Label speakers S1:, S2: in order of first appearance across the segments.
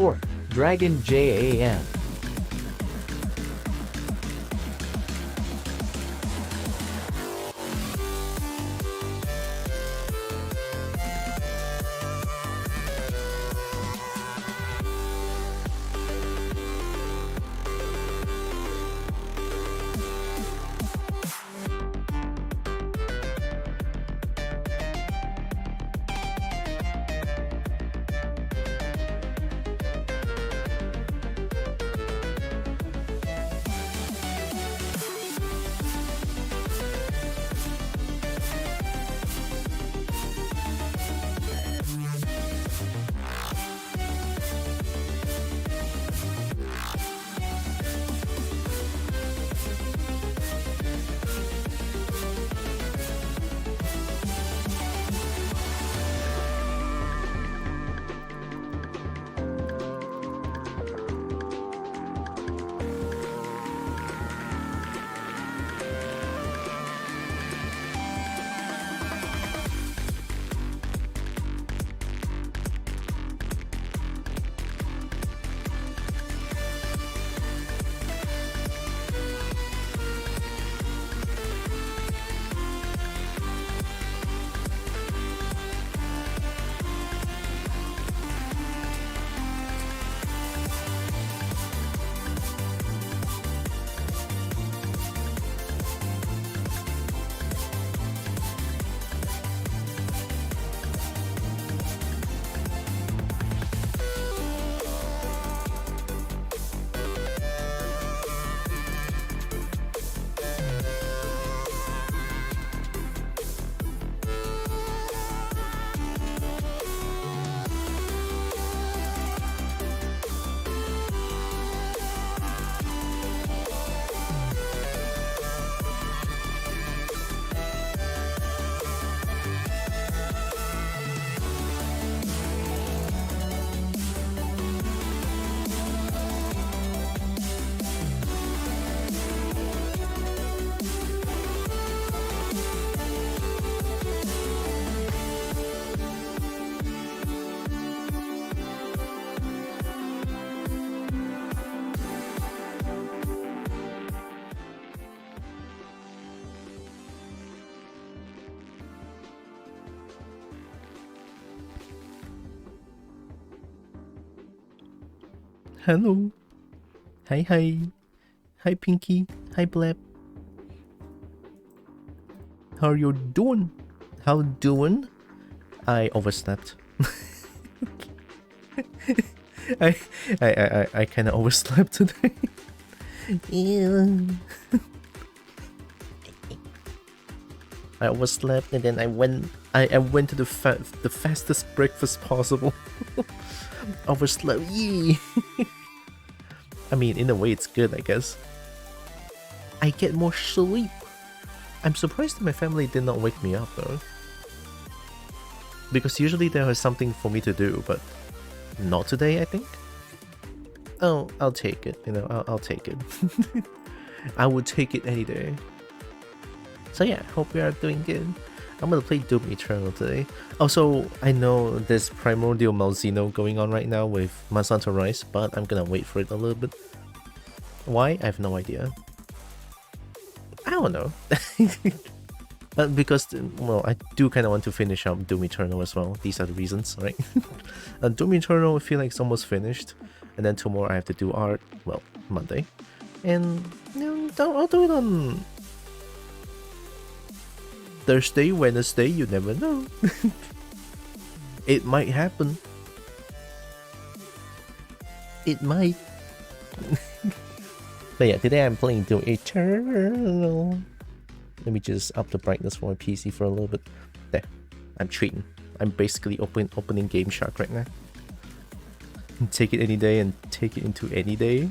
S1: 4. Dragon JAM.
S2: Hello. Hi, hi. Hi, Pinky. Hi, Blab. How you doing? How doing? I overslept. I kind of overslept today. I overslept and then I went to the fastest breakfast possible. Overslept. Yee. I mean, in a way, it's good, I guess. I get more sleep. I'm surprised that my family did not wake me up though, because usually there is something for me to do, but not today, I think. Oh, I'll take it. You know, I'll take it. I would take it any day. So yeah, hope we are doing good. I'm gonna play Doom Eternal today. Also, I know there's Primordial Malzeno going on right now with Monsanto Rice, but I'm gonna wait for it a little bit. Why? I have no idea. I don't know. Because, well, I do kind of want to finish up Doom Eternal as well. These are the reasons, right? Doom Eternal, I feel like it's almost finished. And then tomorrow I have to do art, well, Monday. And, you know, I'll do it on Thursday, Wednesday, you never know. It might happen. It might. But yeah, today I'm playing Doom Eternal. Let me just up the brightness for my PC for a little bit. There, I'm treating. I'm basically opening Game Shark right now. Take it any day and take it into any day.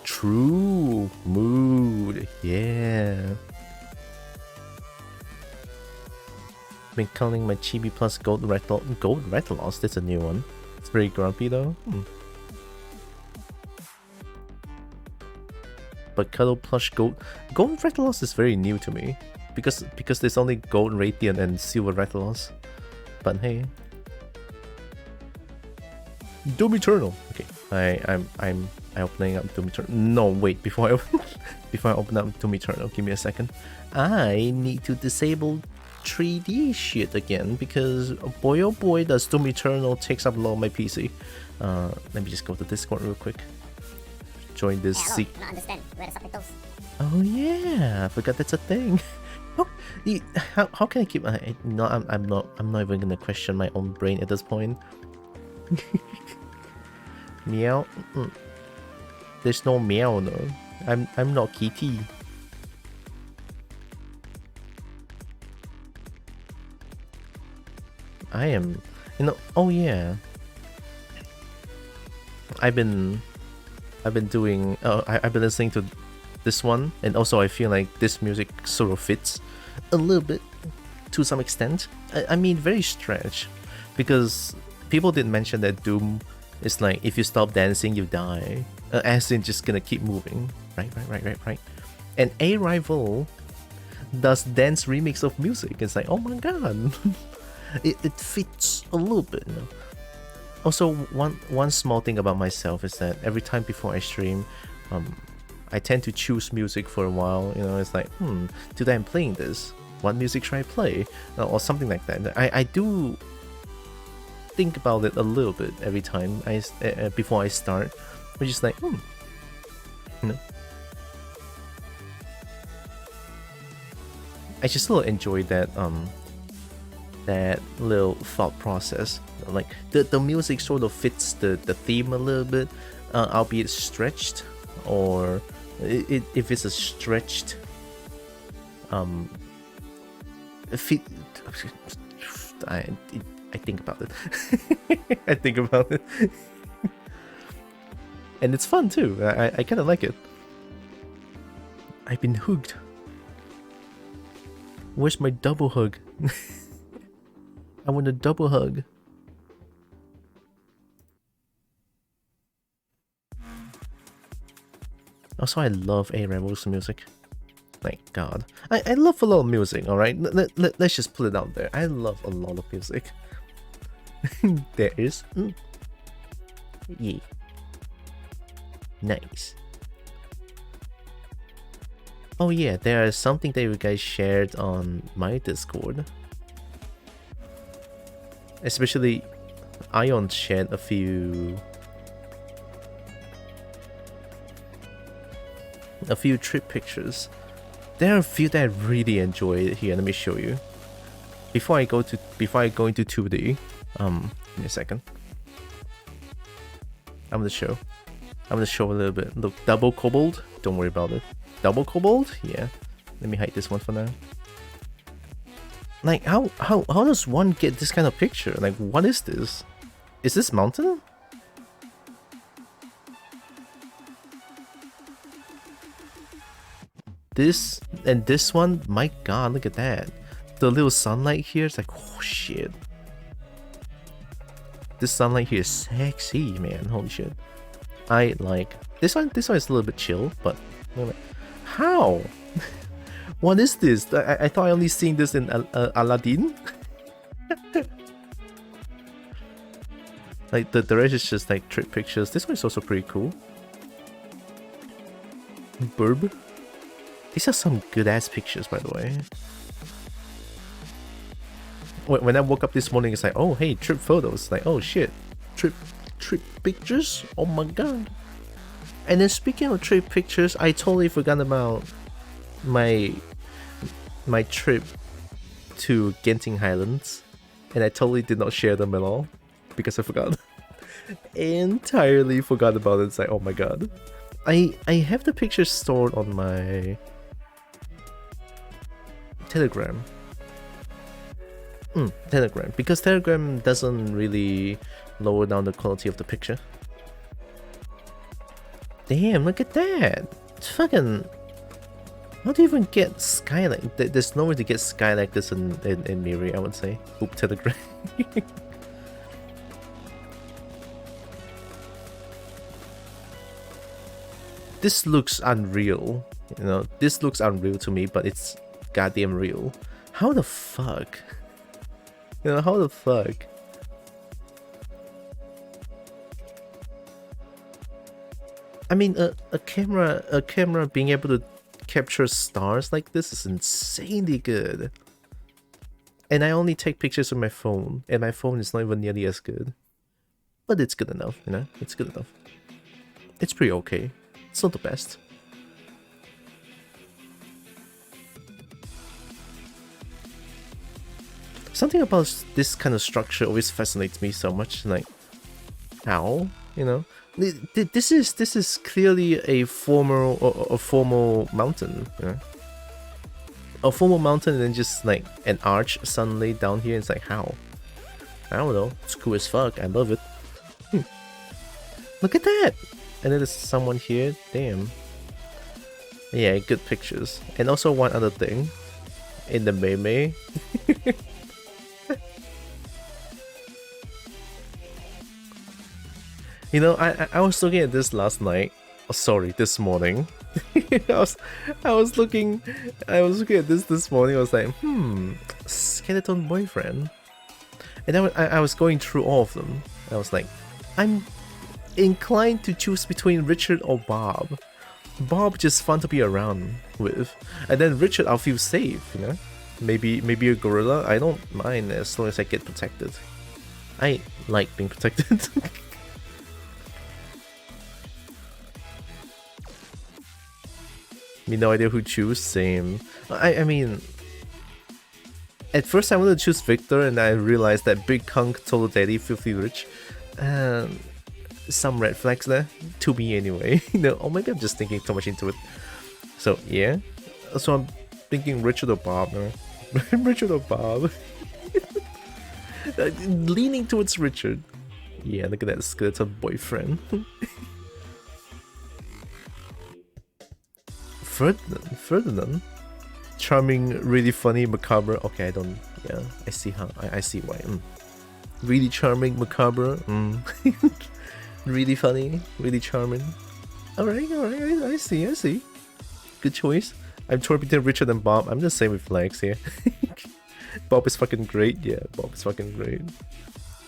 S2: True mood, yeah. Been counting my Chibi Plus Gold Retalos. That's a new one. It's very grumpy though. But Cuddle Plush Gold Retalos is very new to me, because there's only Gold Radiant and Silver Retalos. But hey, Doom Eternal. Okay, I'm opening up Doom Eternal. No, wait, before I before I open up Doom Eternal, give me a second. I need to disable 3D shit again because boy oh boy does Doom Eternal takes up a lot of my PC. Let me just go to Discord real quick. Join this.
S3: Hey, hello. I don't understand where the subtitles.
S2: Oh yeah, I forgot that's a thing. How can I keep? No, I'm not even gonna question my own brain at this point. Meow. There's no meow, no. I'm not kitty. I am, oh yeah. I've been doing. I've been listening to this one, and also I feel like this music sort of fits a little bit to some extent. I mean, very strange, because people did mention that Doom is like if you stop dancing, you die. As in, just gonna keep moving. Right. And A Rival does dance remix of music. It's like, oh my god, it fits a little bit. You know? Also, one small thing about myself is that every time before I stream, I tend to choose music for a while. You know, it's like, today I'm playing this. What music should I play? Or something like that. I do think about it a little bit every time before I start. Which is like, you know. I just still enjoy that that little thought process. Like the music sort of fits the theme a little bit, albeit stretched, or if it's a stretched fit. I think about it. I think about it. And it's fun too. I kind of like it. I've been hooked. Where's my double hug? I want a double hug. Also, I love A Rebel's music. My god. I love a lot of music, alright? Let's just put it out there. I love a lot of music. There is. Yeah. Nice. Oh yeah, there is something that you guys shared on my Discord. Especially, Ion shared a few trip pictures. There are a few that I really enjoy here. Let me show you. Before I go into 2D, give me a second. I'm gonna show a little bit. Look, double kobold. Don't worry about it. Double kobold? Yeah. Let me hide this one for now. Like, how does one get this kind of picture? Like, what is this? Is this mountain? This and this one, my god, look at that. The little sunlight here, it's like, oh shit. This sunlight here is sexy, man. Holy shit. I like this one. This one is a little bit chill, but how? What is this? I thought I only seen this in Aladdin. Like the rest is just like trip pictures. This one is also pretty cool. Burb. These are some good ass pictures, by the way. When I woke up this morning, it's like, oh hey, trip photos. Like, oh shit, trip pictures. Oh my god. And then speaking of trip pictures, I totally forgot about my trip to Genting Highlands, and I totally did not share them at all because I forgot. Entirely forgot about it. It's like, oh my god. I have the pictures stored on my Telegram. Telegram, because Telegram doesn't really lower down the quality of the picture. Damn, look at that. It's fucking... How do you even get sky like... There's no way to get sky like this in Miri, I would say. Oop, Telegram. This looks unreal. You know, this looks unreal to me, but it's goddamn real. How the fuck? You know, how the fuck? I mean, a camera being able to capture stars like this is insanely good. And I only take pictures with my phone, and my phone is not even nearly as good. But it's good enough, you know? It's good enough. It's pretty okay. It's not the best. Something about this kind of structure always fascinates me so much. Like, how? You know? This is clearly a formal mountain, you know? A formal mountain and then just like an arch suddenly down here. It's like, how? I don't know. It's cool as fuck. I love it. Look at that! And then there's someone here. Damn. Yeah, good pictures. And also one other thing. In the meme. You know, I was looking at this last night. Oh, sorry, this morning. I was looking at this morning. I was like, skeleton boyfriend. And then I was going through all of them. I was like, I'm inclined to choose between Richard or Bob. Bob just fun to be around with, and then Richard I'll feel safe, you know. Maybe a gorilla. I don't mind as long as I get protected. I like being protected. Me no idea who choose. Same. I mean, at first I wanted to choose Victor, and I realized that Big Hunk told Daddy filthy rich. Some red flags there, to me anyway. You know, or maybe I'm just thinking too much into it. So yeah, so I'm thinking Richard or Bob. No? Richard or Bob. Leaning towards Richard. Yeah, look at that skeleton boyfriend. Ferdinand. Charming, really funny, macabre. Okay, I don't. Yeah, I see how. I see why. Really charming, macabre. Really funny, really charming. Alright, I see. Good choice. I'm torn between Richard and Bob. I'm just saying with flags here. Bob is fucking great. Yeah, Bob is fucking great.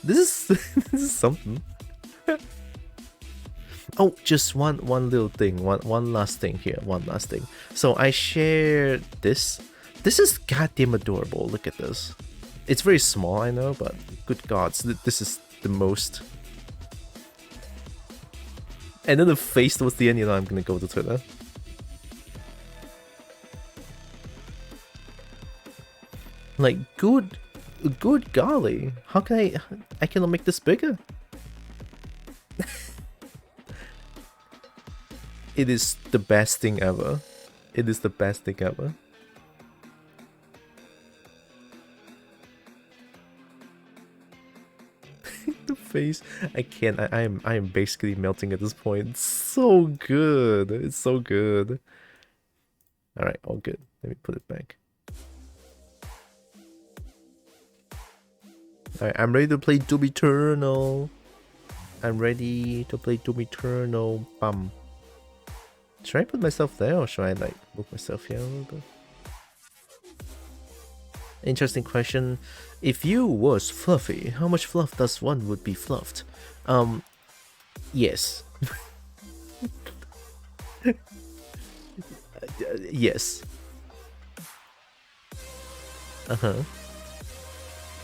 S2: This is something. Oh, just one little thing. One last thing here. One last thing. So I shared this. This is goddamn adorable. Look at this. It's very small, I know, but good gods, this is the most. And then the face towards the end, you know, I'm gonna go to Twitter. Like, good golly. How can I cannot make this bigger? It is the best thing ever. It is the best thing ever. The face, I can't. I am basically melting at this point. It's so good. It's so good. All right, all good. Let me put it back. All right, I'm ready to play Doom Eternal. I'm ready to play Doom Eternal. Bum. Should I put myself there, or should I like move myself here a little bit? Interesting question. If you was fluffy, how much fluff does one would be fluffed? Yes. Yes.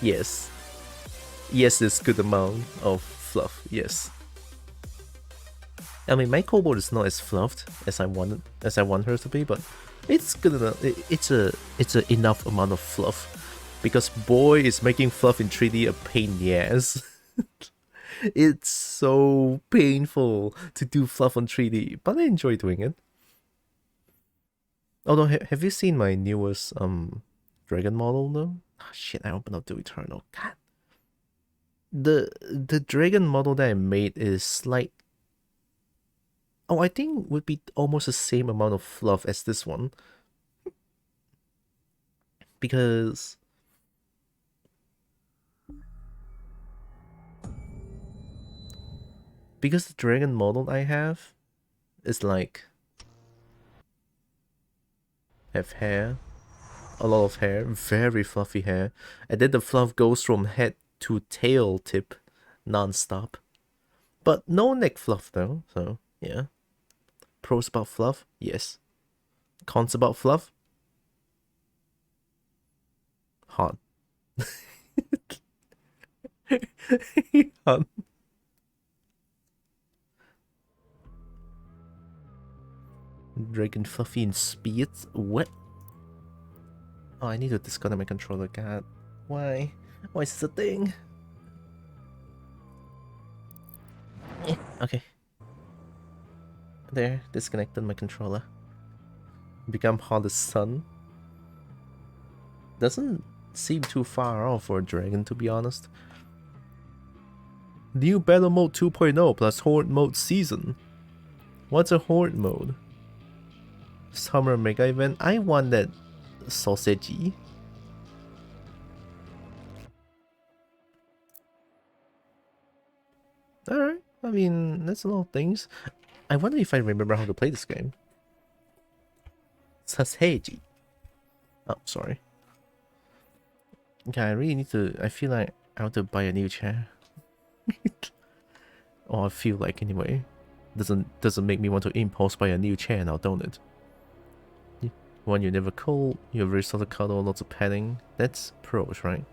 S2: Yes. Yes, it's good amount of fluff. Yes. I mean, my kobold is not as fluffed as I want her to be, but it's good enough. It's a enough amount of fluff, because boy, is making fluff in 3D a pain in the ass. It's so painful to do fluff on 3D, but I enjoy doing it. Although, have you seen my newest dragon model though? Oh, shit, I opened up to Eternal. God. The dragon model that I made is slight. Oh, I think would be almost the same amount of fluff as this one. Because the dragon model I have is like have hair, a lot of hair, very fluffy hair, and then the fluff goes from head to tail tip non-stop. But no neck fluff though, so yeah. Pros about fluff? Yes. Cons about fluff? Hot. Hot. Dragon Fluffy in speeds? What? Oh, I need to disconnect my controller. God. Why? Why is this a thing? Okay. There, disconnected my controller. Become hot as sun. Doesn't seem too far off for a dragon, to be honest. New Battle Mode 2.0 plus Horde Mode Season. What's a Horde Mode? Summer Mega Event? I want that sausagey. Alright, I mean, that's a lot of things. I wonder if I remember how to play this game. Sausagey. Oh, sorry. Okay, I really need to... I feel like I want to buy a new chair. Or I feel like anyway. Doesn't make me want to impulse buy a new chair now, don't it? One, you're never cold, you're very soft to cuddle, lots of petting. That's pros, right?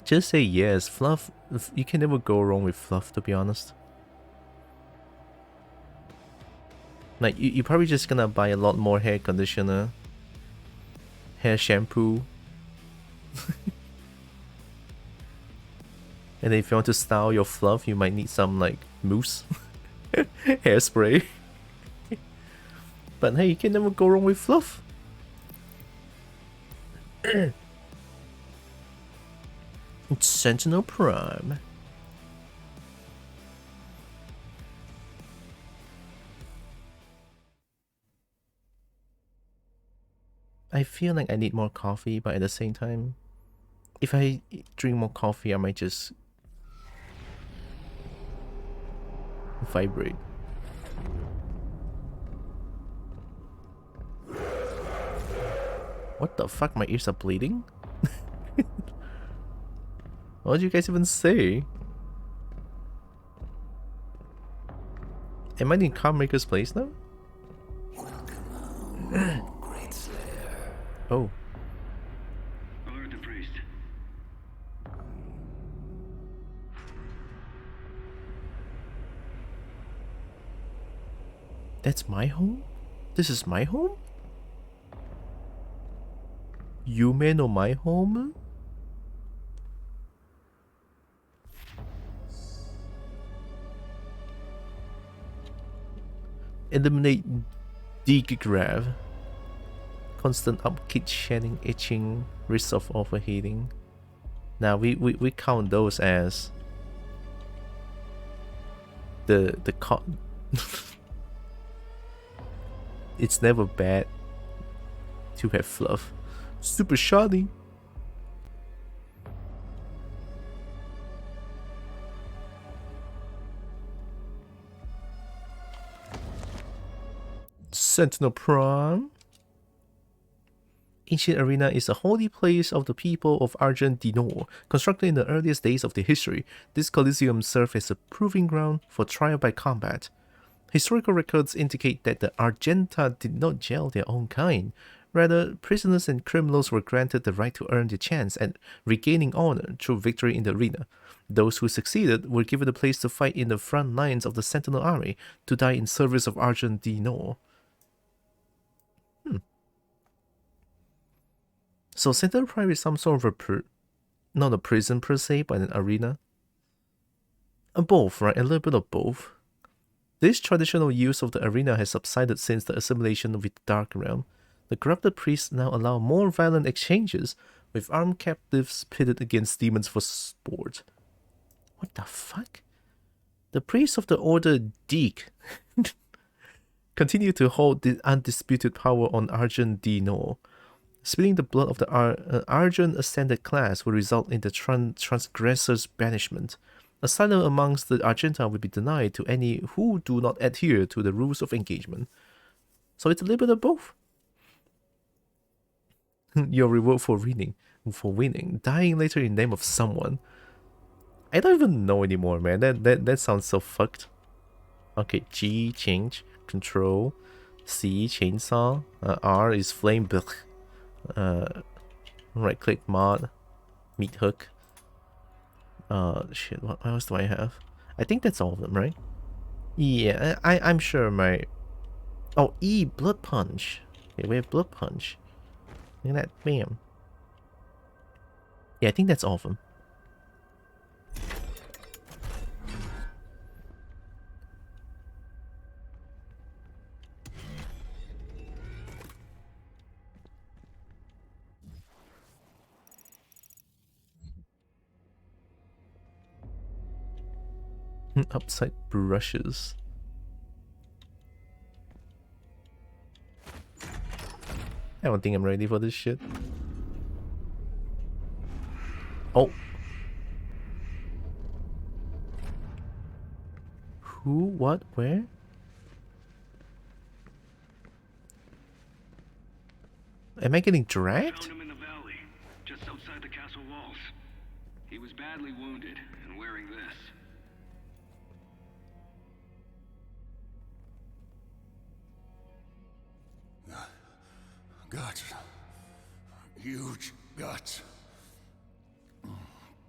S2: Just say yes. Fluff, you can never go wrong with fluff, to be honest. Like, you're probably just gonna buy a lot more hair conditioner, hair shampoo. And then if you want to style your fluff, you might need some, like, mousse. Hairspray. But hey, you can never go wrong with fluff. It's Sentinel Prime. I feel like I need more coffee, but at the same time, if I drink more coffee, I might just vibrate. What the fuck? My ears are bleeding? What did you guys even say? Am I in Carmaker's place now? Oh.
S4: Alert the priest.
S2: That's my home? This is my home? You may know my home? Eliminate dig grab. Constant upkeep, shedding, itching, risk of overheating. Now we count those as the cotton. It's never bad to have fluff. Super shiny. Sentinel Prime. Ancient Arena is a holy place of the people of Argent du Nord. Constructed in the earliest days of their history, this Coliseum served as a proving ground for trial by combat. Historical records indicate that the Argenta did not jail their own kind. Rather, prisoners and criminals were granted the right to earn their chance at regaining honor through victory in the arena. Those who succeeded were given a place to fight in the front lines of the Sentinel Army, to die in service of Argent du Nord. So Sentinel Prime is some sort of not a prison per se, but an arena? Both, right? A little bit of both. This traditional use of the arena has subsided since the assimilation with the Dark Realm. The corrupted priests now allow more violent exchanges, with armed captives pitted against demons for sport. What the fuck? The priests of the Order Deke continue to hold the undisputed power on Argent du Nord. Spilling the blood of the Argent Ascended class will result in the transgressor's banishment. Asylum amongst the Argenta will be denied to any who do not adhere to the rules of engagement. So it's a little bit of both. Your reward for winning, dying later in the name of someone. I don't even know anymore, man. That sounds so fucked. Okay, G change, control, C chainsaw, R is flame, right click mod, meat hook. Shit, what else do I have? I think that's all of them, right? Yeah, I'm sure my... Oh, E, blood punch. Okay, we have blood punch. Look at that, bam. Yeah, I think that's all of them. Upside brushes. I don't think I'm ready for this shit. Oh. Who? What? Where? Am I getting dragged?
S4: Found him in the valley, just outside the castle walls. He was badly wounded and wearing this.
S5: Guts. Huge guts.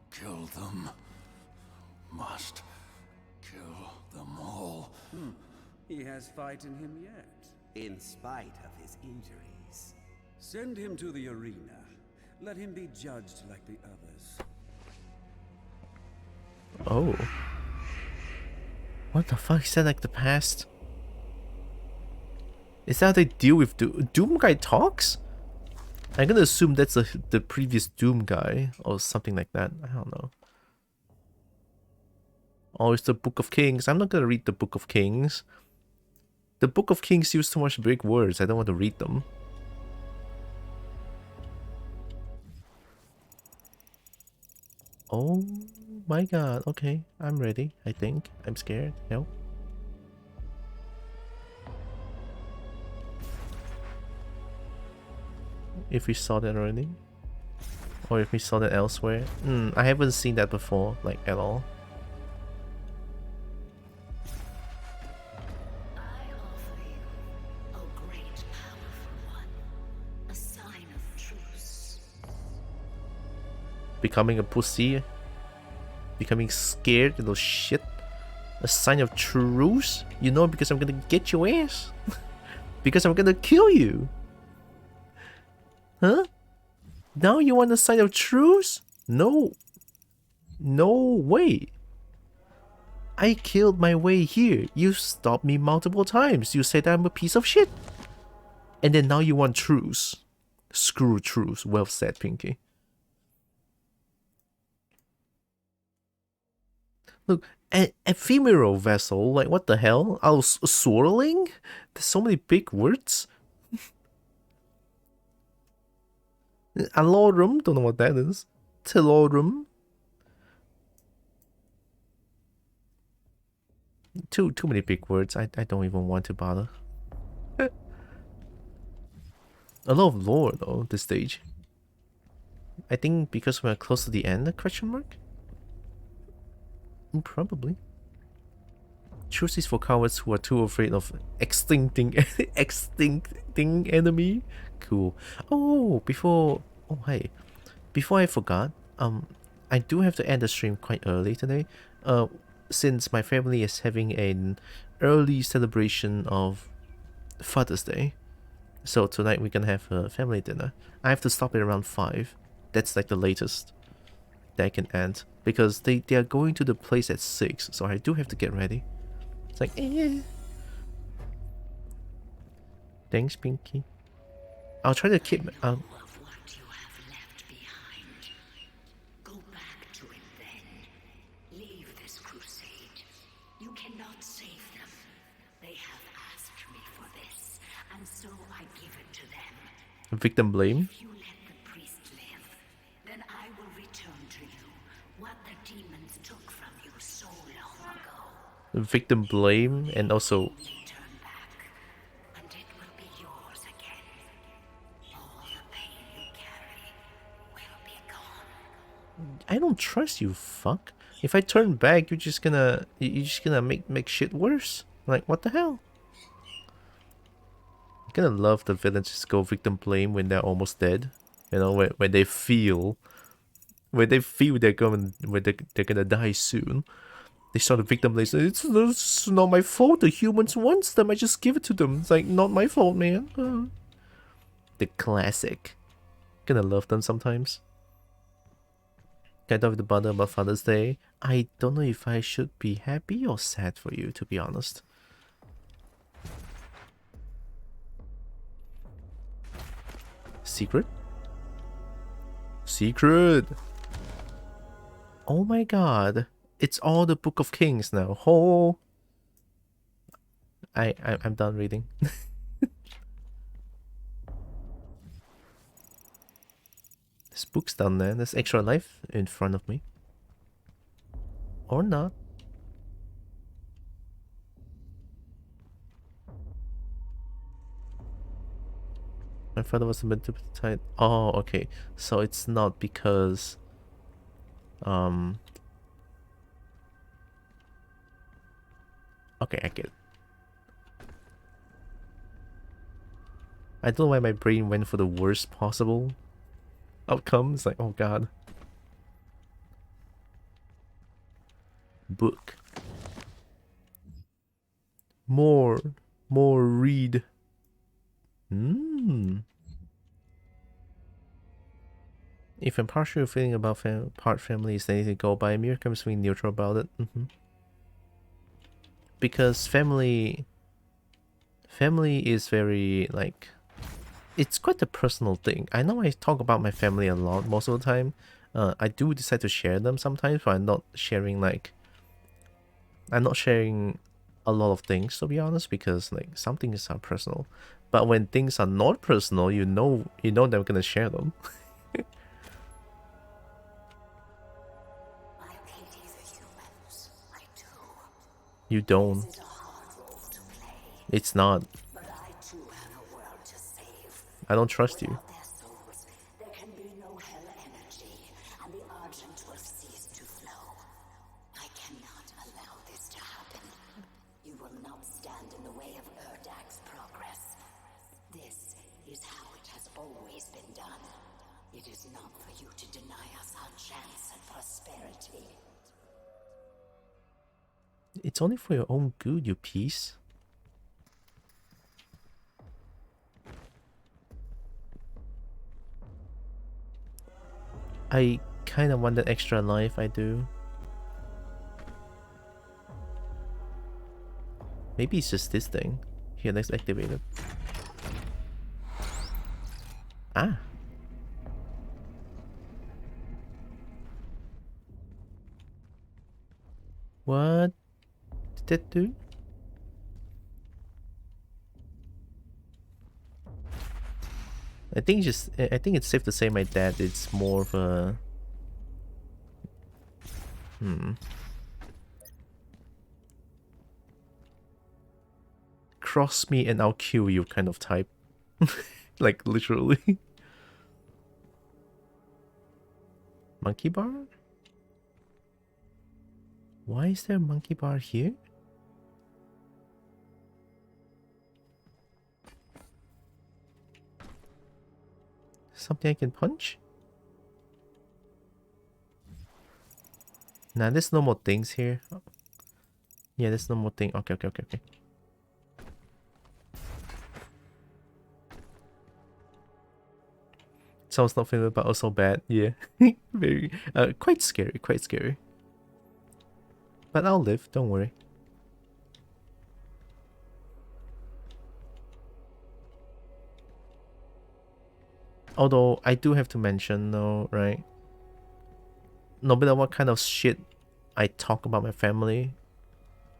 S5: Kill them. Must kill them all.
S6: He has fight in him yet.
S7: In spite of his injuries.
S6: Send him to the arena. Let him be judged like the others.
S2: Oh. What the fuck? Is that like the past? Is that how they deal with Doom guy talks? I'm gonna assume that's the previous Doom guy or something like that. I don't know. Oh, it's the Book of Kings. I'm not gonna read the Book of Kings. The Book of Kings use too much big words. I don't want to read them. Oh my god. Okay, I'm ready. I think. I'm scared. No. If we saw that already, or if we saw that elsewhere. I haven't seen that before, like at all.
S8: I offer you, O great powerful one, a sign of truce.
S2: Becoming a pussy, becoming scared, little shit. A sign of truce? You know, because I'm gonna get your ass. Because I'm gonna kill you. Huh? Now you want a sign of truce? No. No way. I killed my way here. You stopped me multiple times. You said I'm a piece of shit. And then now you want truce. Screw truce. Well said, Pinky. Look, an ephemeral vessel. Like, what the hell? I was swirling? There's so many big words. Alorum, don't know what that is. Telorum. Too many big words. I don't even want to bother. A lot of lore though, this stage. I think because we're close to the end, question mark? Probably. Truce is for cowards who are too afraid of extincting enemy. Cool. Oh, hey. Before I forgot, I do have to end the stream quite early today. Since my family is having an early celebration of Father's Day. So tonight we're gonna have a family dinner. I have to stop at around 5. That's like the latest that I can end. Because they are going to the place at 6, so I do have to get ready. It's like, eh. Thanks, Pinky. I'll try to keep...
S8: Of what you have left behind. Go back to it then. Leave this crusade. You cannot save them. They have asked me for this, and so I give it to them.
S2: Victim blame.
S8: If you let the priest live, then I will return to you what the demons took from you so long ago.
S2: Victim blame, and also...
S8: Turn back, and it will be yours again. All the pain you carry will be gone.
S2: I don't trust you, fuck. If I turn back, you're just gonna make shit worse. Like, what the hell? I'm gonna love the villains just go victim blame when they're almost dead. You know, when they feel they're gonna die soon. They start a victim blame. It's not my fault. The humans wants them. I just give it to them. It's like, not my fault, man. The classic. Gonna love them sometimes. Kind of the bundle about Father's Day. I don't know if I should be happy or sad for you, to be honest. Secret? Secret! Oh my god. It's all the Book of Kings now. Oh. I'm done reading. This book's done there. There's extra life in front of me. Or not. My father was meant to be tied. Oh, okay. So it's not because okay, I get it. I don't know why my brain went for the worst possible outcome. It's like, oh god. Book. More read. If I'm partial feeling about part family is anything to go by, Mir comes being neutral about it. Because family is very, like, it's quite a personal thing. I know I talk about my family a lot most of the time. I do decide to share them sometimes, but I'm not sharing a lot of things, to be honest, because like some things are personal. But when things are not personal, you know that I'm gonna share them. You don't. It's not. I don't trust you.
S8: There can be no hell energy, and the Argent will cease to flow. I cannot allow this to happen. You will not stand in the way of Erdag's progress. This is how it has always been done. It is not for you to deny us our chance at prosperity.
S2: It's only for your own good, you piece. I kind of want that extra life, I do. Maybe it's just this thing. Here, let's activate it. Ah. What did that do? I think it's safe to say my dad is more of a cross me and I'll kill you kind of type. Like literally. Monkey bar? Why is there a monkey bar here? Something I can punch? Nah, there's no more things here. Yeah, there's no more thing. Okay. Sounds not familiar, but also bad. Yeah, very quite scary. But I'll live. Don't worry. Although I do have to mention, though, right? No matter what kind of shit I talk about my family,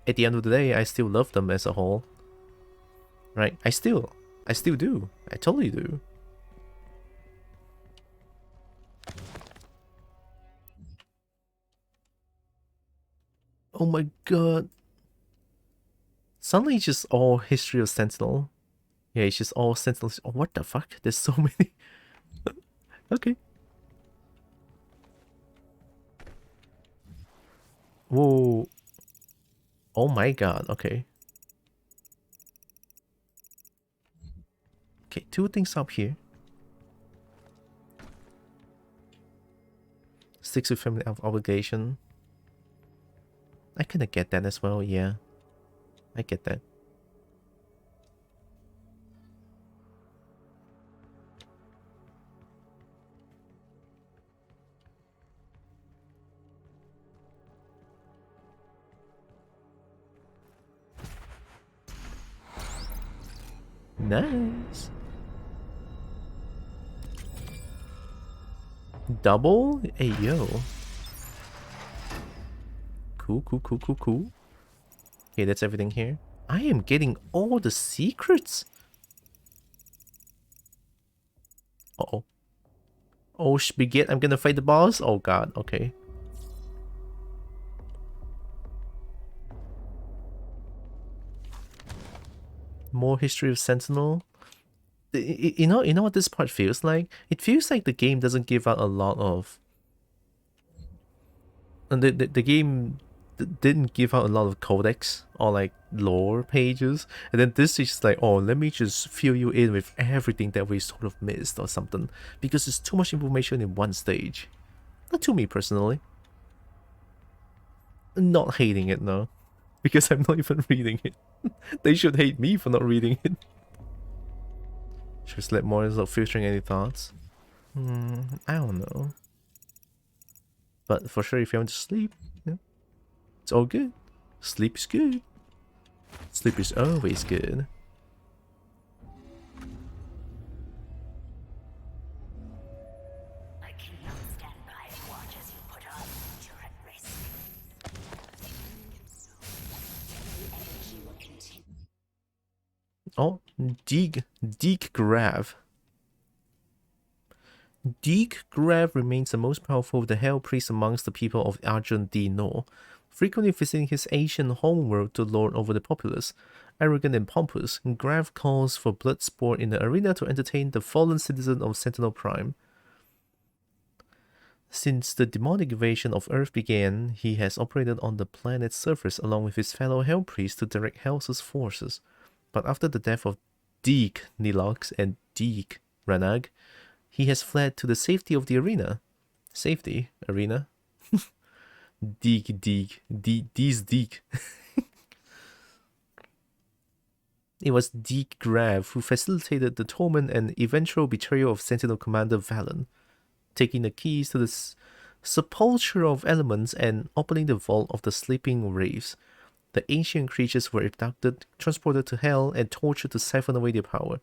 S2: at the end of the day, I still love them as a whole. Right? I still do. I totally do. Oh my god. Suddenly it's just all history of Sentinel. Yeah, it's just all Sentinels. Oh, what the fuck? There's so many. Okay. Whoa. Oh my god, okay. Okay, 2 things up here. Sticks with family obligation. I kinda get that as well, yeah. I get that. Nice. Double? Hey, yo. Cool, cool, cool, cool, cool. Okay, that's everything here. I am getting all the secrets. Uh-oh. Oh, spaghetti, I'm gonna fight the boss? Oh god, okay. More history of Sentinel. You know what this part feels like? It feels like the game doesn't give out a lot of... And the game didn't give out a lot of codex or like lore pages, and then this is like, oh, let me just fill you in with everything that we sort of missed or something, because it's too much information in one stage. Not to me personally. Not hating it, no, because I'm not even reading it. They should hate me for not reading it. Just let more of filtering any thoughts. I don't know. But for sure, if you want to sleep, yeah, it's all good. Sleep is good. Sleep is always good.
S8: I cannot stand by and watch as you put our future at risk. The energy will continue.
S2: Oh, Deek Grav. Deek Grav remains the most powerful of the Hell Priests amongst the people of Argent D. Nor, frequently visiting his ancient homeworld to lord over the populace. Arrogant and pompous, Grav calls for blood sport in the arena to entertain the fallen citizen of Sentinel Prime. Since the demonic invasion of Earth began, he has operated on the planet's surface along with his fellow Hell Priests to direct Hell's forces. But after the death of Deek Nilox and Deek Ranag, he has fled to the safety of the arena. Safety? Arena? Deek. It was Deek Grav who facilitated the torment and eventual betrayal of Sentinel Commander Valen, taking the keys to the sepulchre of elements and opening the vault of the sleeping wraiths. The ancient creatures were abducted, transported to hell, and tortured to siphon away their power.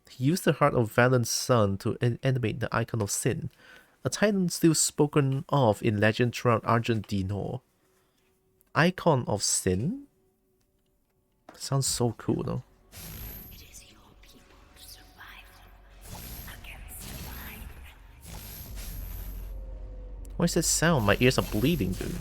S2: He used the heart of Valen's son to animate the icon of sin, a titan still spoken of in legend throughout Argent D. Nor. Icon of sin? Sounds so cool, though.
S8: It is your people's survival against mine.
S2: What is that sound? My ears are bleeding, dude.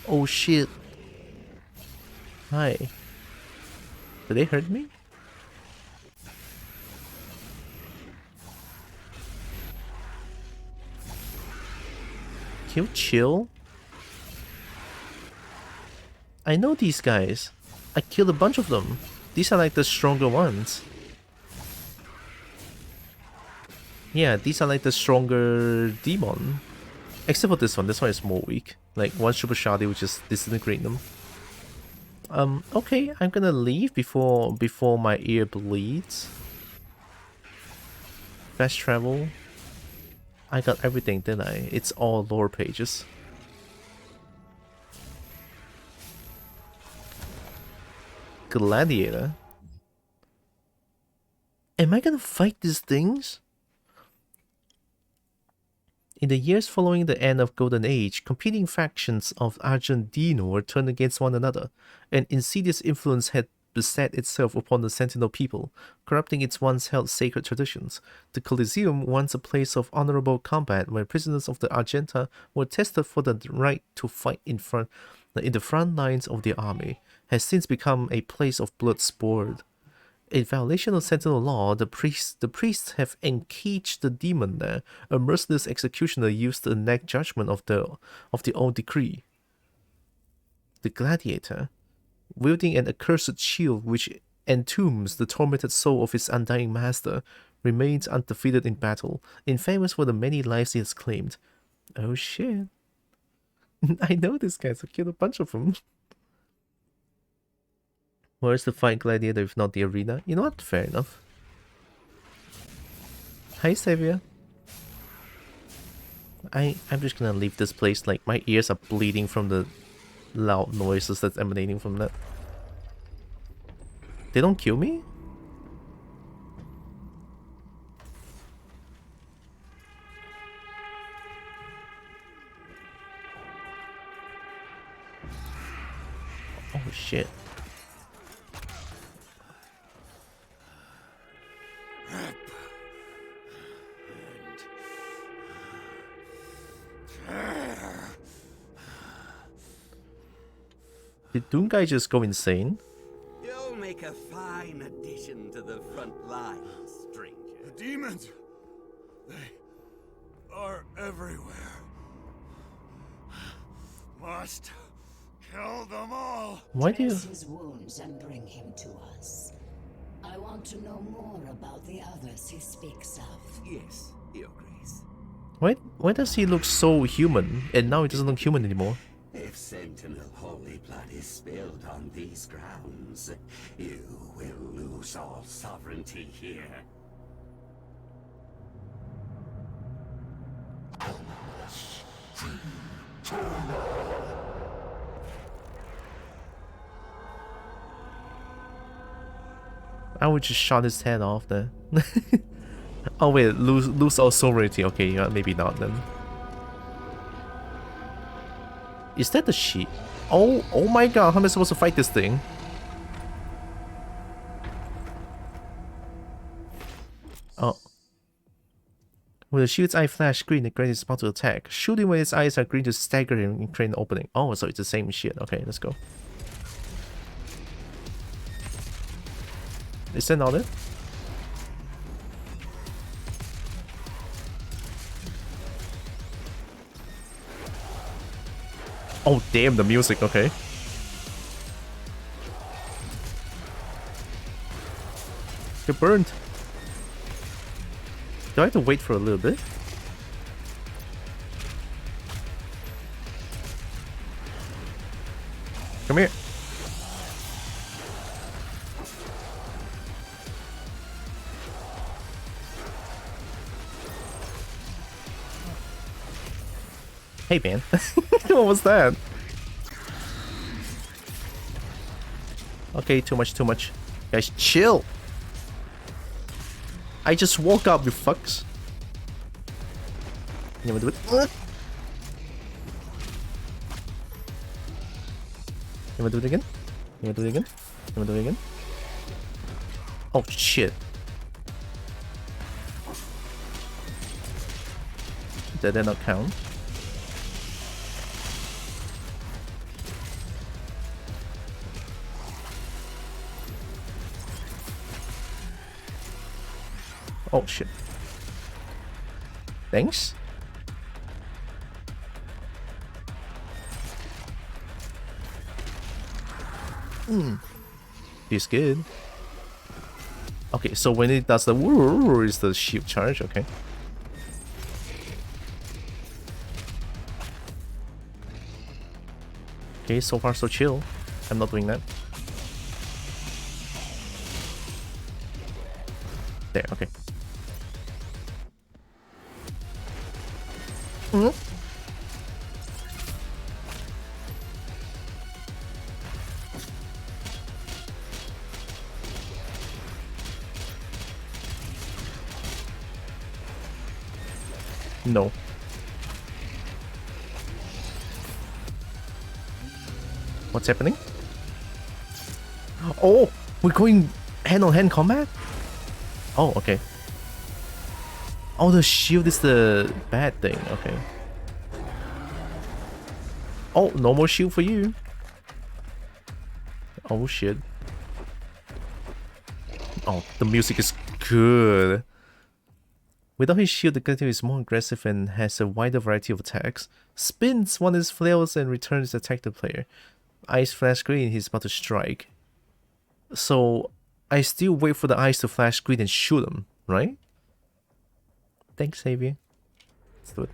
S2: Oh shit. Hi. Did they hurt me? Can you chill? I know these guys. I killed a bunch of them. These are like the stronger ones. Yeah, these are like the stronger demon. Except for this one is more weak. Like, one super shot, they would just disintegrate them. Okay, I'm gonna leave before my ear bleeds. Fast travel. I got everything, didn't I? It's all lore pages. Gladiator? Am I gonna fight these things? In the years following the end of Golden Age, competing factions of Argent D. Nor turned against one another. An insidious influence had beset itself upon the Sentinel people, corrupting its once held sacred traditions. The Coliseum, once a place of honorable combat where prisoners of the Argenta were tested for the right to fight in the front lines of the army, has since become a place of blood sport. In violation of Sentinel law, the priests have encaged the demon there. A merciless executioner used to enact judgment of the old decree. The gladiator, wielding an accursed shield which entombs the tormented soul of his undying master, remains undefeated in battle, infamous for the many lives he has claimed. Oh shit. I know this guy, so killed a bunch of them. Where's the fight gladiator if not the arena? You know what? Fair enough. Hi, Xavier. I'm just gonna leave this place. Like, my ears are bleeding from the loud noises that's emanating from that. They don't kill me? Oh shit. Did Doom Guy just go insane?
S7: You'll make a fine addition to the front line, stranger.
S5: The demons! They are everywhere. Must kill them all!
S2: Why do you...
S8: Dress his wounds and bring him to us. I want to know more about the others he speaks of.
S7: Yes, Your Grace.
S2: Why does he look so human and now he doesn't look human anymore?
S7: If Sentinel holy blood is spilled on these grounds, you will lose all sovereignty here.
S2: I would just shot his head off then. Oh wait, lose all sovereignty. Okay, yeah, maybe not then. Is that the sheep? Oh my god, how am I supposed to fight this thing? Oh. When the shield's eye flash green, the Grand is about to attack. Shooting when its eyes are green to stagger him and create an opening. Oh, so it's the same shit. Okay, let's go. Is that not it? Oh damn, the music, okay. Get burned. Do I have to wait for a little bit? Come here. Hey man, what was that? Okay, too much. Guys, chill. I just woke up, you fucks. You wanna do it? You wanna do it again? You wanna do it again? You wanna do it again? Oh shit. Did that not count? Oh shit. Thanks. Feels good. Okay, so when it does the woo is the shield charge, okay. Okay, so far so chill. I'm not doing that. There, okay. No. What's happening? Oh, we're going hand-on-hand combat? Oh, okay. Oh, the shield is the bad thing. Okay. Oh, no more shield for you. Oh, shit. Oh, the music is good. Without his shield, the character is more aggressive and has a wider variety of attacks. Spins one of his flails and returns the attack to the player. Eyes flash green, he's about to strike. So, I still wait for the eyes to flash green and shoot him, right? Thanks, Xavier. Let's do it.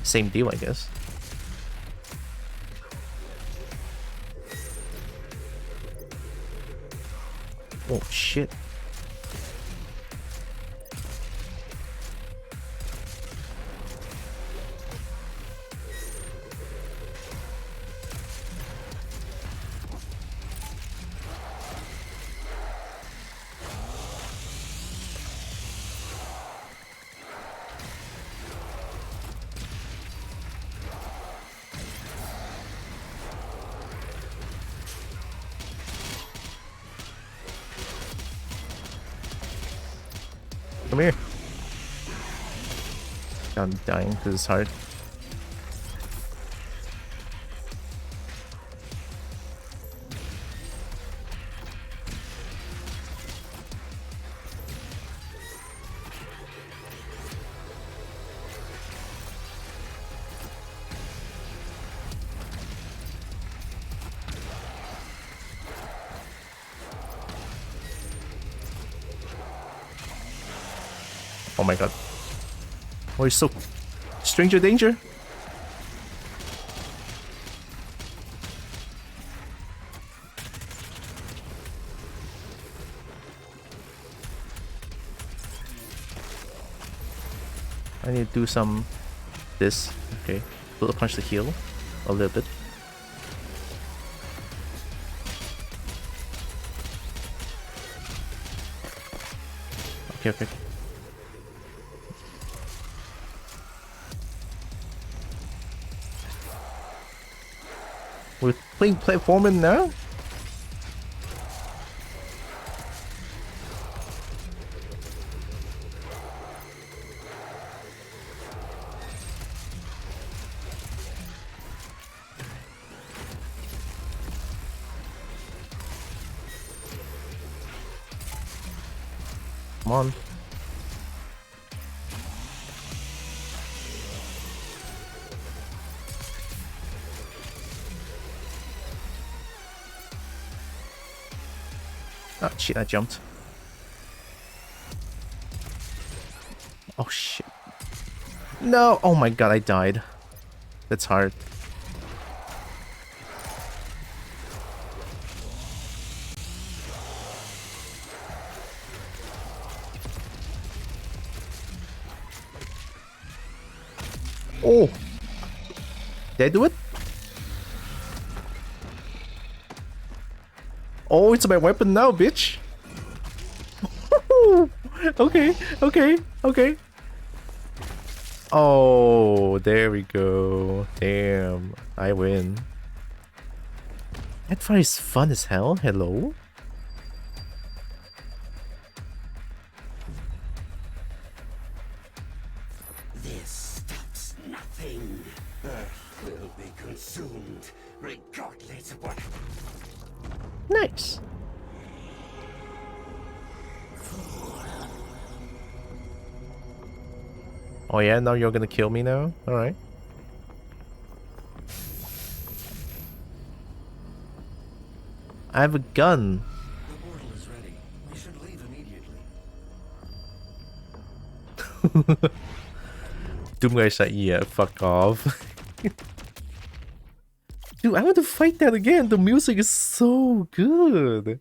S2: Same deal, I guess. Oh, shit. Come here. I'm dying because it's hard. Oh my god. Oh, he's so... Stranger danger? I need to do some... This. Okay. Bullet punch the heal. A little bit. Okay, okay. We're playing platforming now? Come on. Oh shit, I jumped. Oh shit. No! Oh my god, I died. That's hard. Oh! Did I do it? Oh, it's my weapon now, bitch! Okay, okay, okay. Oh, there we go. Damn, I win. That fight is fun as hell. Hello?
S7: This stops nothing. Earth will be consumed, regardless of what.
S2: Nice. Oh yeah, now you're gonna kill me now? Alright. I have a gun.
S6: The portal is ready. We should leave immediately.
S2: Doom guy's like, yeah, fuck off. Dude, I want to fight that again. The music is so good.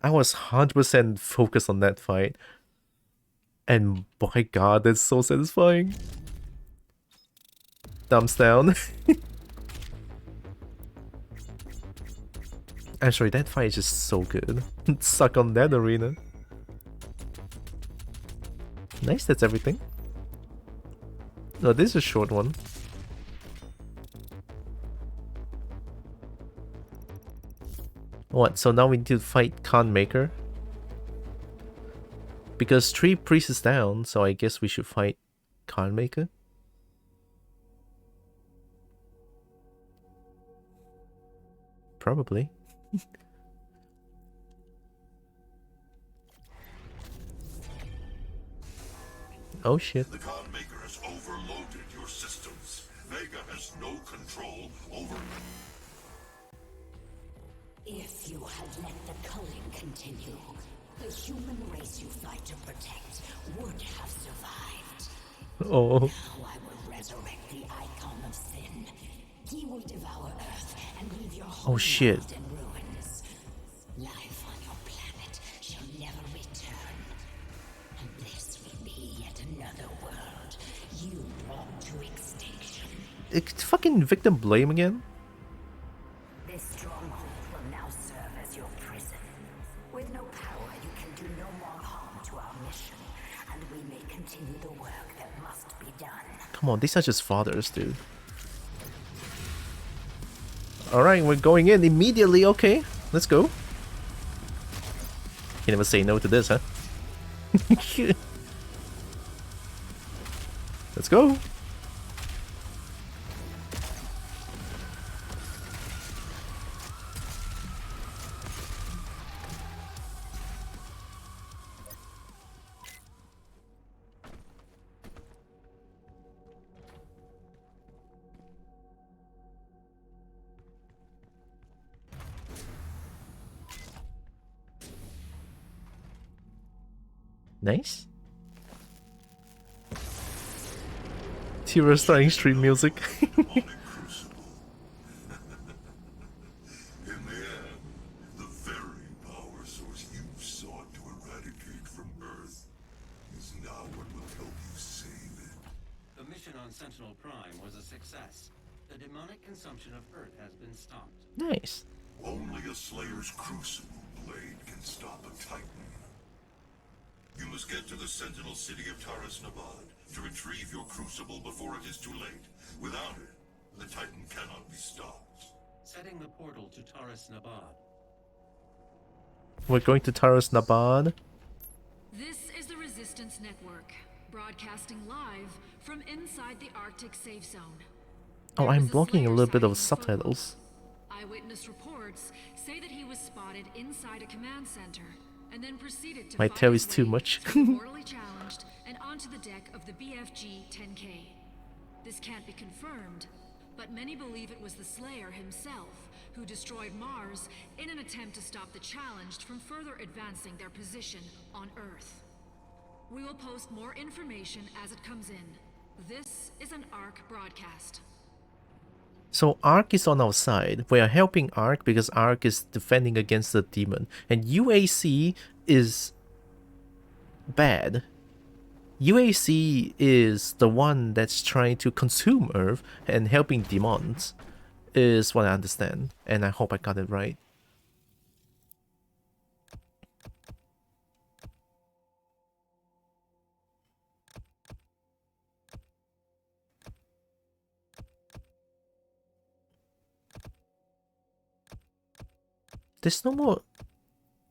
S2: I was 100% focused on that fight. And by god, that's so satisfying. Thumbs down. I'm sorry, that fight is just so good. Suck on that arena. Nice, that's everything. No, this is a short one. What, so now we need to fight Khan Maker? Because 3 priests is down, so I guess we should fight Khan Maker? Probably. Oh shit.
S5: The con maker has overloaded your systems. Vega has no control over...
S8: If you had let the culling continue, the human race you fight to protect would have survived.
S2: Oh.
S8: Now I will resurrect the icon of sin. He will devour Earth and leave your whole
S2: shit.
S8: world in ruins. Life on your planet shall never return. And this will be yet another world you brought to extinction.
S2: It's fucking victim blame again?
S8: This stronghold will now serve as your prison. With no power, you can do no more harm to our mission, and we may continue the work that must be done.
S2: Come on, these are just fathers, dude. Alright, we're going in immediately. Okay, let's go. You never say no to this, huh? Let's go. Nice. Tylra starting stream music.
S5: In the end, the very power source you sought to eradicate from Earth is now what will help you save it.
S9: The mission on Sentinel Prime was a success. The demonic consumption of Earth has been stopped.
S2: Nice.
S5: Only a Slayer's Crucible blade can stop a Titan. You must get to the Sentinel city of Taras Nabad to retrieve your Crucible before it is too late. Without it, the Titan cannot be stopped.
S9: Setting the portal to Taras Nabad.
S2: We're going to Taras Nabad.
S10: This is the Resistance Network, broadcasting live from inside the Arctic safe zone.
S2: Oh,
S10: There
S2: I'm
S10: was
S2: blocking a
S10: Slayer
S2: little bit of
S10: sighting in
S2: subtitles.
S10: Phobos. Eyewitness reports say that he was spotted inside a command center and then proceeded to
S2: My
S10: fight
S2: tail
S10: his
S2: is too
S10: way
S2: much.
S10: through the mortally challenged and onto the deck of the BFG 10K. This can't be confirmed, but many believe it was the Slayer himself who destroyed Mars in an attempt to stop the challenged from further advancing their position on Earth. We will post more information as it comes in. This is an ARC broadcast.
S2: So Ark is on our side. We are helping Ark because Ark is defending against the demon. And UAC is bad. UAC is the one that's trying to consume Earth and helping demons, is what I understand. And I hope I got it right. There's no more...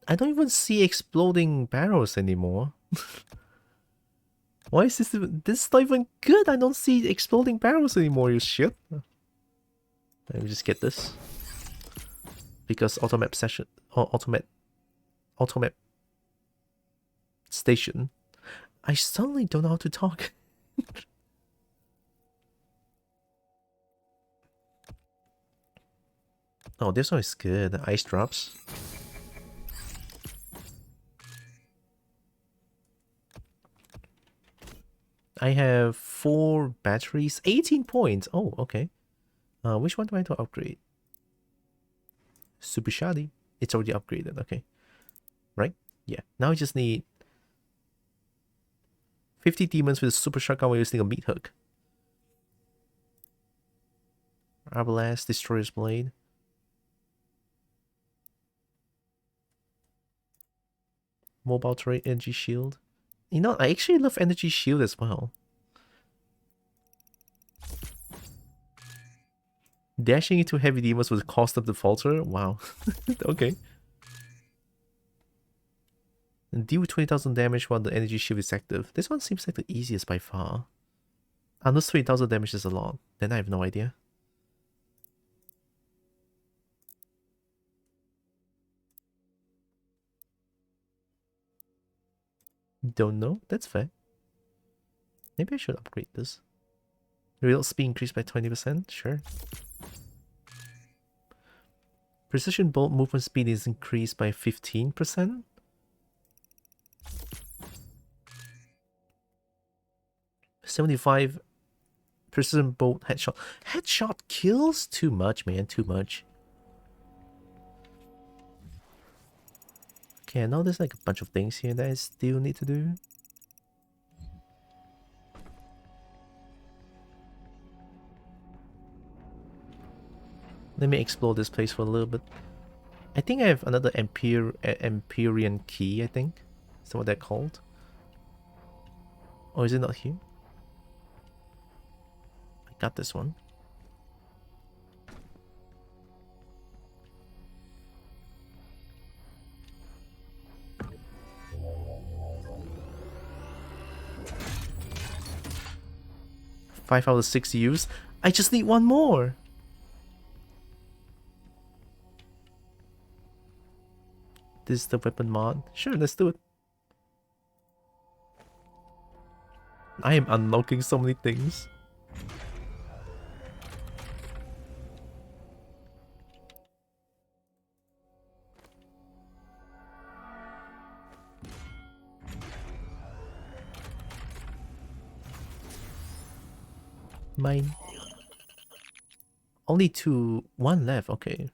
S2: I don't even see exploding barrels anymore. Why is this even... This is not even good! I don't see exploding barrels anymore, you shit. Let me just get this. Because automap session... Oh, automap... Station. I suddenly don't know how to talk. Oh, this one is good. Ice drops. I have 4 batteries, 18 points. Oh, okay. Which one do I have to upgrade? Super Shoddy. It's already upgraded, okay. Right? Yeah. Now I just need 50 demons with a super shotgun while using a meat hook. Arbalest, Destroyer's Blade. Mobile turret, energy shield. You know, I actually love energy shield as well. Dashing into heavy demons with cost of the falter? Wow. Okay. And deal 20,000 damage while the energy shield is active. This one seems like the easiest by far. Unless 3,000 damage is a lot. Then I have no idea. Don't know. That's fair. Maybe I should upgrade this. Real speed increased by 20%? Sure. Precision bolt movement speed is increased by 15%? $75 precision bolt headshot. Headshot kills? Too much, man. Too much. Okay, I know there's like a bunch of things here that I still need to do. Let me explore this place for a little bit. I think I have another Empyrean key, I think. Is that what they're called? Or is it not here? I got this one. Five out of 6 use. I just need one more. This is the weapon mod. Sure, let's do it. I am unlocking so many things. Mine. Only one left, okay.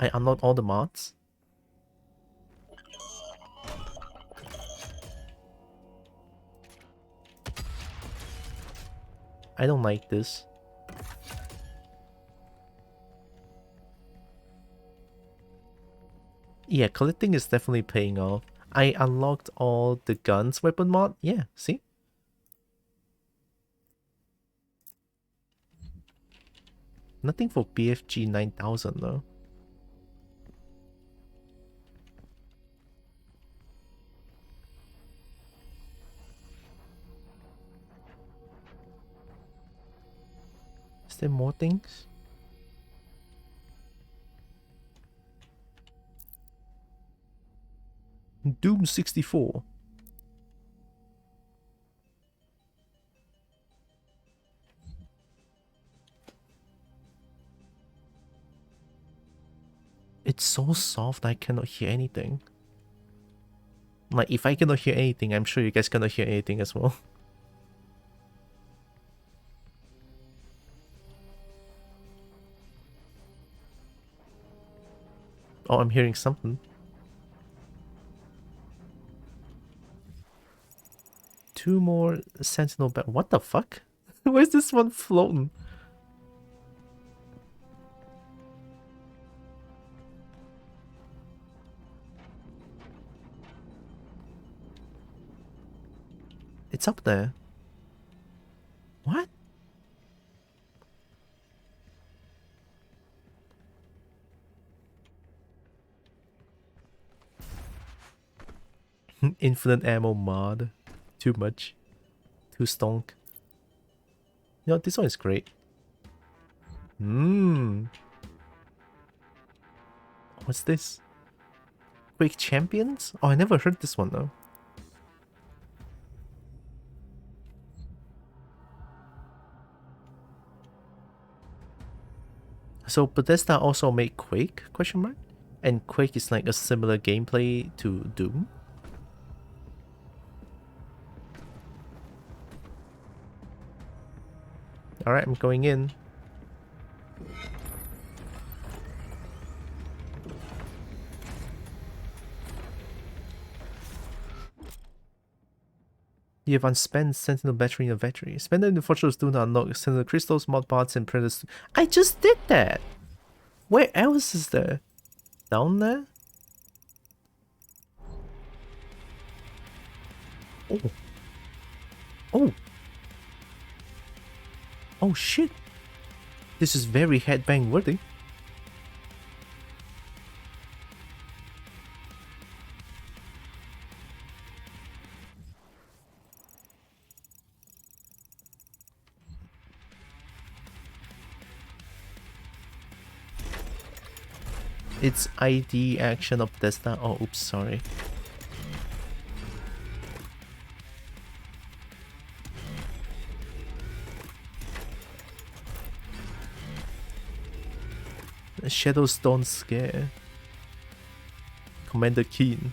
S2: I unlocked all the mods. I don't like this. Yeah, collecting is definitely paying off. I unlocked all the guns weapon mod. Yeah, see? Nothing for BFG 9000 though. Is there more things? Doom 64. It's so soft I cannot hear anything. Like, if I cannot hear anything, I'm sure you guys cannot hear anything as well. Oh, I'm hearing something. Two more sentinel bat. What the fuck? Where's this one floating? It's up there. What? Infinite ammo mod. Too much. Too stonk. You know, this one is great. What's this? Quake Champions? Oh, I never heard this one though. So Bethesda also made Quake? Question mark? And Quake is like a similar gameplay to Doom? Alright, I'm going in. You have unspent Sentinel battery in your battery. Spend them in the fortress to unlock Sentinel crystals, mod parts, and predators. I just did that! Where else is there? Down there? Oh. Oh. Oh shit. This is very headbang worthy. It's ID action of Bethesda. Oh, oops, sorry. Shadows don't scare. Commander Keen.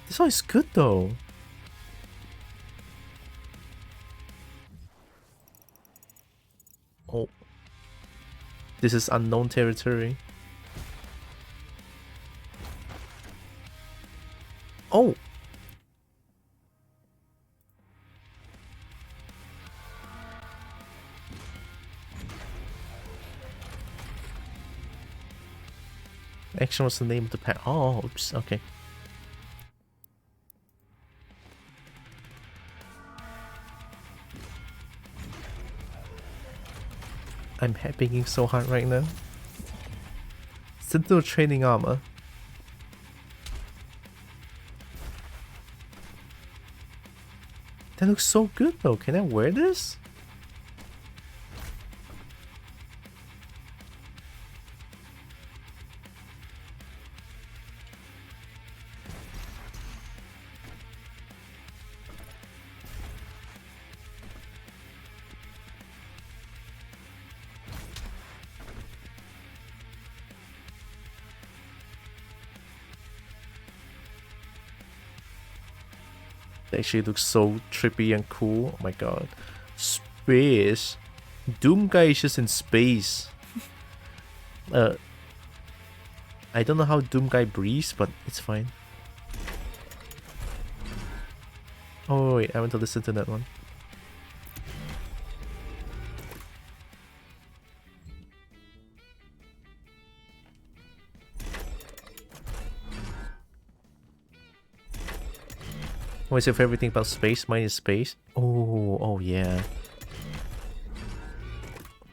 S2: This one is good though. Oh. This is unknown territory. Oh! Action was the name of the pack. Oh, oops, okay. I'm hacking so hard right now. Sentinel training armor. That looks so good though. Can I wear this? It actually looks so trippy and cool. Oh my god. Space. Doom guy is just in space. I don't know how Doom guy breathes, but it's fine. Oh wait, I want to listen to that one. What's your favorite thing about space? Mine is space. Oh yeah.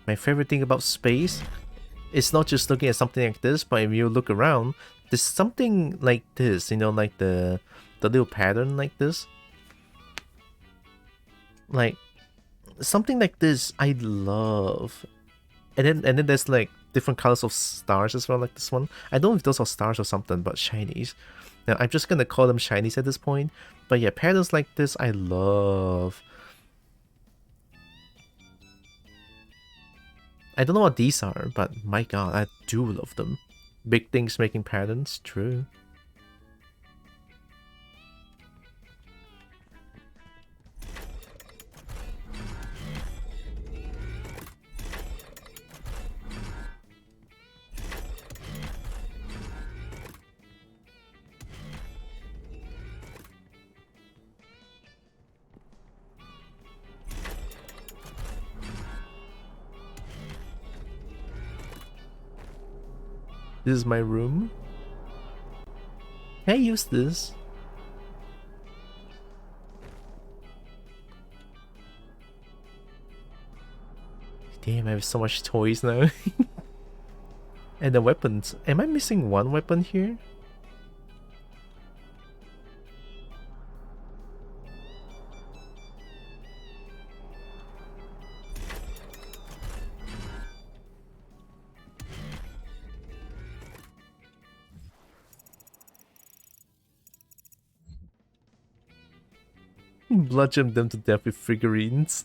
S2: My favorite thing about space is not just looking at something like this, but if you look around, there's something like this, you know, like the little pattern like this. Like something like this I love. And then there's like different colors of stars as well, like this one. I don't know if those are stars or something, but shinies. Now I'm just gonna call them shinies at this point. But yeah, patterns like this I love. I don't know what these are, but my god, I do love them. Big things making patterns, true. This is my room. Can I use this? Damn, I have so much toys now. And the weapons. Am I missing one weapon here? Bludgeon them to death with figurines.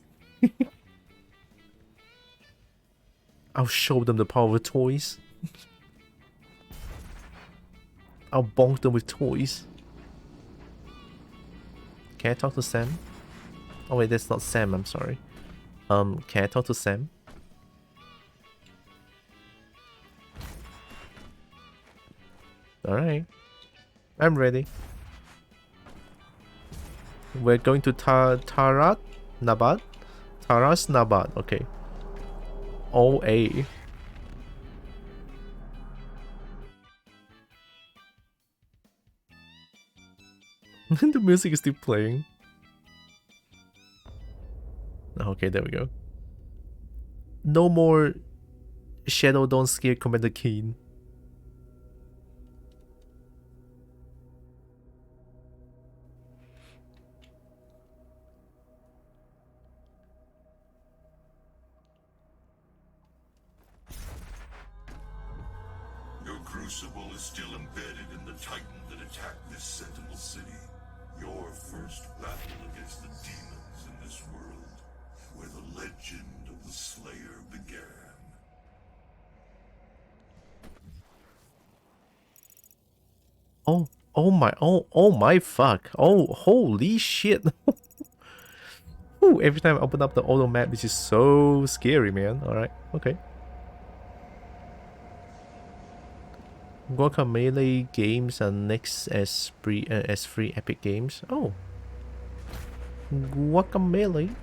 S2: I'll show them the power of toys. I'll bonk them with toys. Can I talk to Sam? Oh wait, that's not Sam, I'm sorry. Can I talk to Sam? Alright. I'm ready. We're going to Tarat Nabad? Taras Nabad, okay. OA. The music is still playing. Okay, there we go. No more Shadow Don't Scare Commander Keen.
S5: Crucible is still embedded in the Titan that attacked this Sentinel City. Your first battle against the demons in this world, where the legend of the Slayer began.
S2: Oh my, oh my fuck. Oh, holy shit. Ooh, every time I open up the auto map, which is so scary, man. Alright, okay. Guacamelee games are next as free Epic Games. Oh. Guacamelee.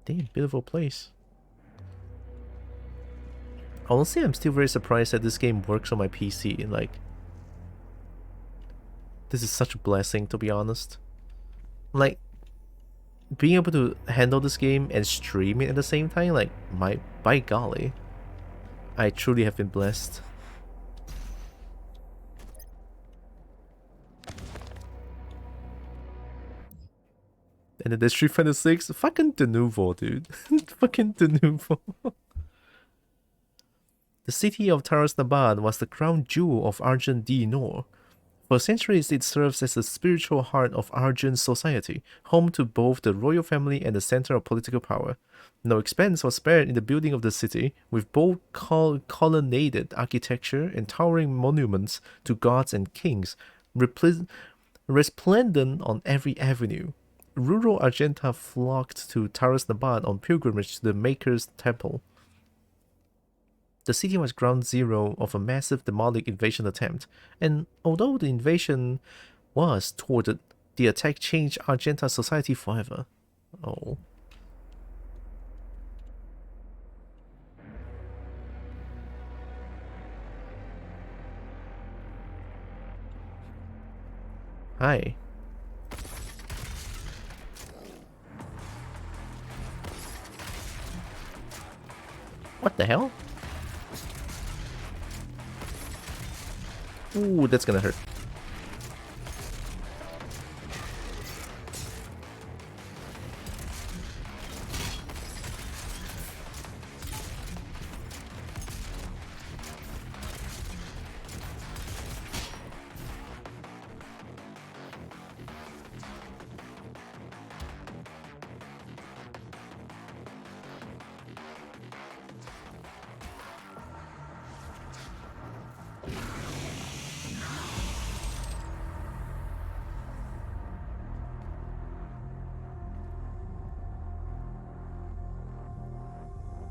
S2: Damn, beautiful place. Honestly, I'm still very surprised that this game works on my PC. Like, this is such a blessing, to be honest. Like, being able to handle this game and stream it at the same time, like, by golly, I truly have been blessed. And then there's Street Fighter 6, fucking de nouveau, dude. Fucking de nouveau. The city of Taras Nabad was the crown jewel of Argent du Nord. For centuries, it serves as the spiritual heart of Argent society, home to both the royal family and the center of political power. No expense was spared in the building of the city, with bold colonnaded architecture and towering monuments to gods and kings, resplendent on every avenue. Rural Argenta flocked to Taras Nabad on pilgrimage to the Maker's Temple. The city was ground zero of a massive demonic invasion attempt, and although the invasion was thwarted, the attack changed Argenta society forever. Oh. Hi. What the hell? Ooh, that's gonna hurt.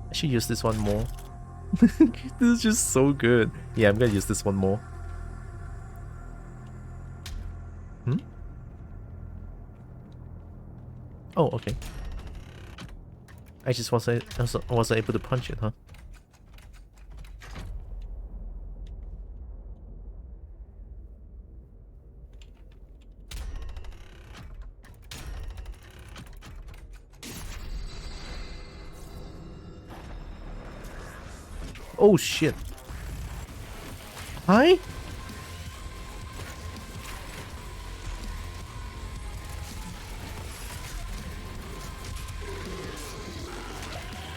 S2: I should use this one more. This is just so good. Yeah, I'm gonna use this one more. Hmm? Oh, okay. I just wasn't able to punch it, huh? Oh shit. Hi?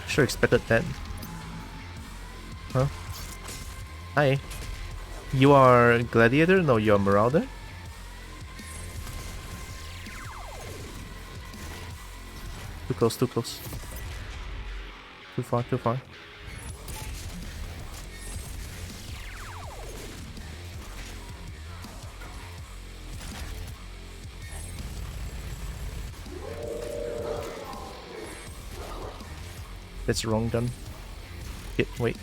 S2: Sure expected that. Huh? Hi. You are Gladiator? No, you are Marauder? Too close, too close. Too far, too far. That's the wrong gun. Wait.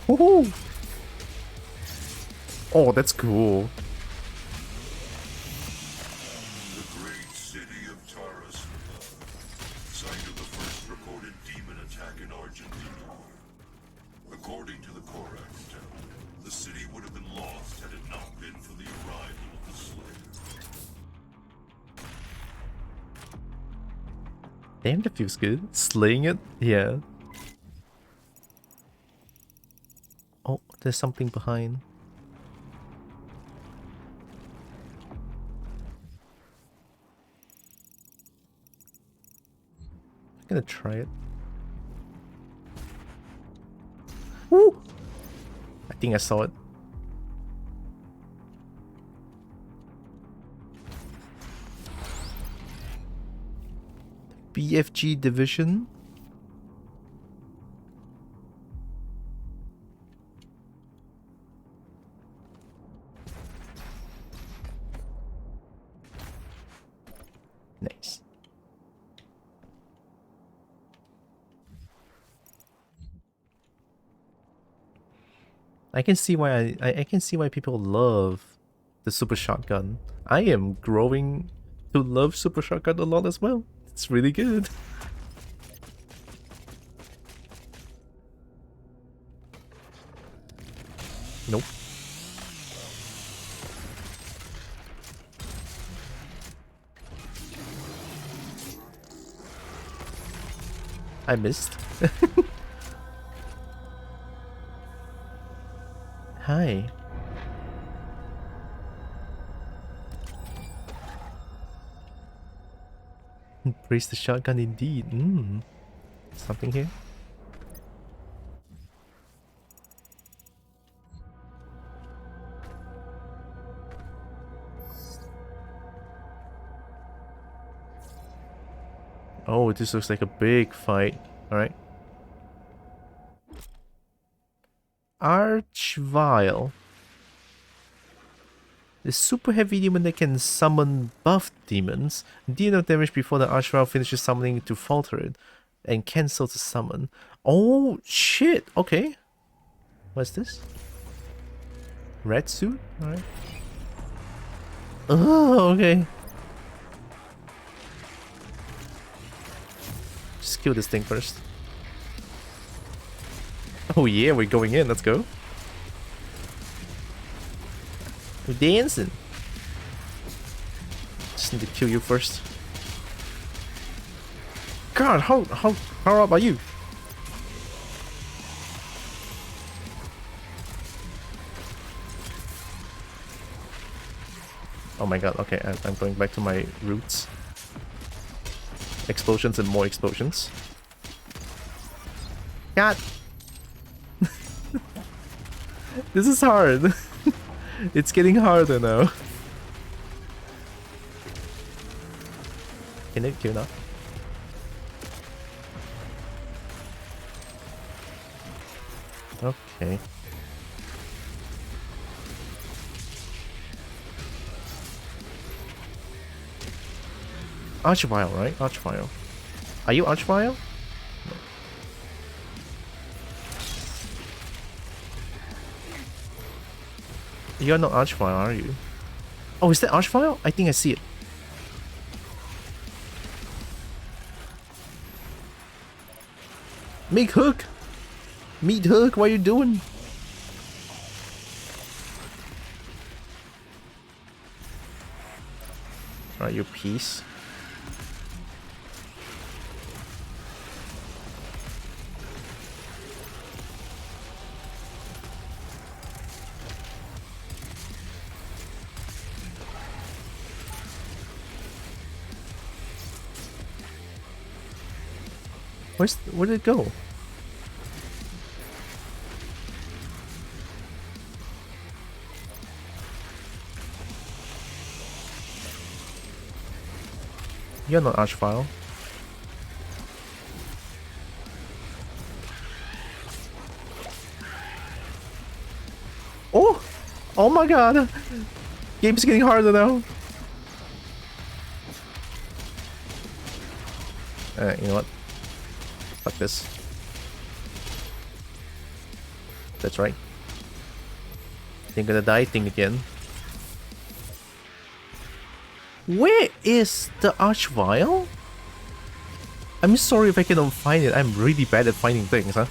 S2: Woohoo! Oh, that's cool.
S5: The great city of Taras, site of the first recorded demon attack in Argentina. According to the Korax Temple, the city would have been lost had it not been for the arrival of the Slayer.
S2: Damn, that feels good. Slaying it? Yeah. Oh, there's something behind. I'm gonna try it. Woo! think I saw it. BFG division. Nice. I can see why I can see why people love the super shotgun. I am growing to love super shotgun a lot as well. It's really good. Nope. I missed. Hi. Praise the shotgun indeed. Something here? Oh, this looks like a big fight. Alright. Archvile. The super heavy demon that can summon buff demons. Deal enough damage before the Archvile finishes summoning to falter it. And cancel the summon. Oh, shit. Okay. What's this? Red suit? Alright. Oh, okay. Just kill this thing first. Oh yeah, we're going in. Let's go. We're dancing. Just need to kill you first. God, how about you? Oh my god, okay, I'm going back to my roots. Explosions and more explosions. God! This is hard. It's getting harder now. Can it kill now? Okay. Archvile, right? Archvile. Are you Archvile? No. You're not Archvile, are you? Oh, is that Archvile? I think I see it. Make hook! Meat hook, what are you doing? Alright, you piece. Where did it go? You're not Archvile. Oh! Oh my god! Game's getting harder now. You know what? Fuck this. That's right. Think gonna die thing again. Where is the Archvile? I'm sorry if I cannot find it. I'm really bad at finding things, huh?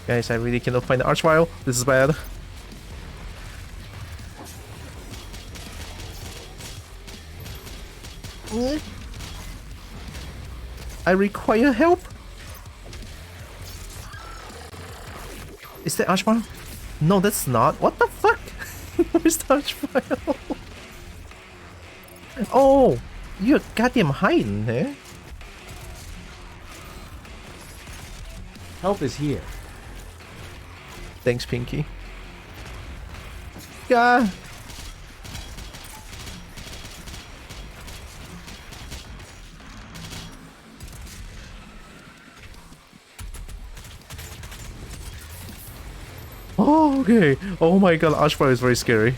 S2: Guys, I really cannot find the Archvile. This is bad. I require help. Is that Ashmar? No, that's not. What the fuck? Where's the Ashmar? Oh, you're goddamn hiding, eh?
S1: Help is here.
S2: Thanks, Pinky. Yeah. Oh, okay. Oh my god, Ashfire is very scary.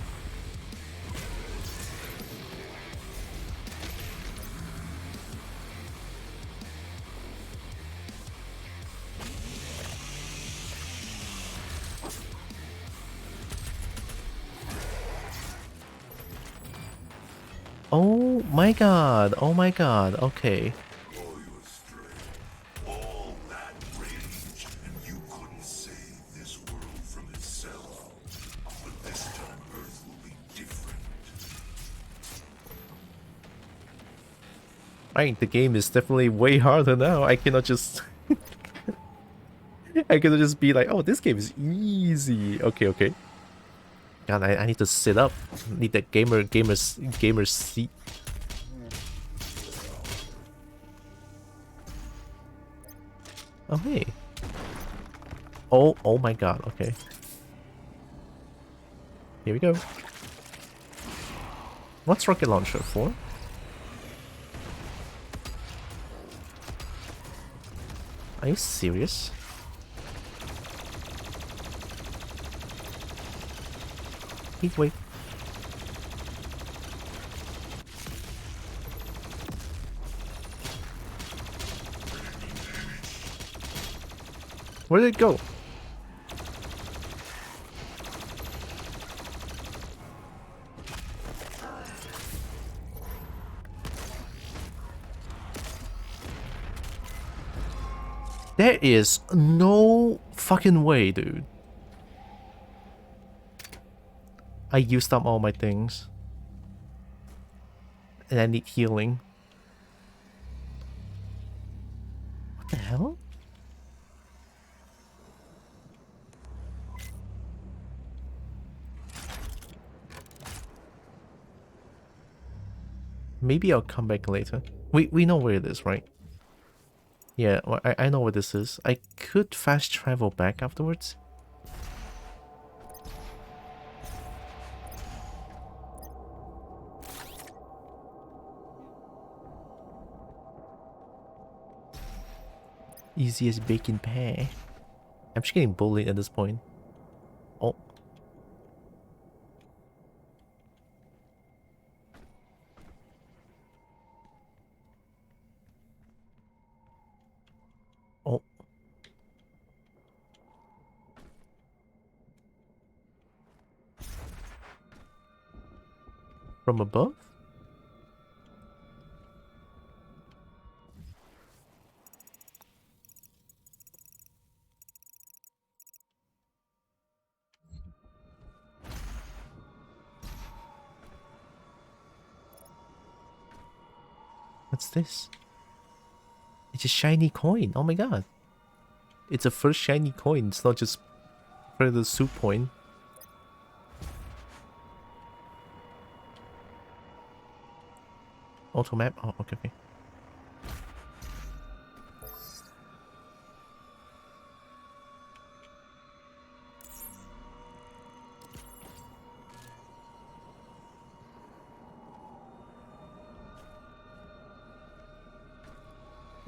S2: Oh my god. Oh my god. Okay.
S5: All that rage, and you couldn't save this world from itself. But this time Earth will be different.
S2: Right, the game is definitely way harder now. I cannot just I cannot just be like, oh, this game is easy. Okay, okay. God, I need to sit up. Need that gamer seat. Oh hey. Oh my god, okay. Here we go. What's rocket launcher for? Are you serious? Heat wave. Where did it go? There is no fucking way, dude. I used up all my things. And I need healing. What the hell? Maybe I'll come back later. We know where it is, right? Yeah, well, I know where this is. I could fast travel back afterwards. Easy as bacon pie. I'm just getting bullied at this point. Oh. Oh. From above? What's this? It's a shiny coin. Oh my god. It's a first shiny coin. It's not just for the soup coin. Auto map? Oh, okay, okay.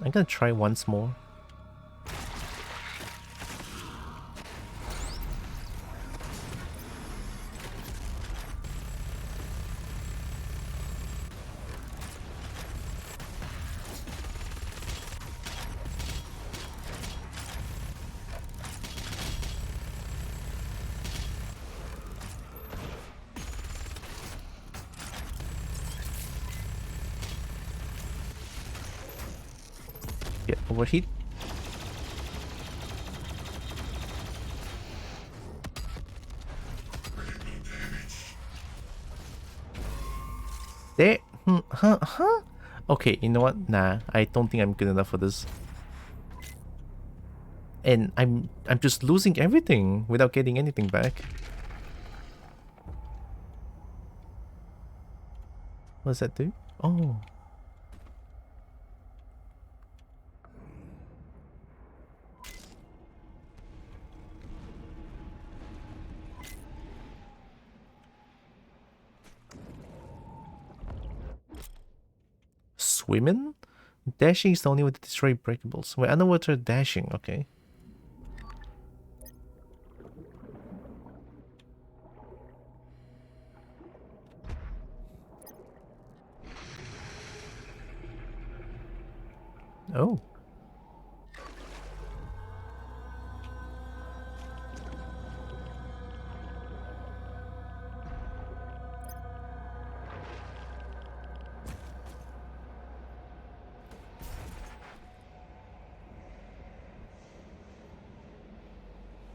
S2: I'm gonna try once more. Get overheat. There, huh? Okay, you know what? Nah, I don't think I'm good enough for this. And I'm just losing everything without getting anything back. What does that do? Oh. Swimming? Dashing is the only way to destroy breakables. Wait, underwater dashing, okay. Oh.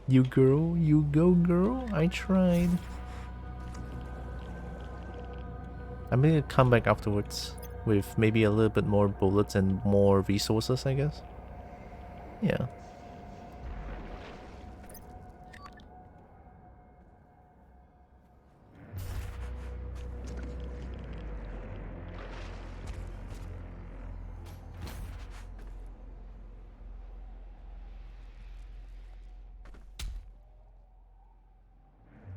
S2: You girl, you go girl, I tried. I'm gonna come back afterwards with maybe a little bit more bullets and more resources, I guess. Yeah.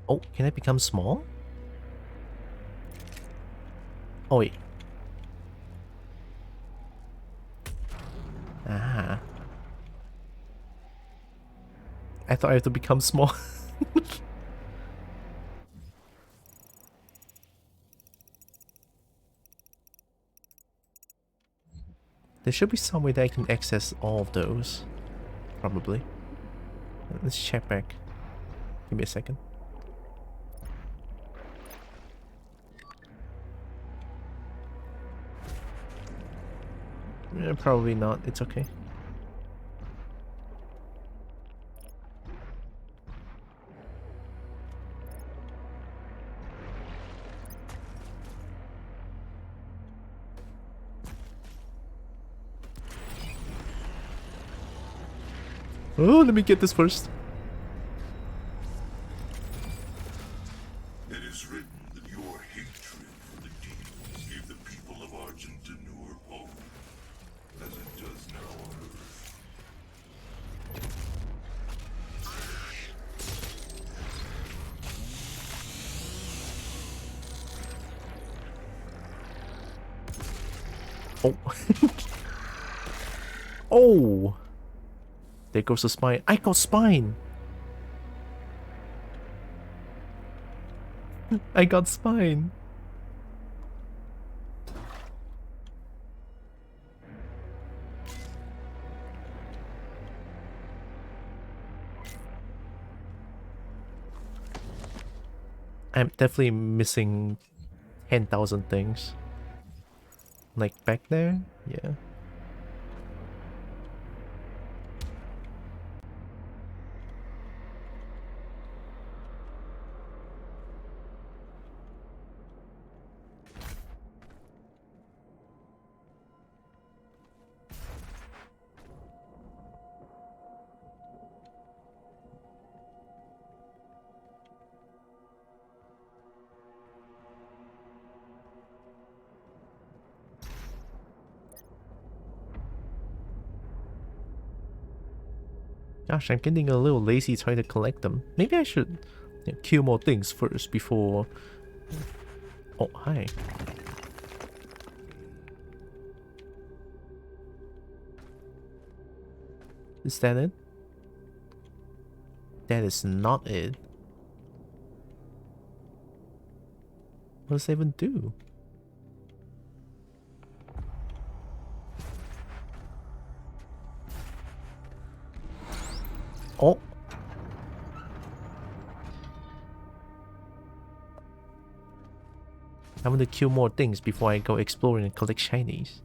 S2: Oh, can I become small? Oh wait. Ah. I thought I have to become small. There should be some way that I can access all of those. Probably. Let's check back. Give me a second. Probably not. It's okay. Oh, let me get this first.
S5: It is written that your hatred for the demons gave the people of Argentinur hope, as it does now on Earth.
S2: Oh. Oh! There goes the spine. I got spine! I got spine! I'm definitely missing 10,000 things. Like back there? Yeah. Gosh, I'm getting a little lazy trying to collect them. Maybe I should kill more things first before... Oh, hi. Is that it? That is not it. What does that even do? Oh! I'm gonna kill more things before I go exploring and collect shinies.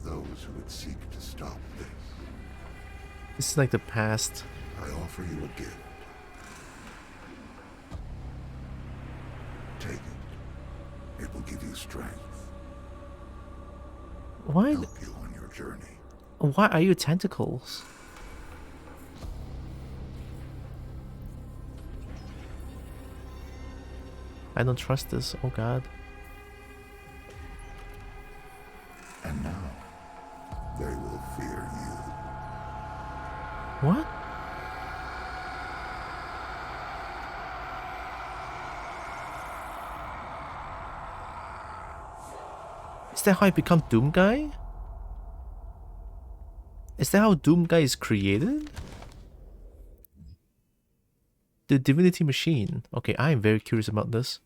S5: those who would seek to stop this.
S2: This is like the past.
S5: I offer you a gift. Take it. It will give you strength.
S2: Why?
S5: Help you on your journey.
S2: Why are you tentacles? I don't trust this. Oh god.
S5: And now, they will fear you.
S2: What? Is that how I become Doom Guy? Is that how Doom Guy is created? The Divinity Machine. Okay, I am very curious about this.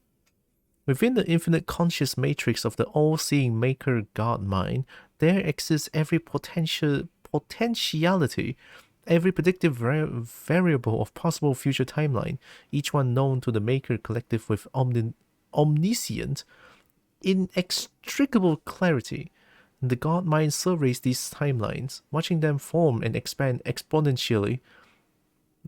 S2: Within the infinite conscious matrix of the all-seeing maker God mind, there exists every potentiality, every predictive variable of possible future timeline, each one known to the maker collective with omniscient, inextricable clarity. The God mind surveys these timelines, watching them form and expand exponentially,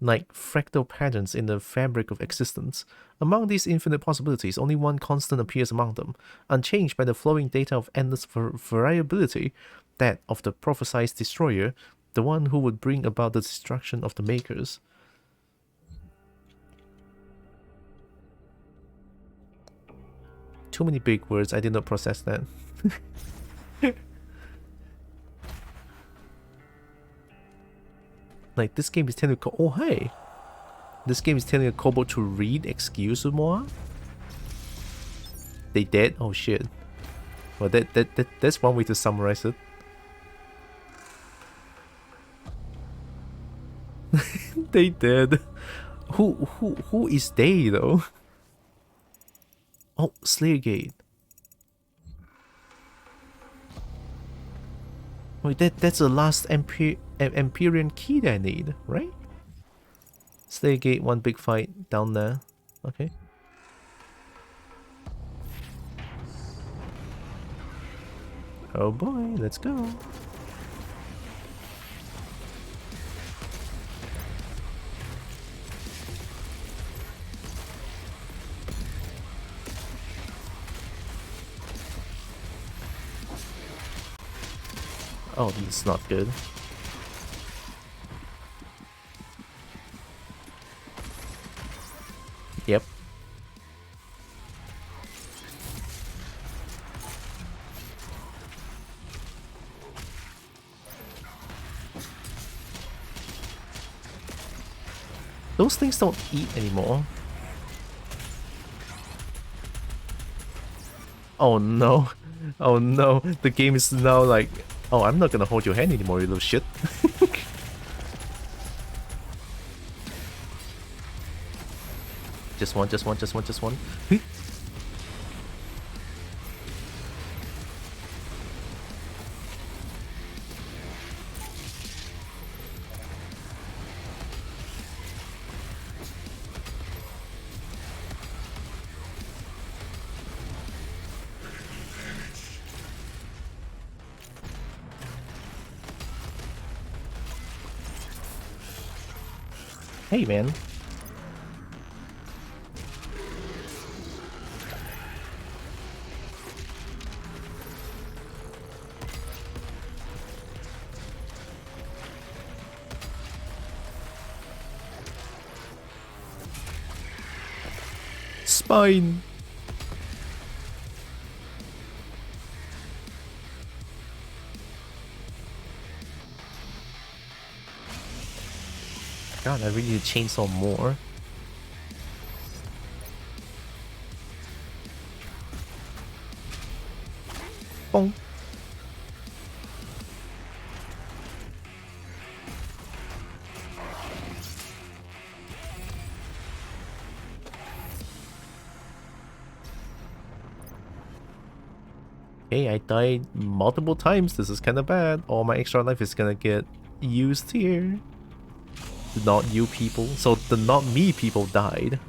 S2: like fractal patterns in the fabric of existence. Among these infinite possibilities, only one constant appears among them, unchanged by the flowing data of endless variability, that of the prophesied destroyer, the one who would bring about the destruction of the makers. Too many big words, I did not process that. Like, this game is telling oh hey! This game is telling a kobold to read Excuse Moi? They dead? Oh shit. Well, that's one way to summarize it. They dead. Who is they though? Oh, Slayer Gate. Wait, that's the last Empyrean key that I need, right? Slayer Gate, one big fight down there. Okay. Oh boy, let's go. Oh, this is not good. Yep. Those things don't eat anymore. Oh no. Oh no. The game is now like, oh, I'm not gonna hold your hand anymore, you little shit. Just one. Hey, man. Spine. God, I really need to chainsaw more. Boom. Hey, I died multiple times. This is kind of bad. All my extra life is gonna get used here. Not you people. So the not me people died.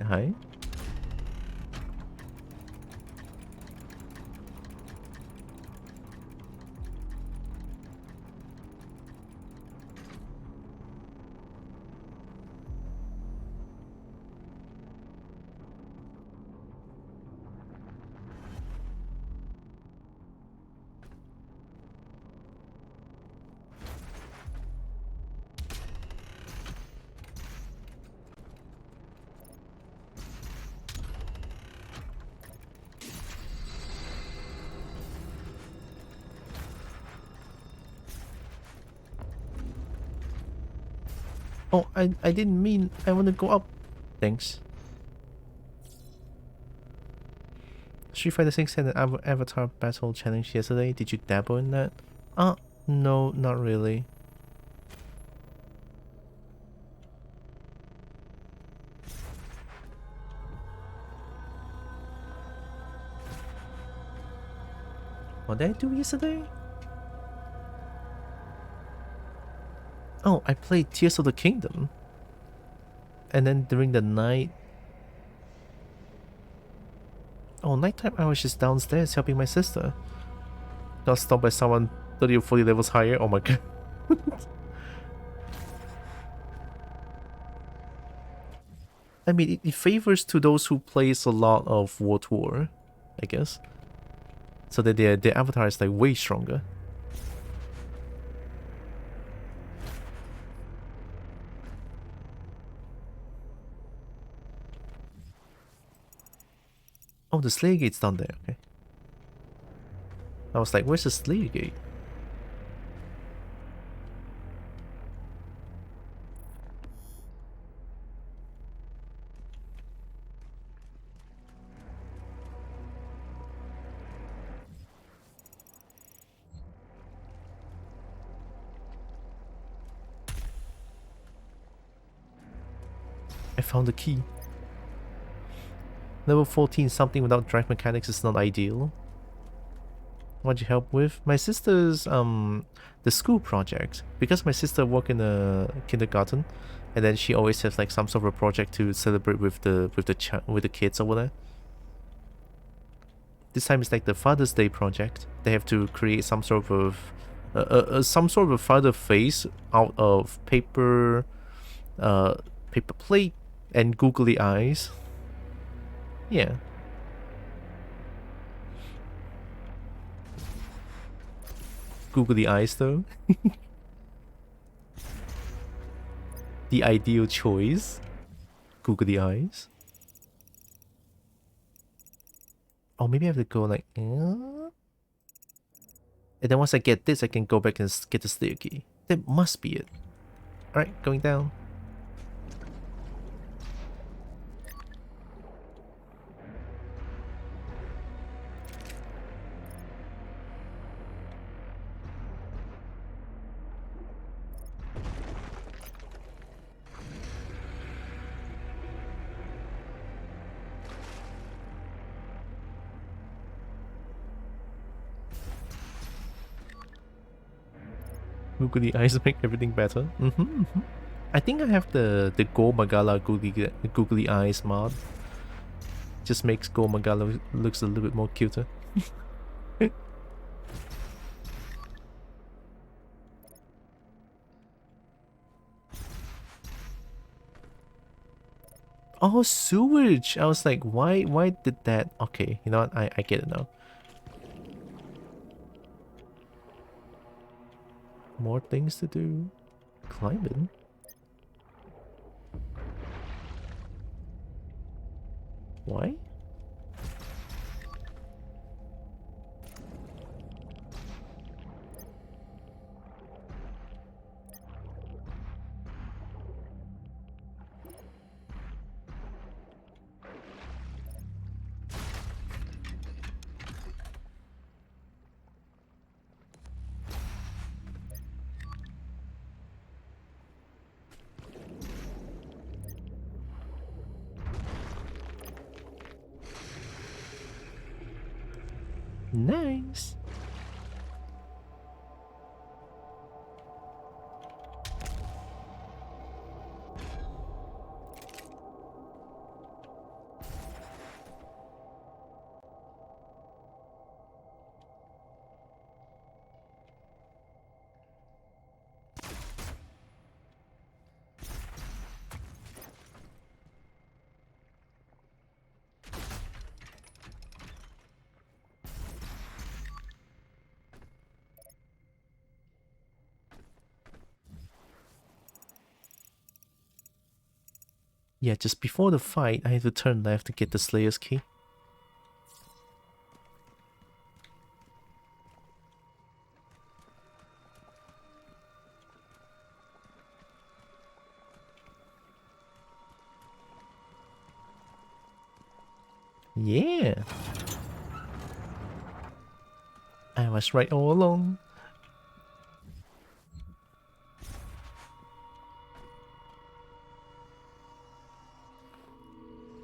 S2: hi. Oh, I didn't mean I want to go up. Thanks. Street Fighter 6 had an avatar battle challenge yesterday. Did you dabble in that? No, not really. What did I do yesterday? Oh, I played Tears of the Kingdom. And then during the night... Oh, nighttime I was just downstairs helping my sister. Got stopped by someone 30 or 40 levels higher. Oh my god. I mean, it favors to those who plays a lot of War Tour, I guess. So that their avatar is like way stronger. Oh, the Slayer Gate's down there, okay. I was like, where's the Slayer Gate? I found the key. Level 14 something without drive mechanics is not ideal. What'd you help with? My sister's the school project. Because my sister work in a kindergarten, and then she always has like some sort of a project to celebrate with the kids over there. This time it's like the Father's Day project. They have to create some sort of father face out of paper plate and googly eyes. Yeah. Googly eyes though. The ideal choice. Googly eyes. Oh, maybe I have to go like... And then once I get this, I can go back and get the Slayer key. That must be it. Alright, going down. Googly eyes make everything better. I think I have the Go Magala googly eyes mod. Just makes Go Magala looks a little bit more cuter. Oh, sewage! I was like, why did that? Okay, you know what? I get it now. More things to do. Climbing. Why? Nice. Yeah, just before the fight, I have to turn left to get the Slayer's key. Yeah. I was right all along.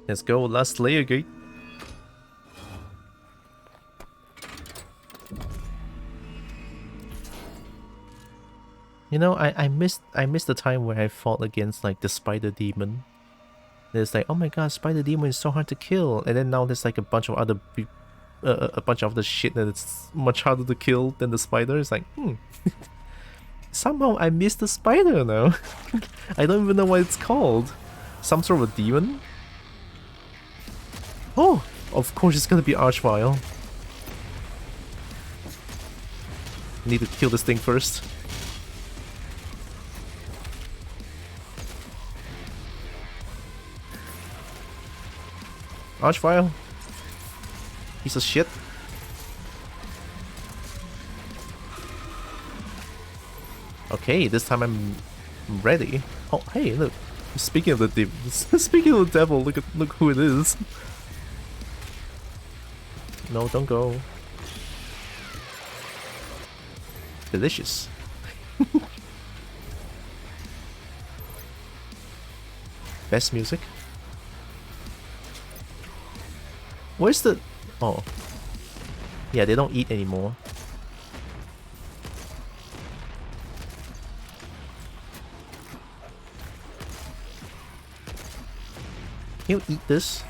S2: Let's go, last Slayer gate. You know, I missed the time where I fought against like the spider demon. There's like, oh my god, spider demon is so hard to kill, and then now there's like a bunch of other a bunch of the shit that it's much harder to kill than the spider. It's like, somehow I missed the spider now. I don't even know what it's called. Some sort of a demon? Oh, of course it's gonna be Archvile. Need to kill this thing first. Archvile. Piece of shit. Okay, this time I'm ready. Oh, hey, look. Speaking of the speaking of the devil, look who it is. No, don't go. Delicious. Best music. Where's the... Oh. Yeah, they don't eat anymore. Can you eat this?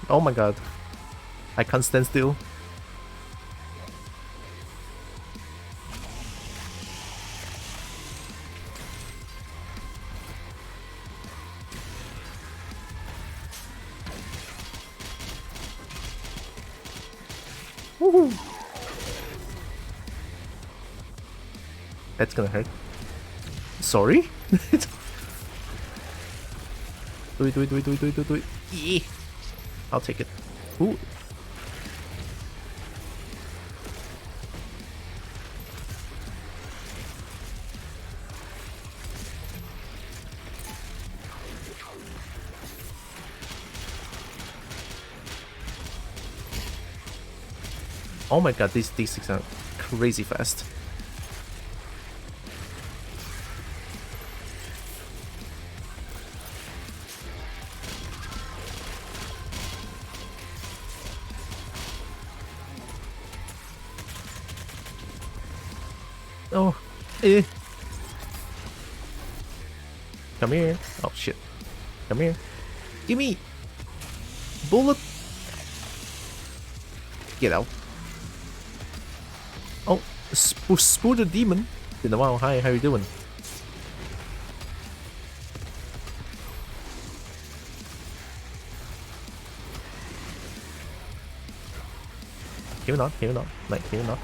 S2: Oh my god. I can't stand still. Woohoo! That's gonna hurt. Sorry? do it. Yeah. I'll take it. Ooh. Oh my god, these things are crazy fast. Oh, eh. Come here. Oh shit. Come here. Gimme! Bullet! Get out. Oh, Spoo the demon. Been a while. Hi, how you doing? Can you not? Like, can you not?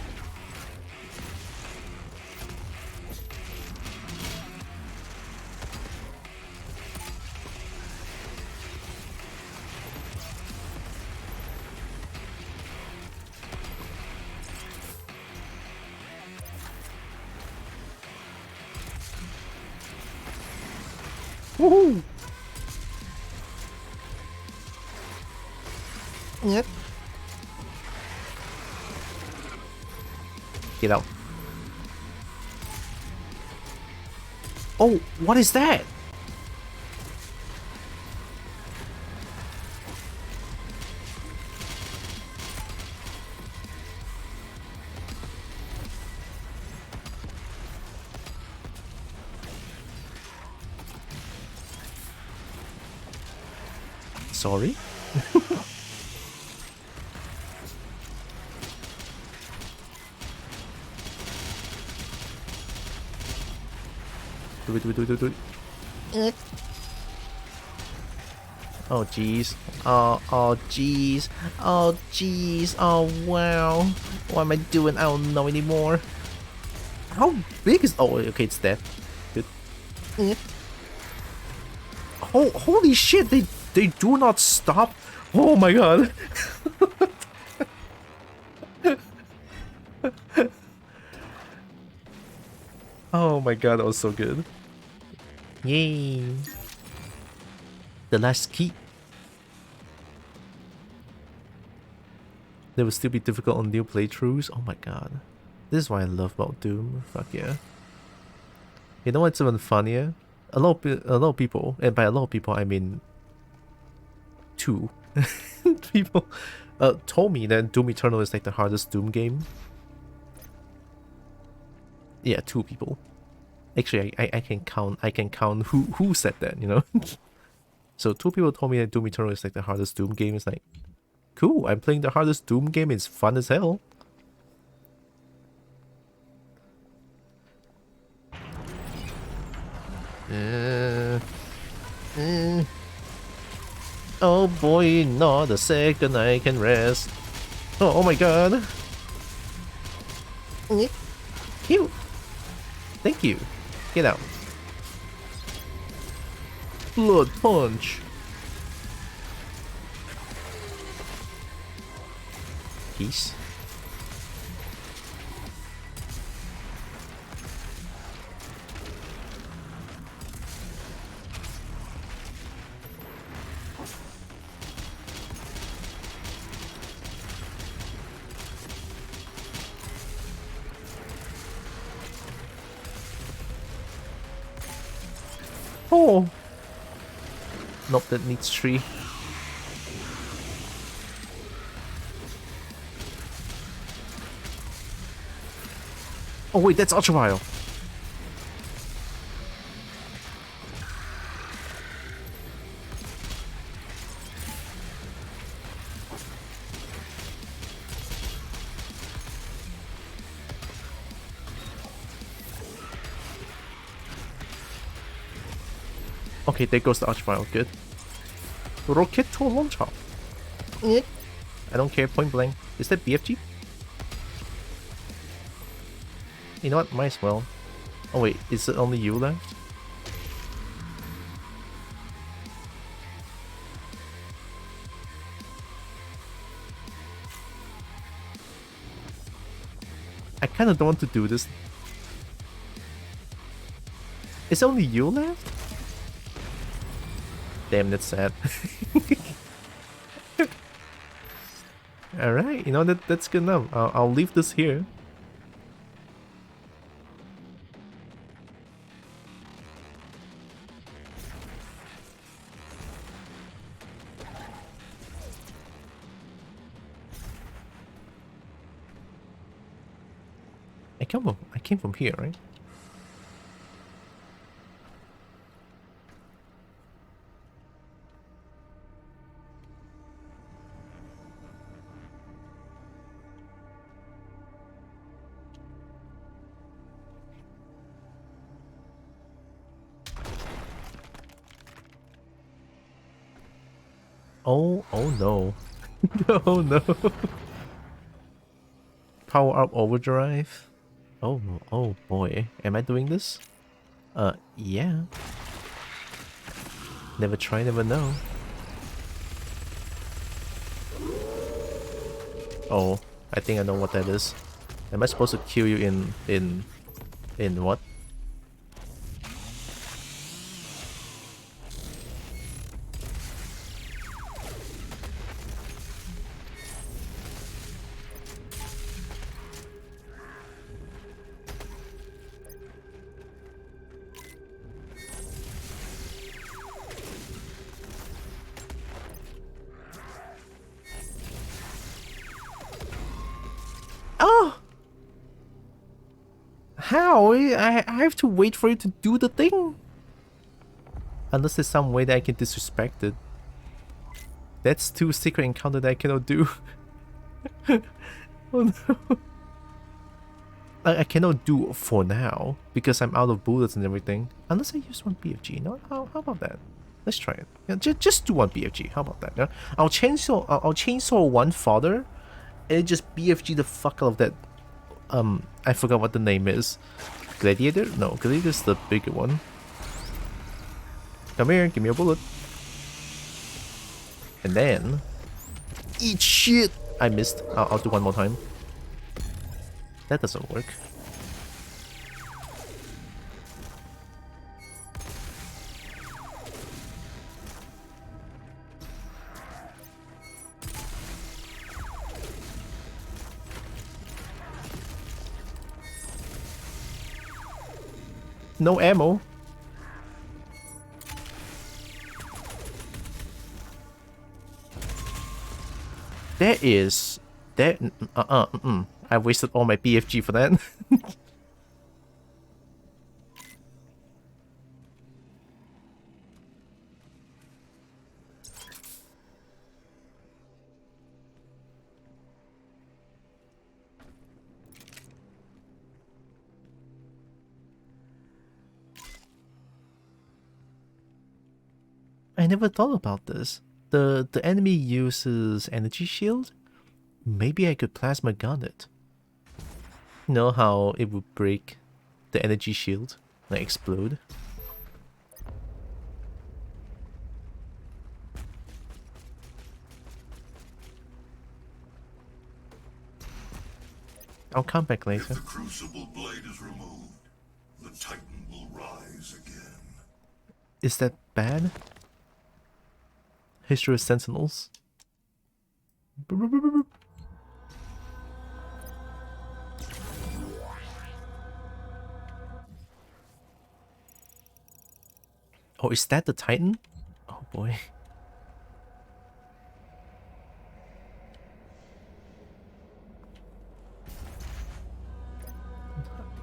S2: Woohoo! Yep. Get out. Oh, what is that? Sorry? Do it. Oh jeez. Oh jeez. Oh jeez. Oh wow. What am I doing? I don't know anymore. How big is... Oh, okay, it's dead. Good. Holy shit, they do not stop. Oh my god. Oh my god, that was so good. Yay. The last key. They will still be difficult on new playthroughs. Oh my god. This is what I love about Doom. Fuck yeah. You know what's even funnier? A lot of people, and by a lot of people I mean 2 people, told me that Doom Eternal is like the hardest Doom game. Yeah, 2 people. Actually, I can count who said that, you know. So 2 people told me that Doom Eternal is like the hardest Doom game. It's like, cool, I'm playing the hardest Doom game, it's fun as hell. Oh boy, not a second I can rest. Oh my god. Cute. Thank you. Get out. Blood punch. Peace. Oh. Nope, that needs 3. Oh wait, that's Ultra Vial. Okay, there goes the Archvile, good. Rocketto launcher. I don't care, point blank. Is that BFG? You know what, might as well. Oh wait, is it only you left? I kinda don't want to do this. Is only you left? Damn, that's sad. Alright, you know, that's good enough. I'll leave this here. I came from here, right? Oh no. Oh no. Power up overdrive. Oh boy. Am I doing this? Yeah. Never try, never know. Oh, I think I know what that is. Am I supposed to kill you in what? How? I have to wait for it to do the thing? Unless there's some way that I can disrespect it. That's 2 secret encounter that I cannot do. Oh no. I cannot do for now because I'm out of bullets and everything. Unless I use 1 BFG. No, how about that? Let's try it. Yeah, just do one BFG. How about that? Yeah? I'll chainsaw one father, and just BFG the fuck out of that. I forgot what the name is. Gladiator? No, Gladiator's the bigger one. Come here, give me a bullet. And then eat shit. I missed. I'll do one more time. That doesn't work. No ammo. There is that. I wasted all my BFG for that. I never thought about this. The enemy uses energy shield. Maybe I could plasma gun it. You know how it would break the energy shield, like explode. I'll come back later.
S5: If the crucible blade is removed, the Titan will rise again.
S2: Is that bad? History of Sentinels. Oh, is that the Titan? Oh boy.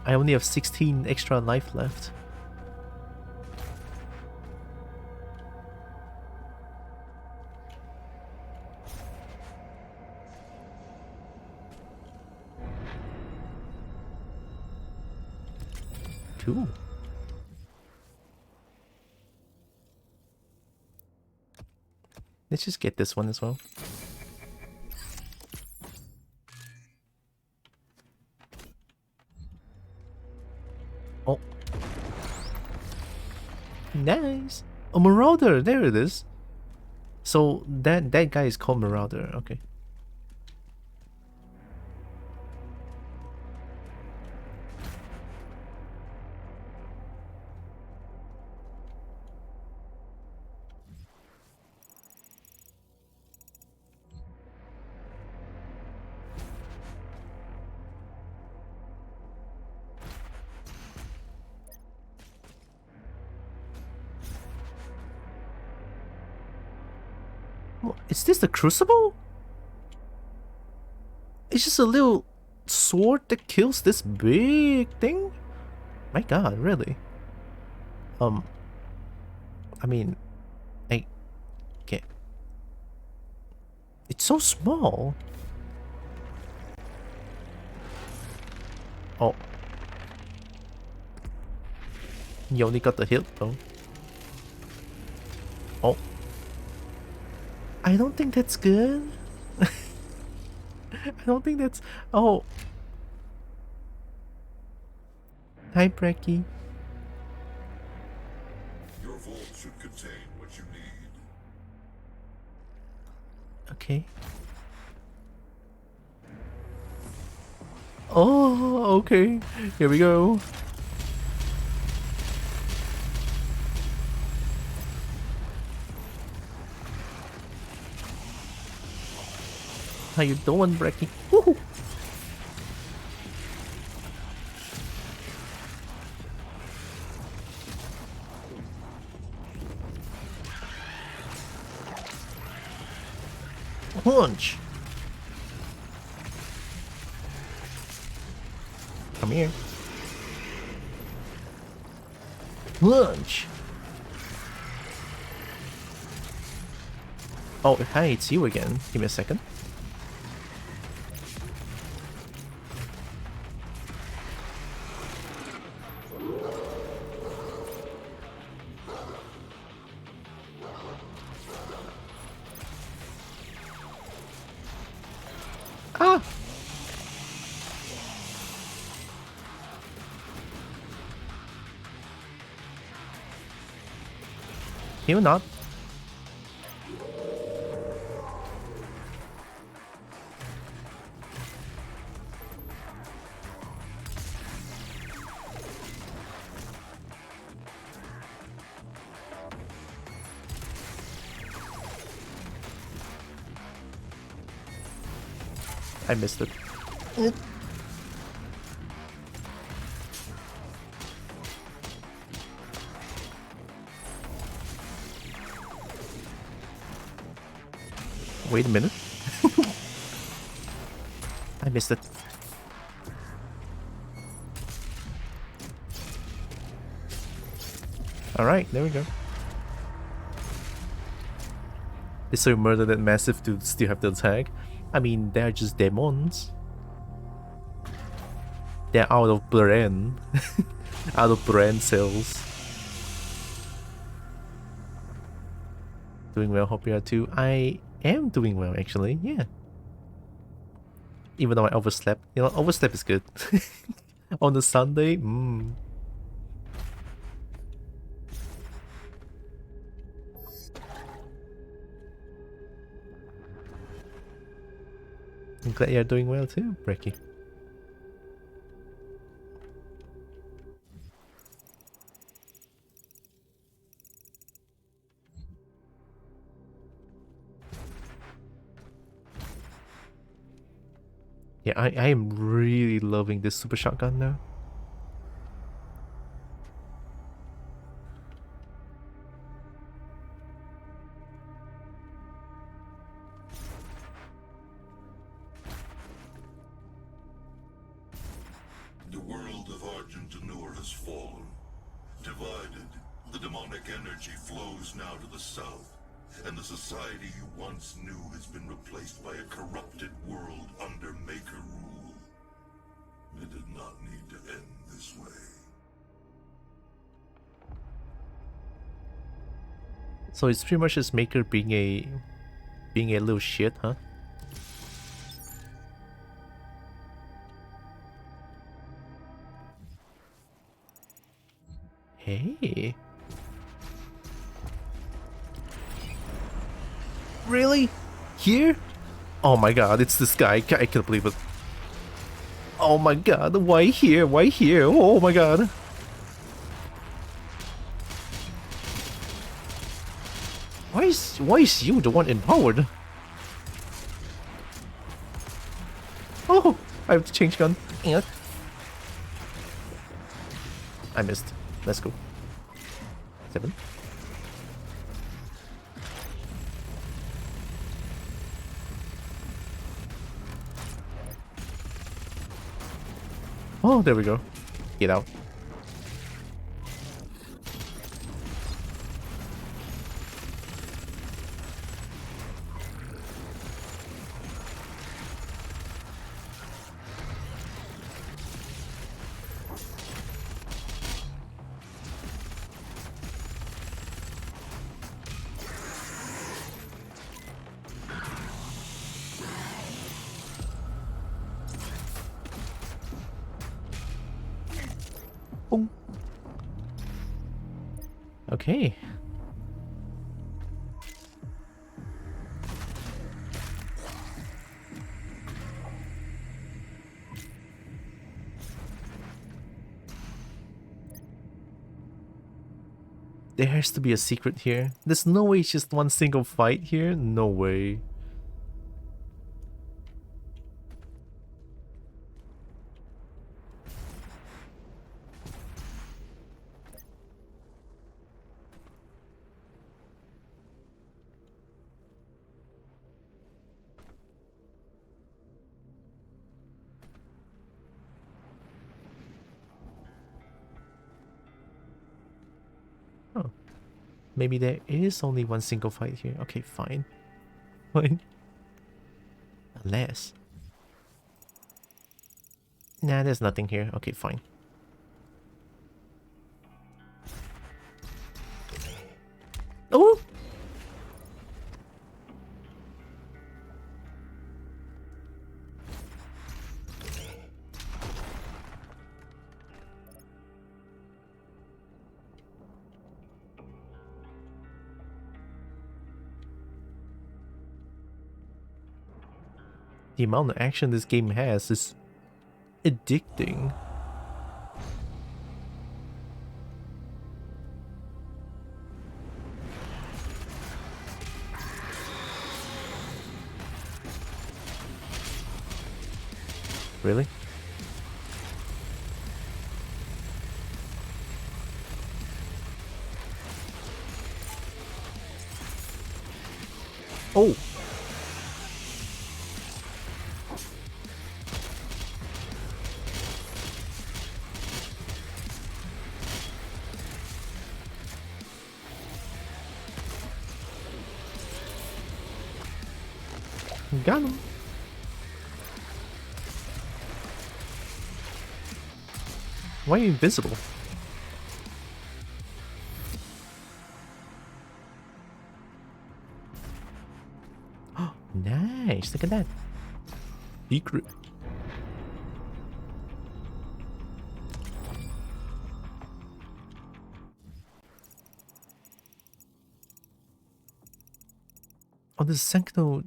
S2: I only have 16 extra life left. Cool. Let's just get this one as well. Oh. Nice. A Marauder, there it is. So that guy is called Marauder, okay. Is this the Crucible? It's just a little sword that kills this big thing? My god, really? I mean, I can't. It's so small. Oh. You only got the hit though. Oh. I don't think that's good. I don't think that's... Oh. Hi, Brecky.
S5: Your vault should contain what you need.
S2: Okay. Oh, okay. Here we go. How you doing, Brecky? Woohoo! Punch! Come here. Punch! Oh, hi, it's you again. Give me a second. Ah! He'll not. I missed it. Wait a minute. I missed it. Alright, there we go. They so murdered that massive to still have the attack. I mean, they're just demons. They're out of brain. Out of brain cells. Doing well, hope you are too. I am doing well, actually, yeah. Even though I overslept. You know, overslept is good. On a Sunday, I'm glad you're doing well too, Brecky. Yeah, I am really loving this super shotgun now.
S5: The world of Argentanur has fallen. Divided, the demonic energy flows now to the south, and the society you once knew has been replaced by a corrupted world under Maker rule. It did not need to end this way.
S2: So it's pretty much just Maker being a little shit, huh? Hey. Really? Here? Oh my god, it's this guy. I can't believe it. Oh my god, why here? Why here? Oh my god. Why is you the one empowered? Oh, I have to change gun. Yeah. I missed. Let's go. 7. Oh, there we go. Get out. Boom. Okay. There has to be a secret here. There's no way it's just one single fight here. No way. Oh. Maybe there is only one single fight here. Okay, fine. Fine. Unless... Nah, there's nothing here. Okay, fine. Oh! The amount of action this game has is addicting. Really? Oh! Got him! Why are you invisible? Oh, nice! Look at that. Secret. Oh, the Sentinel.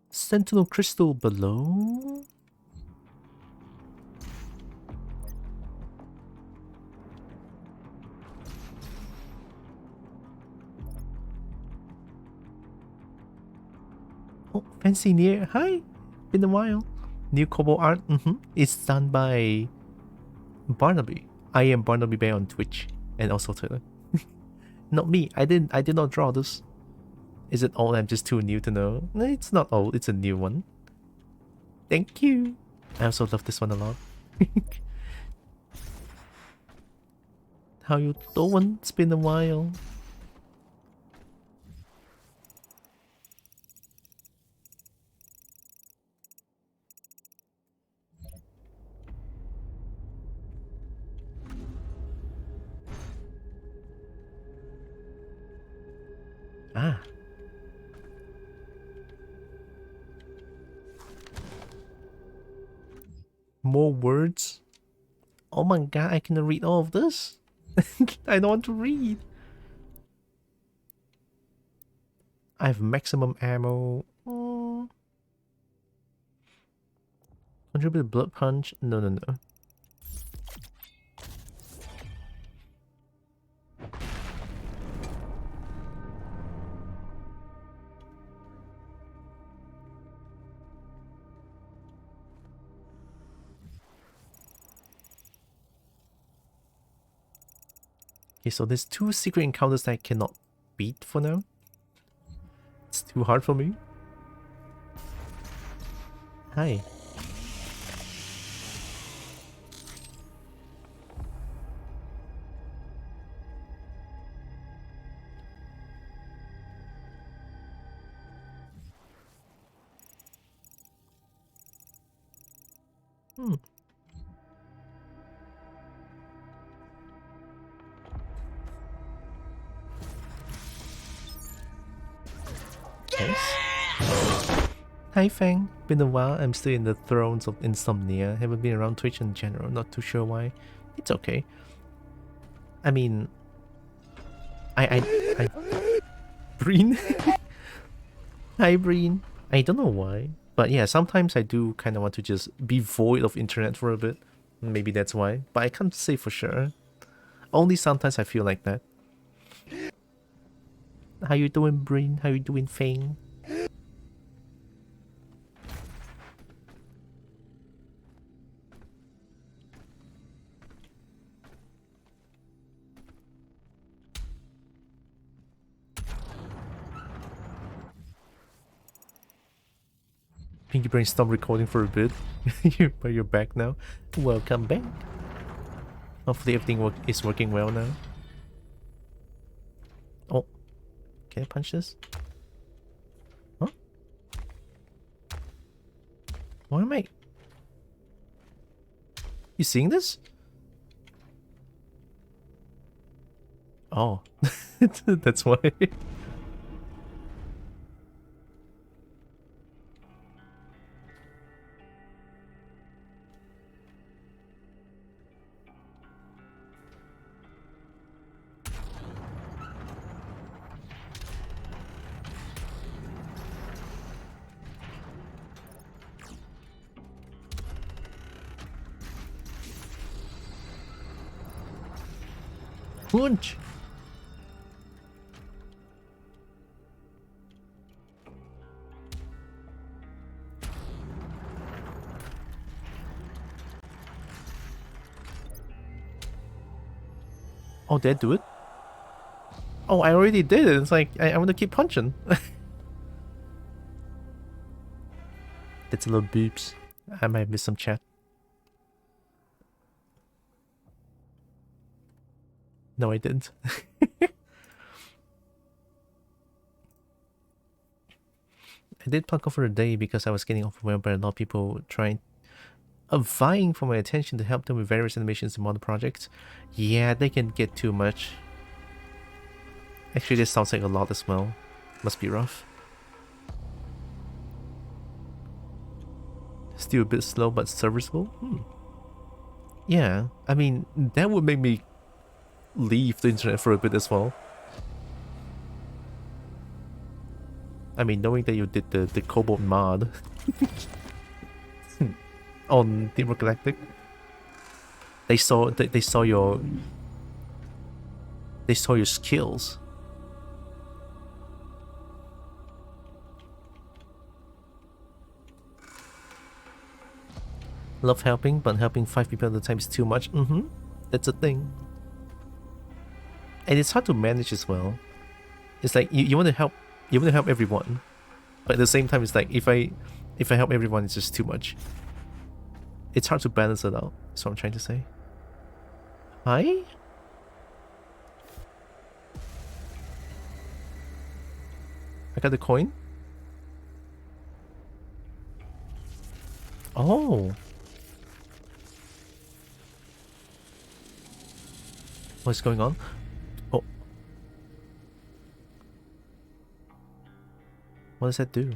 S2: Sentinel crystal below? Oh, fancy near. Hi! Been a while. New Kobo art. It's done by Barnaby. I am Barnaby Bear on Twitch and also Twitter. Not me. I did not draw this. Is it old? I'm just too new to know. No, it's not old. It's a new one. Thank you. I also love this one a lot. How you doing? It's been a while. Ah. More words? Oh my god, I can read all of this? I don't want to read. I have maximum ammo. Contribute blood punch? No. Okay, so there's 2 secret encounters that I cannot beat for now. It's too hard for me. Hi. Hi Fang, been a while. I'm still in the thrones of insomnia. Haven't been around Twitch in general, not too sure why. It's okay. I mean, I Breen? Hi Breen. I don't know why, but yeah, sometimes I do kind of want to just be void of internet for a bit. Maybe that's why, but I can't say for sure. Only sometimes I feel like that. How you doing, Breen? How you doing, Fang? Pinky Brain stopped recording for a bit, but you're back now. Welcome back. Hopefully everything is working well now. Oh, can I punch this? Huh? Why am I? You seeing this? Oh, that's why. Punch! Oh, did I do it? Oh, I already did it. It's like, I want to keep punching. That's a little beeps. I might miss some chat. No, I didn't. I did plug off for a day because I was getting overwhelmed by a lot of people vying for my attention to help them with various animations and model projects. Yeah, they can get too much. Actually, this sounds like a lot as well. Must be rough. Still a bit slow, but serviceable? Yeah, I mean, that would make me leave the internet for a bit as well. I mean, knowing that you did the Cobalt mod on Team Galactic, they saw your skills. Love helping, but helping 5 people at a time is too much. That's a thing. And it's hard to manage as well. It's like you want to help everyone, but at the same time it's like if I help everyone, it's just too much. It's hard to balance it out. That's what I'm trying to say. Hi? I got the coin? Oh. What's going on? Oh. What does that do?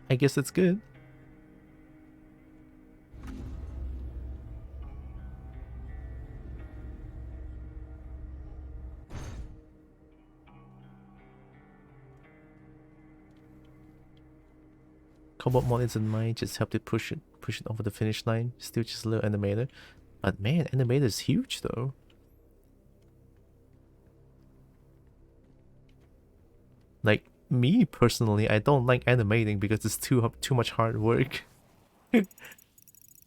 S2: I guess that's good. Cobalt mod isn't mine, just helped it push it over the finish line. Still just a little animator. But man, animator is huge though. Like me personally, I don't like animating because it's too much hard work. It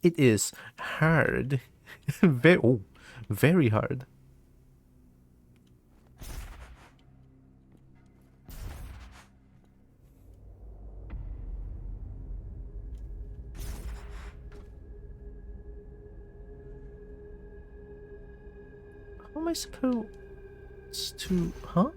S2: is hard. Very hard. How am I supposed to... Huh?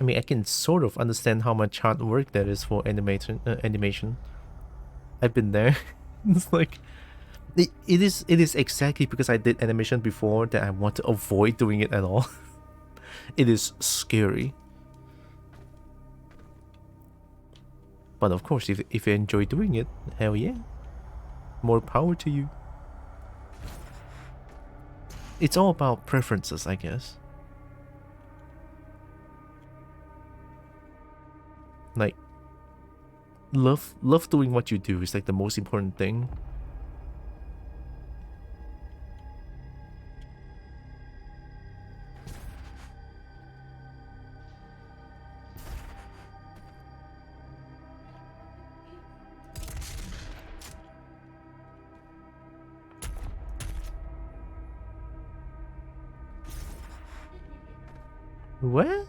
S2: I mean, I can sort of understand how much hard work that is for animation. I've been there. It's like... It is exactly because I did animation before that I want to avoid doing it at all. It is scary. But of course, if you enjoy doing it, hell yeah. More power to you. It's all about preferences, I guess. Like, love doing what you do is like the most important thing. What?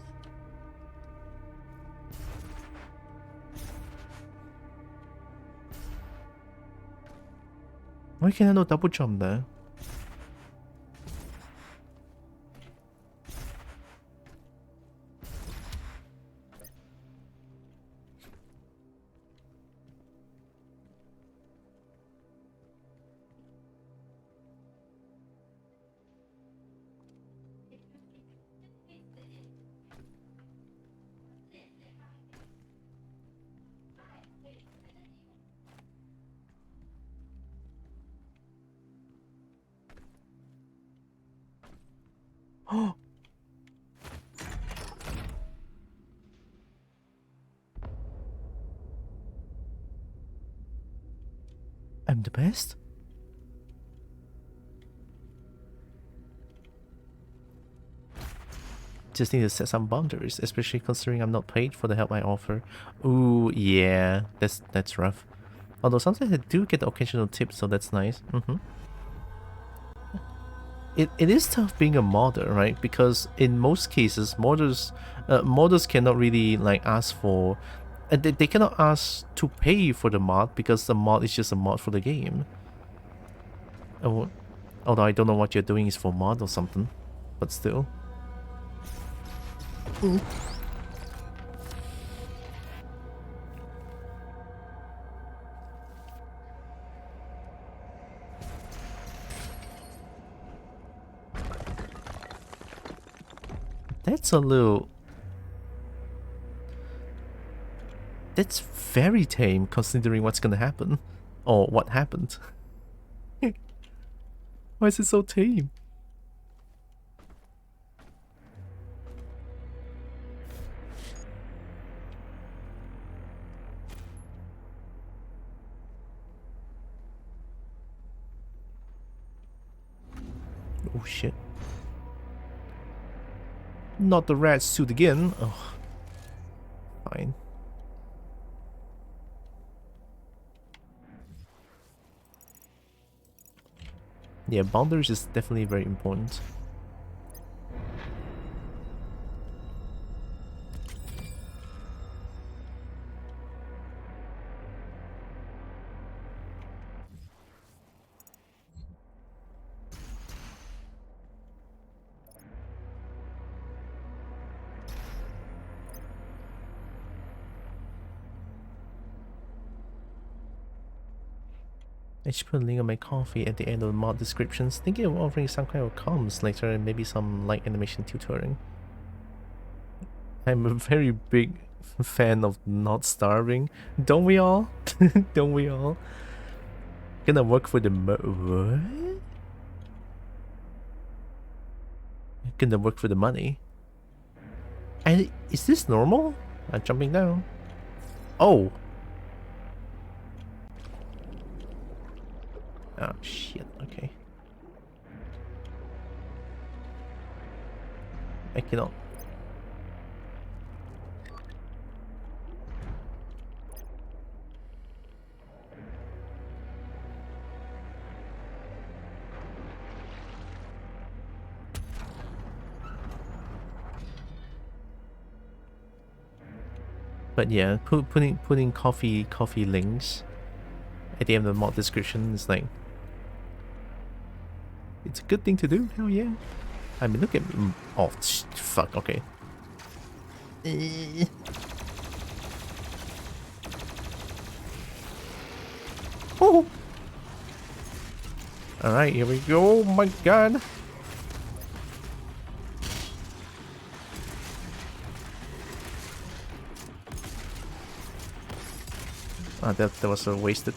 S2: Why can I not double jump there? I'm the best? Just need to set some boundaries, especially considering I'm not paid for the help I offer. Ooh, yeah, that's rough. Although sometimes I do get the occasional tip, so that's nice. It is tough being a modder, right? Because in most cases, modders cannot really like ask for, they cannot ask to pay for the mod because the mod is just a mod for the game. Oh, although I don't know what you're doing is for mod or something, but still. That's a little... That's very tame considering what's gonna happen. Or what happened. Why is it so tame? Oh shit. Not the rat suit again. Oh. Fine. Yeah, boundaries is definitely very important. I should put a link on my coffee at the end of the mod descriptions. Thinking of offering some kind of comms later and maybe some light animation tutoring. I'm a very big fan of not starving. Don't we all? Don't we all? Gonna work for the what? Gonna work for the money. And is this normal? I'm jumping down. Oh. Oh shit, okay. I cannot. But yeah, putting coffee links at the end of the mod description is like, it's a good thing to do. Hell yeah. I mean, look at oh fuck. Okay. Oh. All right, here we go. Oh my god. Ah, that was so wasted.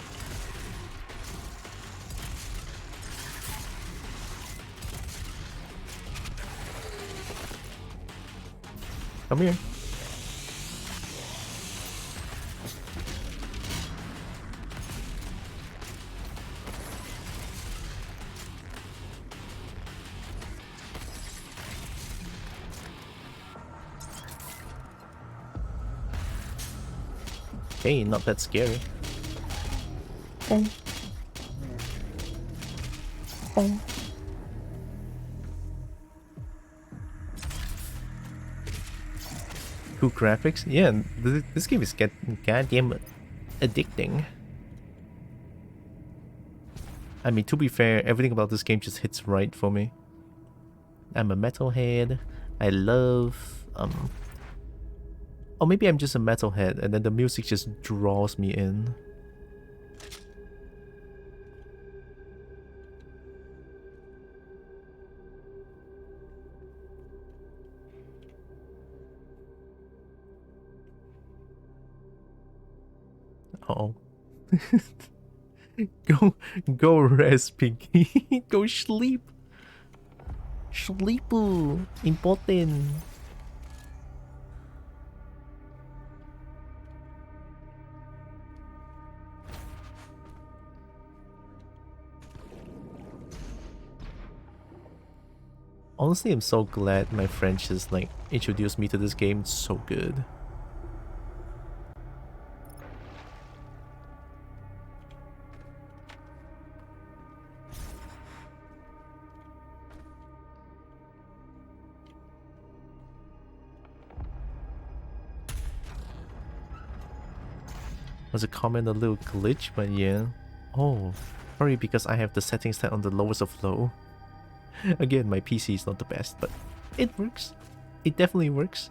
S2: Come here. Hey, not that scary. Cool graphics. Yeah, this game is goddamn addicting. I mean, to be fair, everything about this game just hits right for me. I'm a metalhead. I love or maybe I'm just a metalhead and then the music just draws me in. Uh-oh. Go rest, Pinky. Go sleep. Sleepu! Important! Honestly, I'm so glad my friend just like introduced me to this game. It's so good. Was a comment a little glitch, but yeah. Oh, probably because I have the settings set on the lowest of low. Again, my PC is not the best, but it works. It definitely works.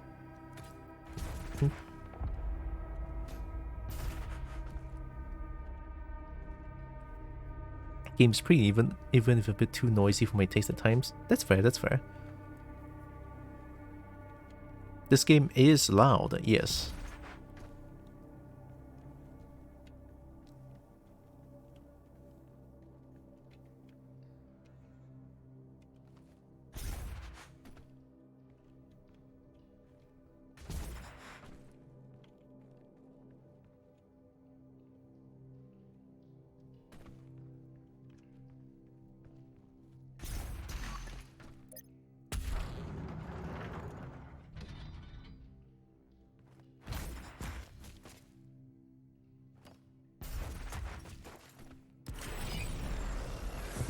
S2: Game's pretty even if a bit too noisy for my taste at times. That's fair, that's fair. This game is loud, yes.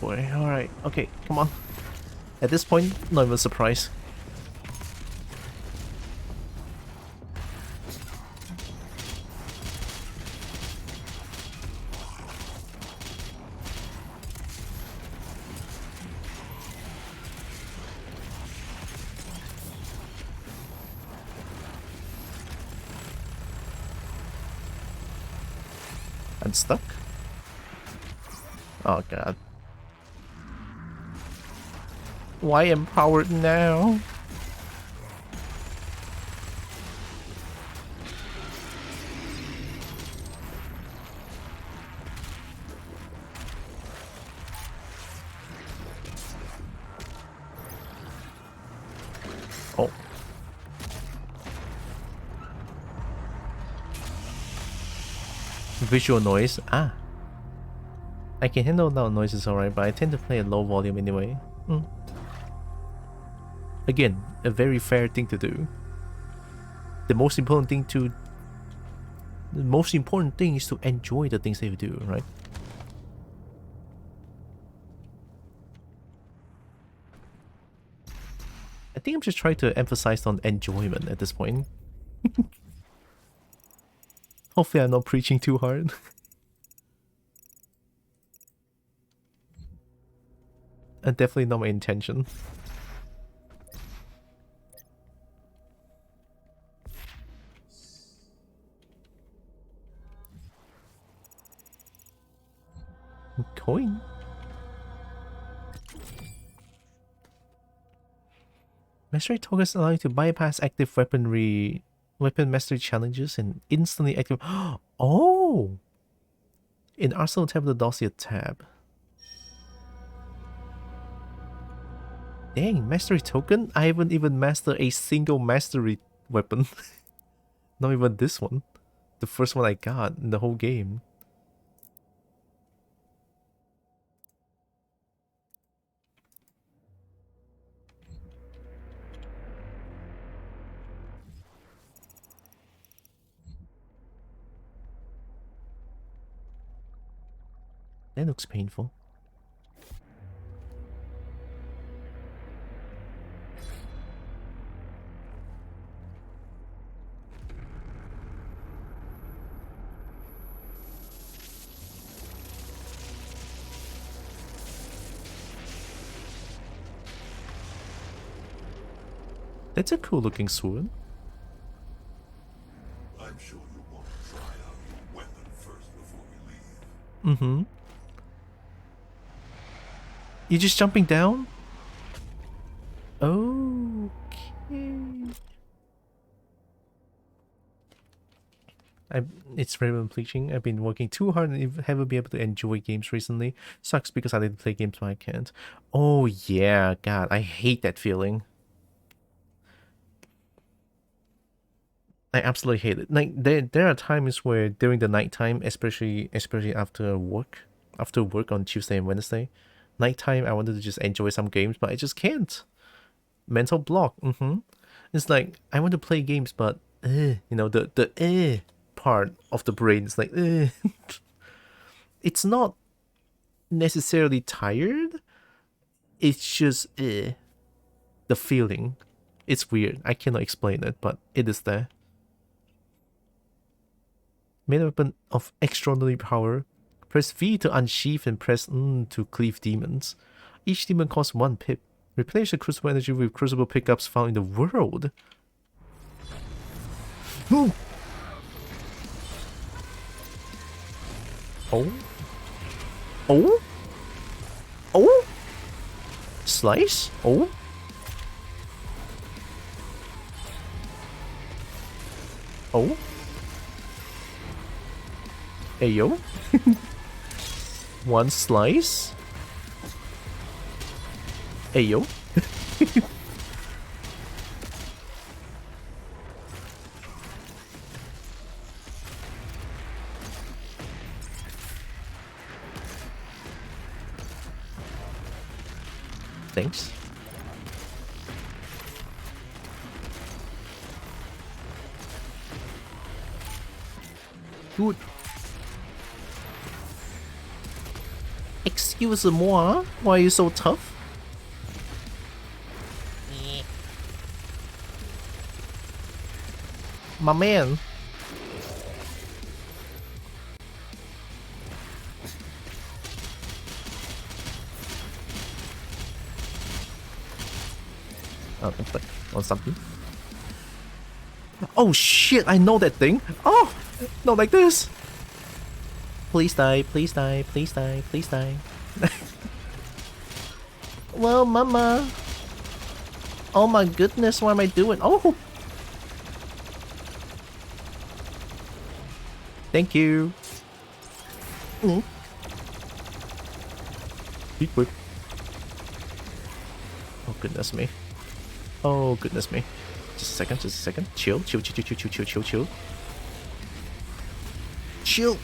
S2: Boy, alright, okay, come on. At this point, not even a surprise. I'm stuck? Oh god. Why empowered now? Oh. Visual noise. Ah. I can handle loud noises alright, but I tend to play at low volume anyway. Again, a very fair thing to do. The most important thing is to enjoy the things that you do, right? I think I'm just trying to emphasize on enjoyment at this point. Hopefully I'm not preaching too hard. And definitely not my intention. Coin. Mastery tokens allow you to bypass active weapon mastery challenges and instantly active. Oh! In Arsenal tab, the dossier tab. Dang, mastery token? I haven't even mastered a single mastery weapon. Not even this one. The first one I got in the whole game. That looks painful. That's a cool looking sword.
S5: I'm sure you want to try out your weapon first before we leave.
S2: Mm-hmm. You just jumping down? Okay. It's very unpleasing. I've been working too hard and haven't been able to enjoy games recently. Sucks because I didn't play games when I can't. Oh yeah, God, I hate that feeling. I absolutely hate it. Like there are times where during the nighttime, especially after work on Tuesday and Wednesday, nighttime I wanted to just enjoy some games, but I just can't. Mental block. It's like I want to play games, but you know, the part of the brain is like it's not necessarily tired. It's just the feeling. It's weird. I cannot explain it, but it is there. Made a weapon of extraordinary power. Press V to unsheath and press N to cleave demons. Each demon costs 1 pip. Replenish the crucible energy with crucible pickups found in the world. Ooh. Oh. Oh. Oh. Slice. Oh. Oh. Ayo. 1 slice. Ayo. Thanks. Good. Excuse-moi, why are you so tough? My man. Oh, but on something. Oh shit, I know that thing. Oh, not like this. Please die, please die, please die, please die. Well, mama. Oh my goodness, what am I doing? Oh. Thank you. Heat whip. Oh goodness me. Oh goodness me. Just a second, just a second. Chill, chill, chill, chill, chill, chill, chill, chill. Chill.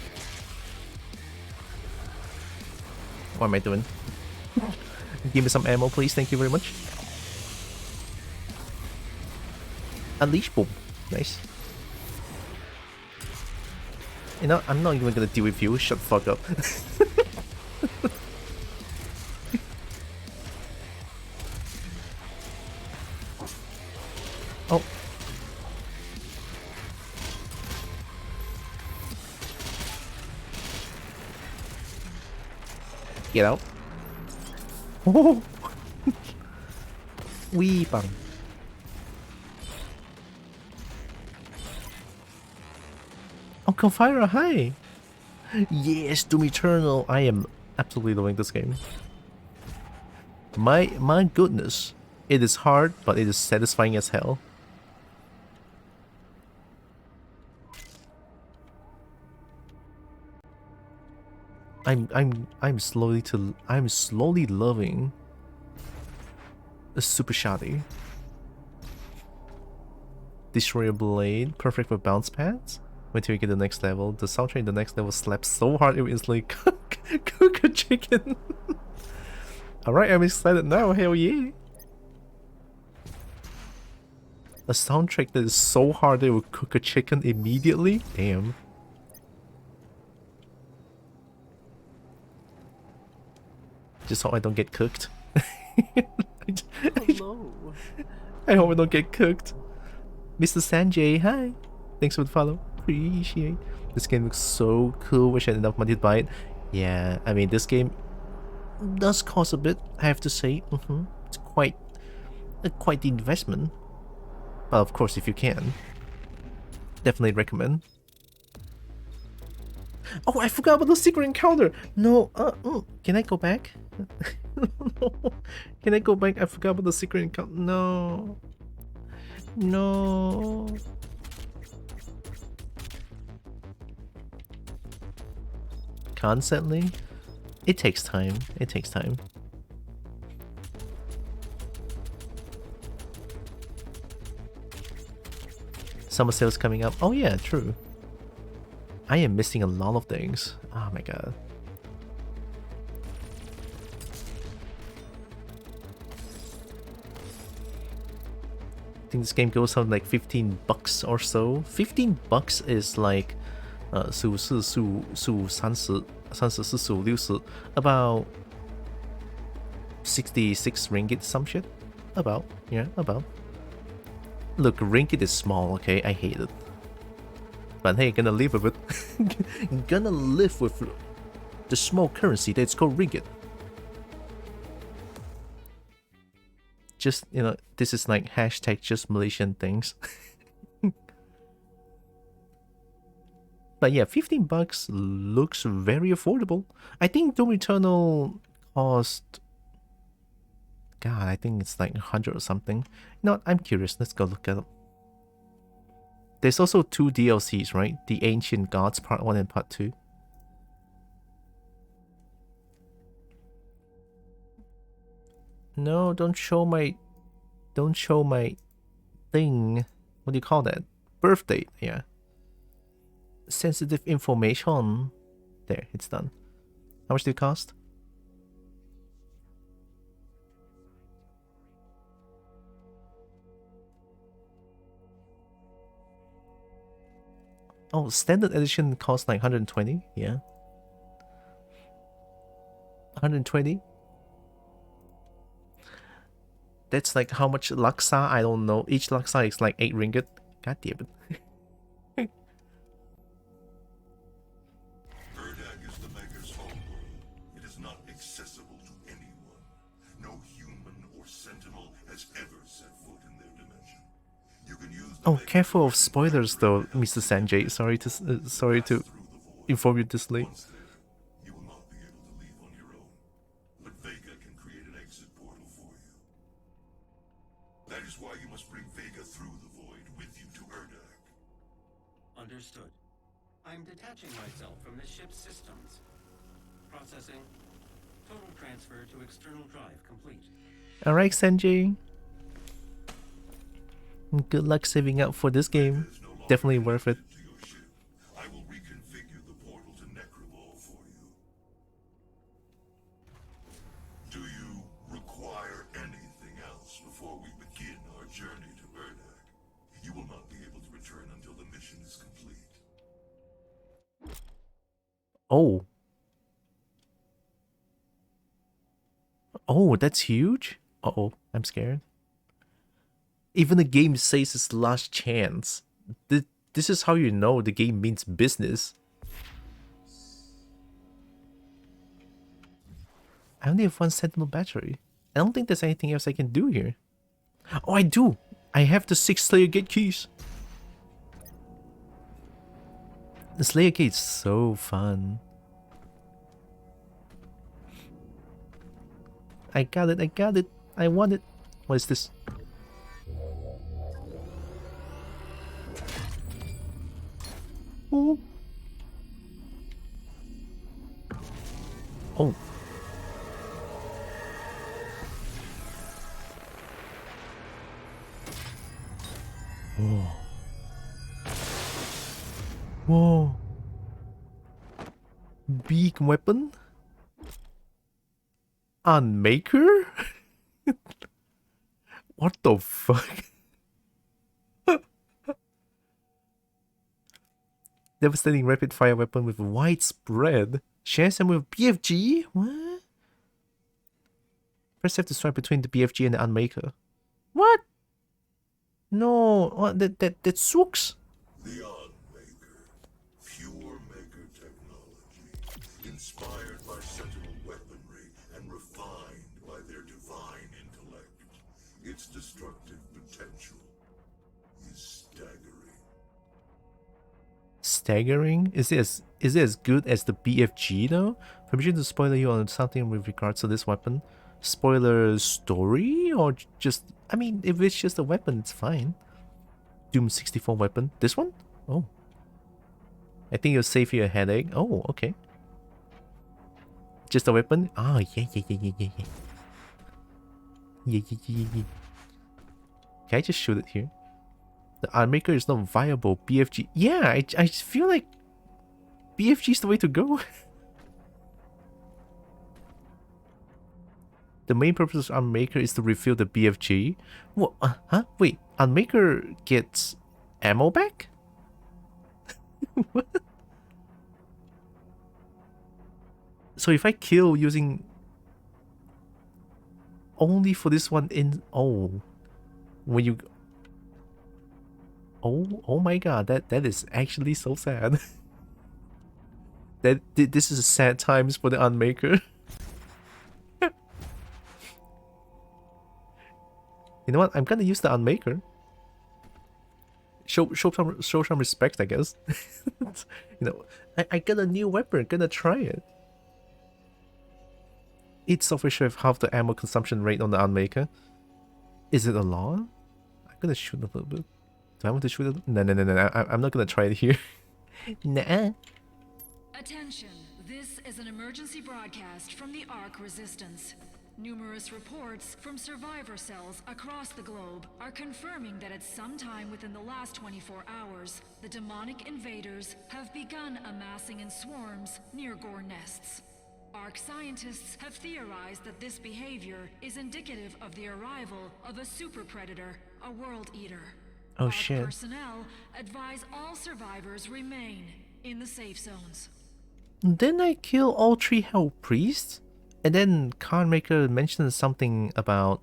S2: What am I doing? Give me some ammo, please. Thank you very much. Unleash, boom. Nice. You know, I'm not even gonna deal with you. Shut the fuck up. Oh. Get out. Oh. Wee bang. Uncle Fire, hi! Yes, Doom Eternal! I am absolutely loving this game. My goodness. It is hard, but it is satisfying as hell. I'm slowly loving the Super Shoddy. Destroyer Blade, perfect for bounce pads. Wait till you get the next level. The soundtrack in the next level slaps so hard it will instantly cook a chicken. Alright, I'm excited now, hell yeah. A soundtrack that is so hard it will cook a chicken immediately? Damn. Just hope I don't get cooked. Hello. I hope I don't get cooked. Mr. Sanjay, hi. Thanks for the follow. Appreciate. This game looks so cool. Wish I had enough money to buy it. Yeah, I mean this game does cost a bit, I have to say. It's quite the investment. Well, of course, if you can, definitely recommend. Oh, I forgot about the secret encounter. No, can I go back? No. Can I go back? I forgot about the secret encounter. No. No. constantly, it takes time. It takes time. Summer sales coming up. Oh yeah, true. I am missing a lot of things. Oh my god. I think this game goes on like $15 or so. $15 is like 15, 15, 15, 30, 30, 40, 60, about 66 ringgit some shit. About, yeah, about. Look, ringgit is small, okay? I hate it. But hey, gonna live with it. Gonna live with the small currency that's called ringgit. Just, you know, this is like hashtag just Malaysian things. But yeah, $15 looks very affordable. I think Doom Eternal cost... God, I think it's like 100 or something. You know what? I'm curious. Let's go look at it. There's also 2 DLCs, right? The Ancient Gods Part 1 and Part 2. No, don't show my thing. What do you call that? Birth date, yeah. Sensitive information. There, it's done. How much did it cost? Oh, standard edition costs like 120, yeah. 120. That's like how much Laksa? I don't know. Each Laksa is like 8 ringgit. God damn it.
S5: Erdag is the Maker's homeworld. It is not accessible to anyone. No human or sentinel has ever set foot in their dimension. You can use the
S2: Oh, careful of spoilers though, Mr. Sanjay. Sorry to inform you this late.
S5: You will not be able to leave on your own, but Vega can create an exit portal for you. That is why you must bring Vega through the void with you to Erdag.
S9: Understood. I'm detaching myself from the ship's systems. Processing. Total transfer to external drive complete.
S2: Alright, Sanjay. Good luck saving up for this game. Definitely worth it.
S5: I will reconfigure the portal to Necroball for you. Do you require anything else before we begin our journey to Erdag? You will not be able to return until the mission is complete.
S2: Oh. Oh, that's huge? Uh-oh, I'm scared. Even the game says it's last chance. This is how you know the game means business. I only have 1 Sentinel battery. I don't think there's anything else I can do here. Oh, I do! I have the 6 Slayer Gate keys. The Slayer Gate's so fun. I got it, I got it. I want it. What is this? Oh. Oh. Whoa. Whoa. Big weapon? Unmaker? What the fuck? Devastating rapid fire weapon with widespread. Share some with BFG? What? Press F to swipe between the BFG and the Unmaker. What? No, what? That sucks.
S5: The Unmaker. Pure maker technology. Inspired by Sentinel weaponry and refined by their divine intellect. Its destructive potential is staggering.
S2: Staggering? Is it as good as the BFG though? Permission to spoiler you on something with regards to this weapon? Spoiler story? Or just... I mean, if it's just a weapon, it's fine. Doom 64 weapon. This one? Oh. I think it'll save you a headache. Oh, okay. Just a weapon? Oh, yeah. Yeah. Can I just shoot it here? The Armmaker is not viable. BFG. Yeah, I feel like BFG is the way to go. The main purpose of Armmaker is to refill the BFG. What? Huh? Wait, Armmaker gets ammo back? What? So if I kill using only for this one in when you oh my god, that is actually so sad. This is sad times for the Unmaker. You know what? I'm gonna use the Unmaker. Show some respect, I guess. You know, I got a new weapon. Gonna try it. Each software should have half the ammo consumption rate on the Unmaker. Is it a lot? I'm gonna shoot a little bit. Do I want to shoot it? No. I'm not gonna try it here. Nah.
S10: Attention. This is an emergency broadcast from the Ark Resistance. Numerous reports from survivor cells across the globe are confirming that at some time within the last 24 hours, the demonic invaders have begun amassing in swarms near Gore nests. Ark scientists have theorized that this behavior is indicative of the arrival of a super predator, a world eater.
S2: Oh
S10: Ark
S2: shit.
S10: personnel advise all survivors remain in the safe zones.
S2: Didn't I kill all 3 Hell Priests? And then Cardmaker mentioned something about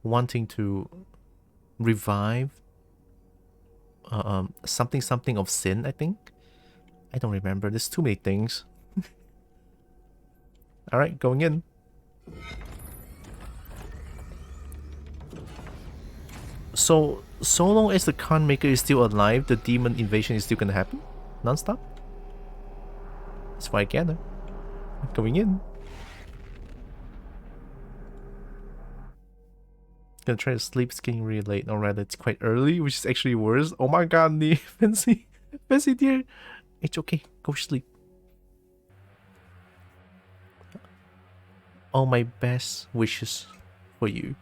S2: wanting to revive something of sin, I think. I don't remember. There's too many things. Alright, going in. So long as the Cardmaker is still alive, the demon invasion is still gonna happen? Non-stop? That's what I gather. Going in. Gonna try to sleep, it's getting really late. Alright, it's quite early, which is actually worse. Oh my god, the fancy dear. It's okay, go sleep. All my best wishes for you.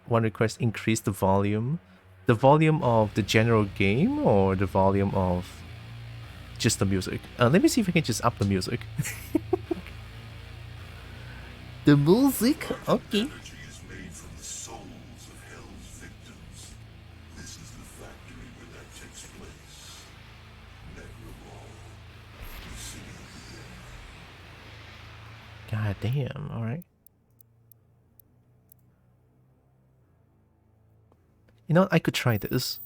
S2: One request, increase the volume. The volume of the general game or the volume of just the music? Let me see if I can just up the music. The music? Okay.
S5: Energy is made from the souls of Hell's victims. This is the factory where that takes place. Necromall, the city of the dead.
S2: God damn, alright. You know what? I could try this.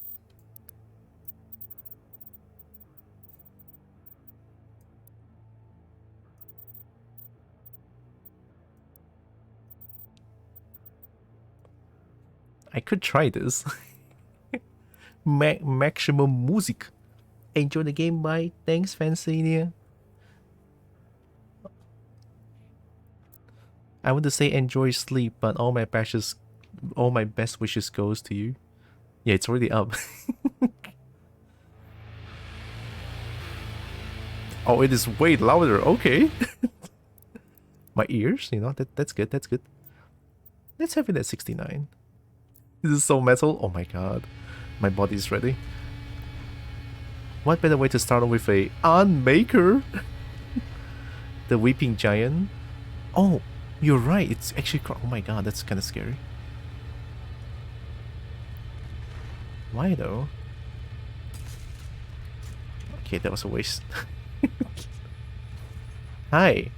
S2: I could try this. Maximum music. Enjoy the game, bye. Thanks, Fancinia. I want to say enjoy sleep, but all my best wishes goes to you. Yeah, it's already up. Oh, it is way louder. Okay. My ears, you know, that's good. That's good. Let's have it at 69. This is so metal. Oh my god. My body is ready. What better way to start off with a Unmaker? The Weeping Giant. Oh, you're right. It's actually... Oh my god, that's kind of scary. Why though? Okay, that was a waste. Hi.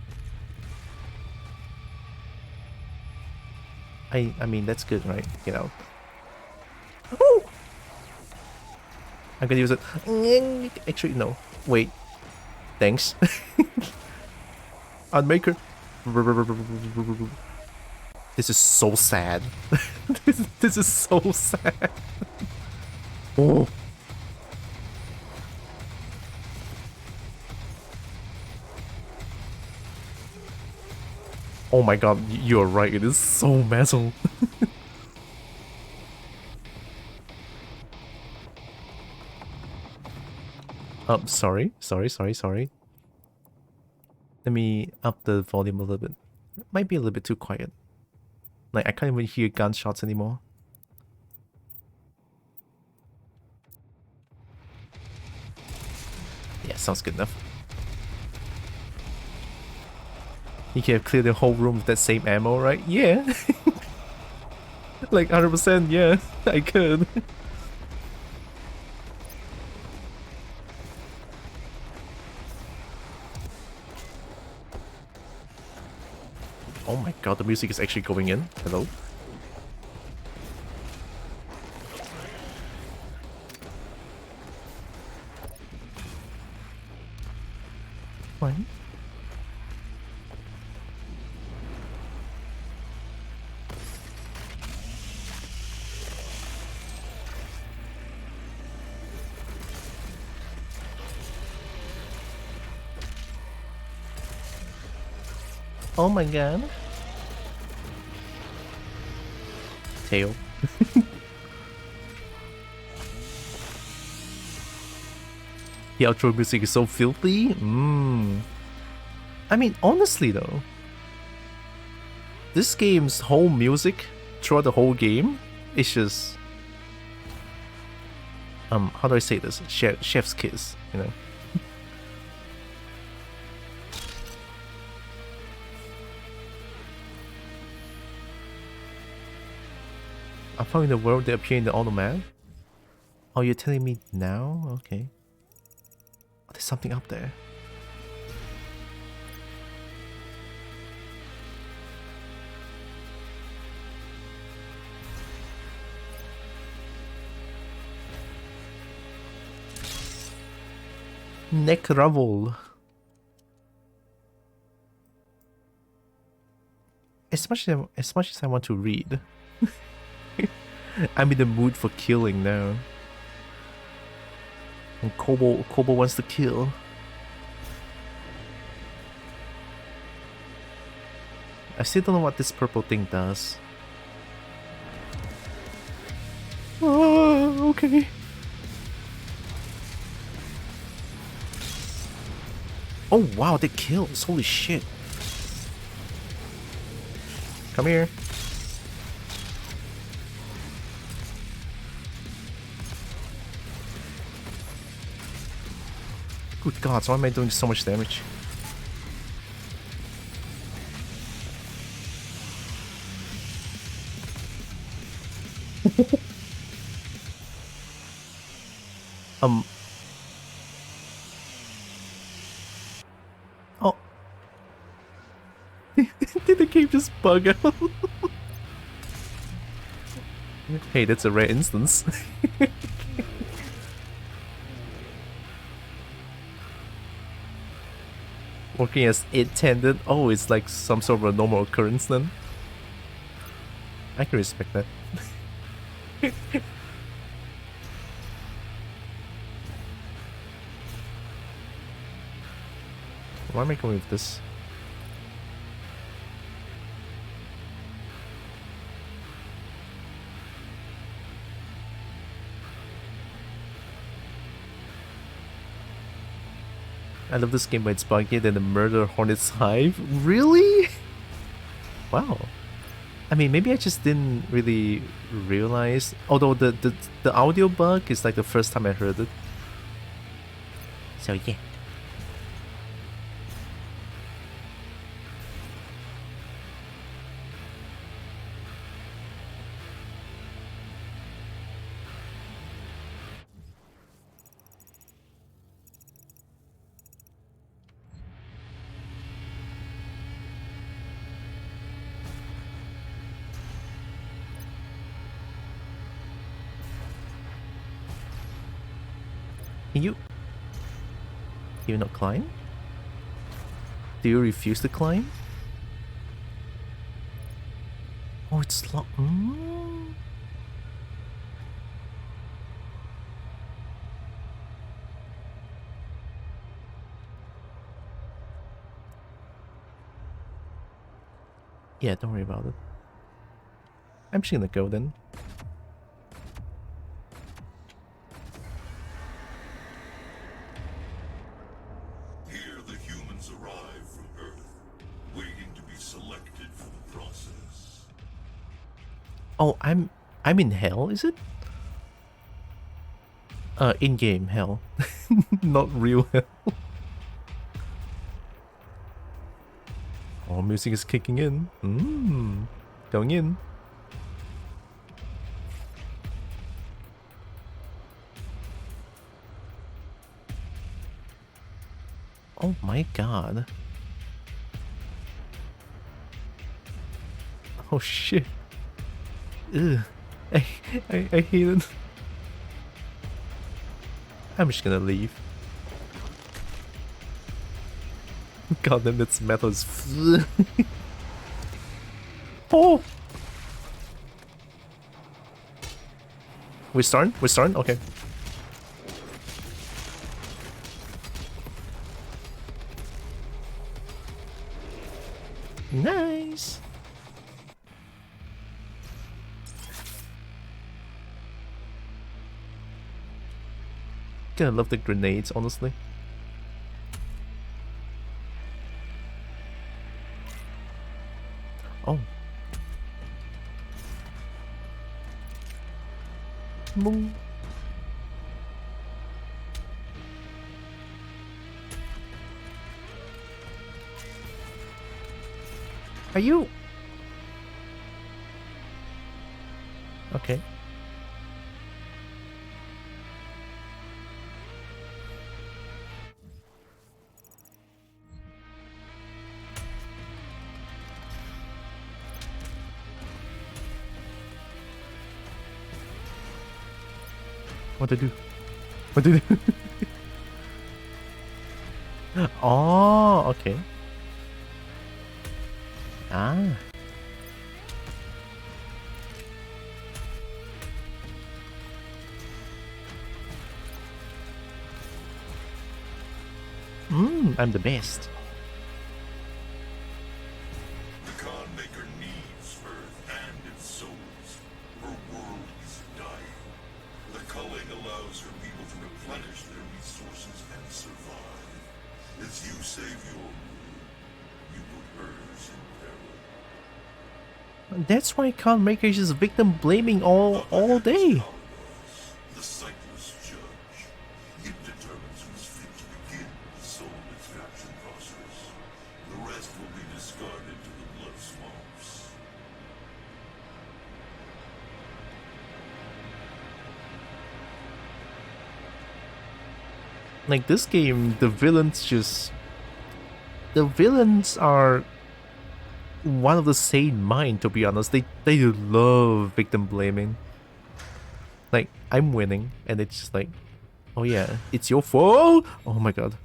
S2: I mean, that's good, right? Get out. Woo! I'm gonna use it. Actually, no. Wait. Thanks. Unmaker. This is so sad. This is so sad. Oh. Oh my god, you're right. It is so metal. Sorry. Let me up the volume a little bit. It might be a little bit too quiet. Like, I can't even hear gunshots anymore. Yeah, sounds good enough. You can clear the whole room with that same ammo, right? Yeah. Like 100%, yeah, I could. Oh my god, the music is actually going in. Hello? Fine. Oh my god. Tail. The outro music is so filthy. I mean, honestly though, this game's whole music throughout the whole game is just how do I say this? Chef's kiss, you know. I found in the world they appear in the automat. Oh, you're telling me now? Okay. Oh, there's something up there. Neck Ravel. As much as I want to read, I'm in the mood for killing now. And Kobo wants to kill. I still don't know what this purple thing does. Oh, okay. Oh wow, that kills. Holy shit. Come here. Good god, why am I doing so much damage? Oh. Did the game just bug out? Hey, that's a rare instance. Working as it tended. Oh, it's like some sort of a normal occurrence then. I can respect that. Why am I going with this? I love this game but it's buggier than the Murder Hornet's Hive. Really? Wow. I mean, maybe I just didn't really realize. Although the audio bug is like the first time I heard it. So yeah. You not climb? Do you refuse to climb? Oh, it's locked. Yeah, don't worry about it. I'm just gonna go then.
S5: Here the humans arrive from
S2: Oh, I'm in hell, is it? In-game hell. Not real hell. Oh, music is kicking in. Going in. Oh my god. Oh shit. Ugh. I hate it. I'm just gonna leave. God damn, that's metal is oh! We're starting? We're starting? Okay. Nice! I love the grenades, honestly. Oh. Boom. Are you? Okay. What to do? What to do? Oh, okay. Ah. I'm the best.
S5: The Khan Maker needs Earth and its souls. Her world is dying. The culling allows her people to replenish their resources and survive. As you save your world, you put hers in peril.
S2: That's why Khan Maker is just victim blaming all day.
S5: The sightless judge. It determines who's fit to begin the soul extraction process. The rest will be discarded to the blood swamps.
S2: Like this game, the villains are one of the sane mind, to be honest. They love victim blaming. Like, I'm winning, and it's just like, oh yeah, it's your fault. Oh my god.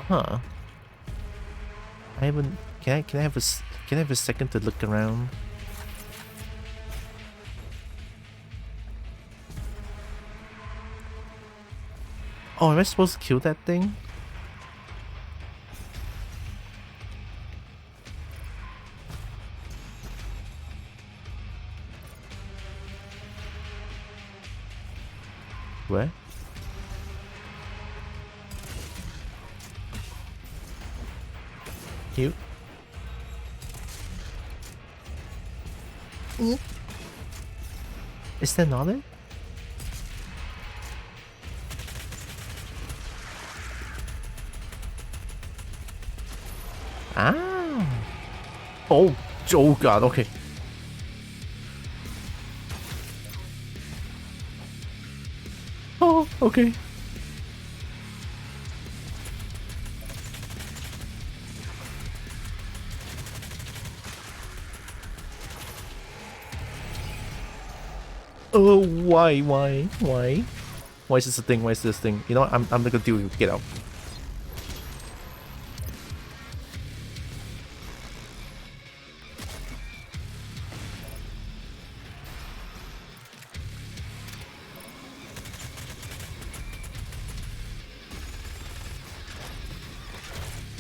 S2: I haven't. Can I have a second to look around? Oh, am I supposed to kill that thing? Where? You? Is that not it? Ah. Oh god, okay. Oh, okay. Oh, why? Why is this a thing? Why is this thing? You know what? I'm not gonna deal with you. Get out.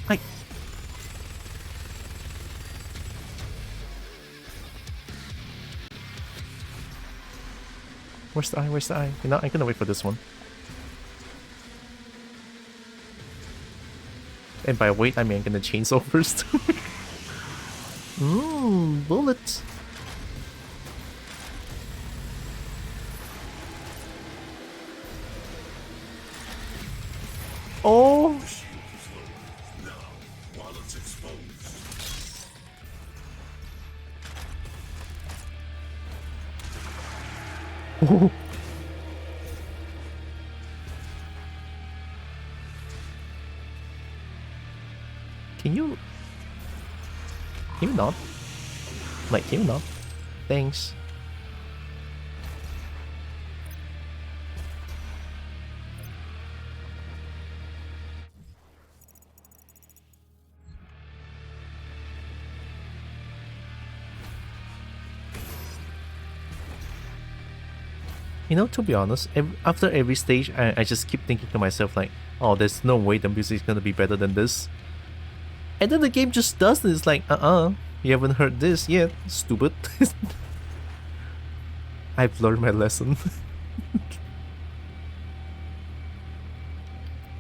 S2: Hi. Where's the eye? Where's the eye? You know, I'm gonna wait for this one. And by wait, I mean I'm gonna chainsaw first. Bullets. Oh! Oh. Can you not? Like, can you not? Thanks. You know, to be honest, after every stage, I just keep thinking to myself like, oh, there's no way the music is gonna be better than this. And then the game just does this, like, you haven't heard this yet, stupid. I've learned my lesson.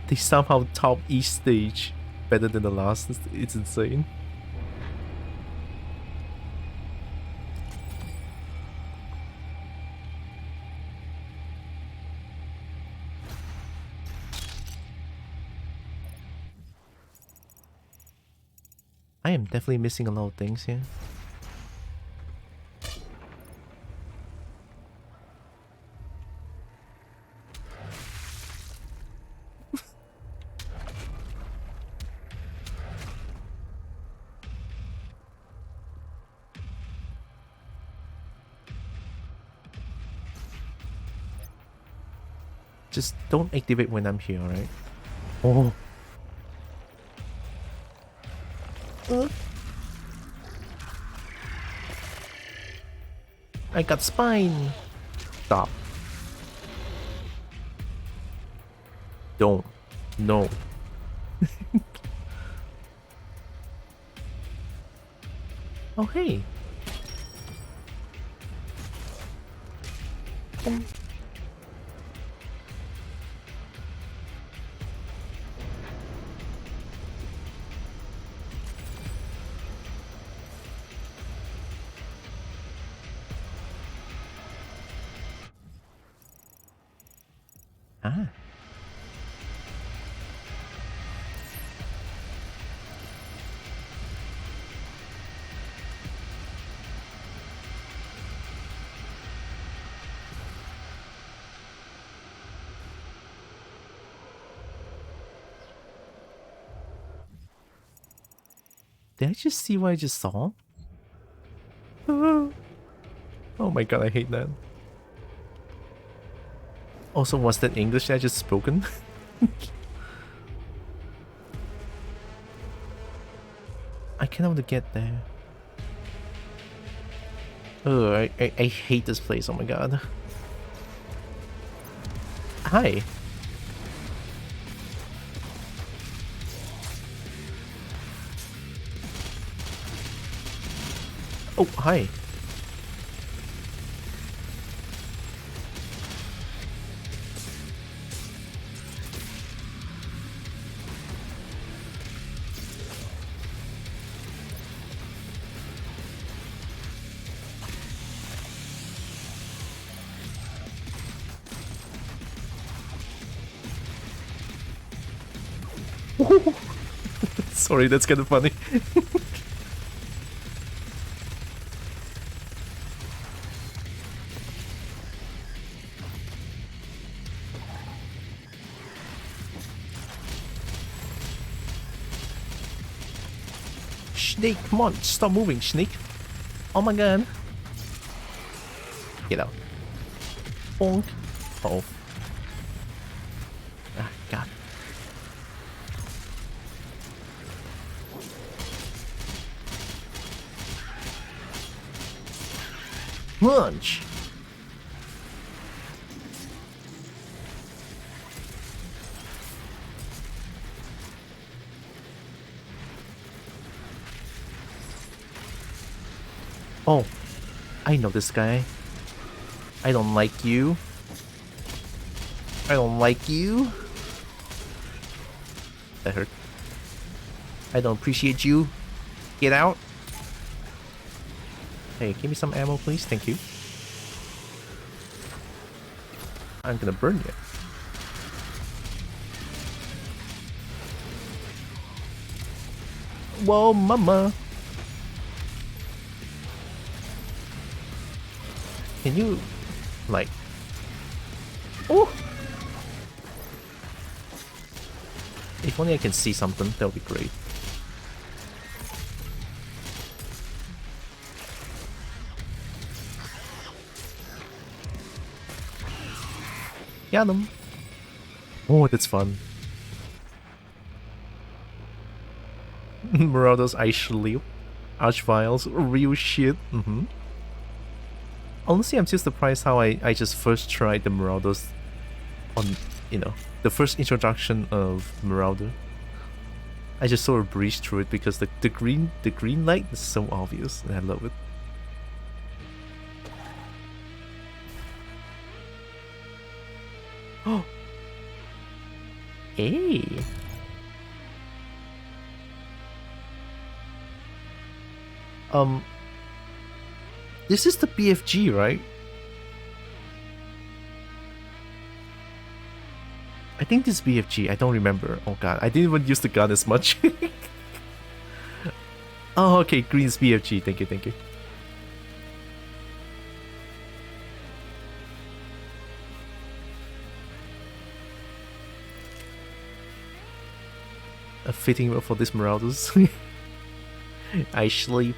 S2: They somehow top each stage better than the last. It's insane. I am definitely missing a lot of things here. Just don't activate when I'm here, alright? Oh. I got spine. Stop. Don't. No. Oh, hey. Ah. Did I just see what I just saw? Oh my god, I hate that. Also, was that English I just spoken? I cannot get there. Oh, I hate this place, oh my god. Hi. Oh, hi. Sorry, that's kind of funny. Snake, come on, stop moving, Snake. Oh my god. Get out. Bonk. Uh-oh. Ah, god. Munch. Oh, I know this guy. I don't like you. I don't like you. That hurt. I don't appreciate you. Get out. Hey, give me some ammo, please. Thank you. I'm gonna burn you. Whoa, mama. Can you, like... Oh! If only I can see something, that would be great. Got him. Oh, that's fun. Marauders actually Archviles, real shit. Honestly, I'm still surprised how I just first tried the Marauders on, you know, the first introduction of Marauder. I just sort of breezed through it because the green light is so obvious and I love it. Oh, hey. This is the BFG, right? I think this is BFG. I don't remember. Oh god, I didn't even use the gun as much. Oh, okay, green is BFG. Thank you, thank you. A fitting role for these Marauders. I sleep.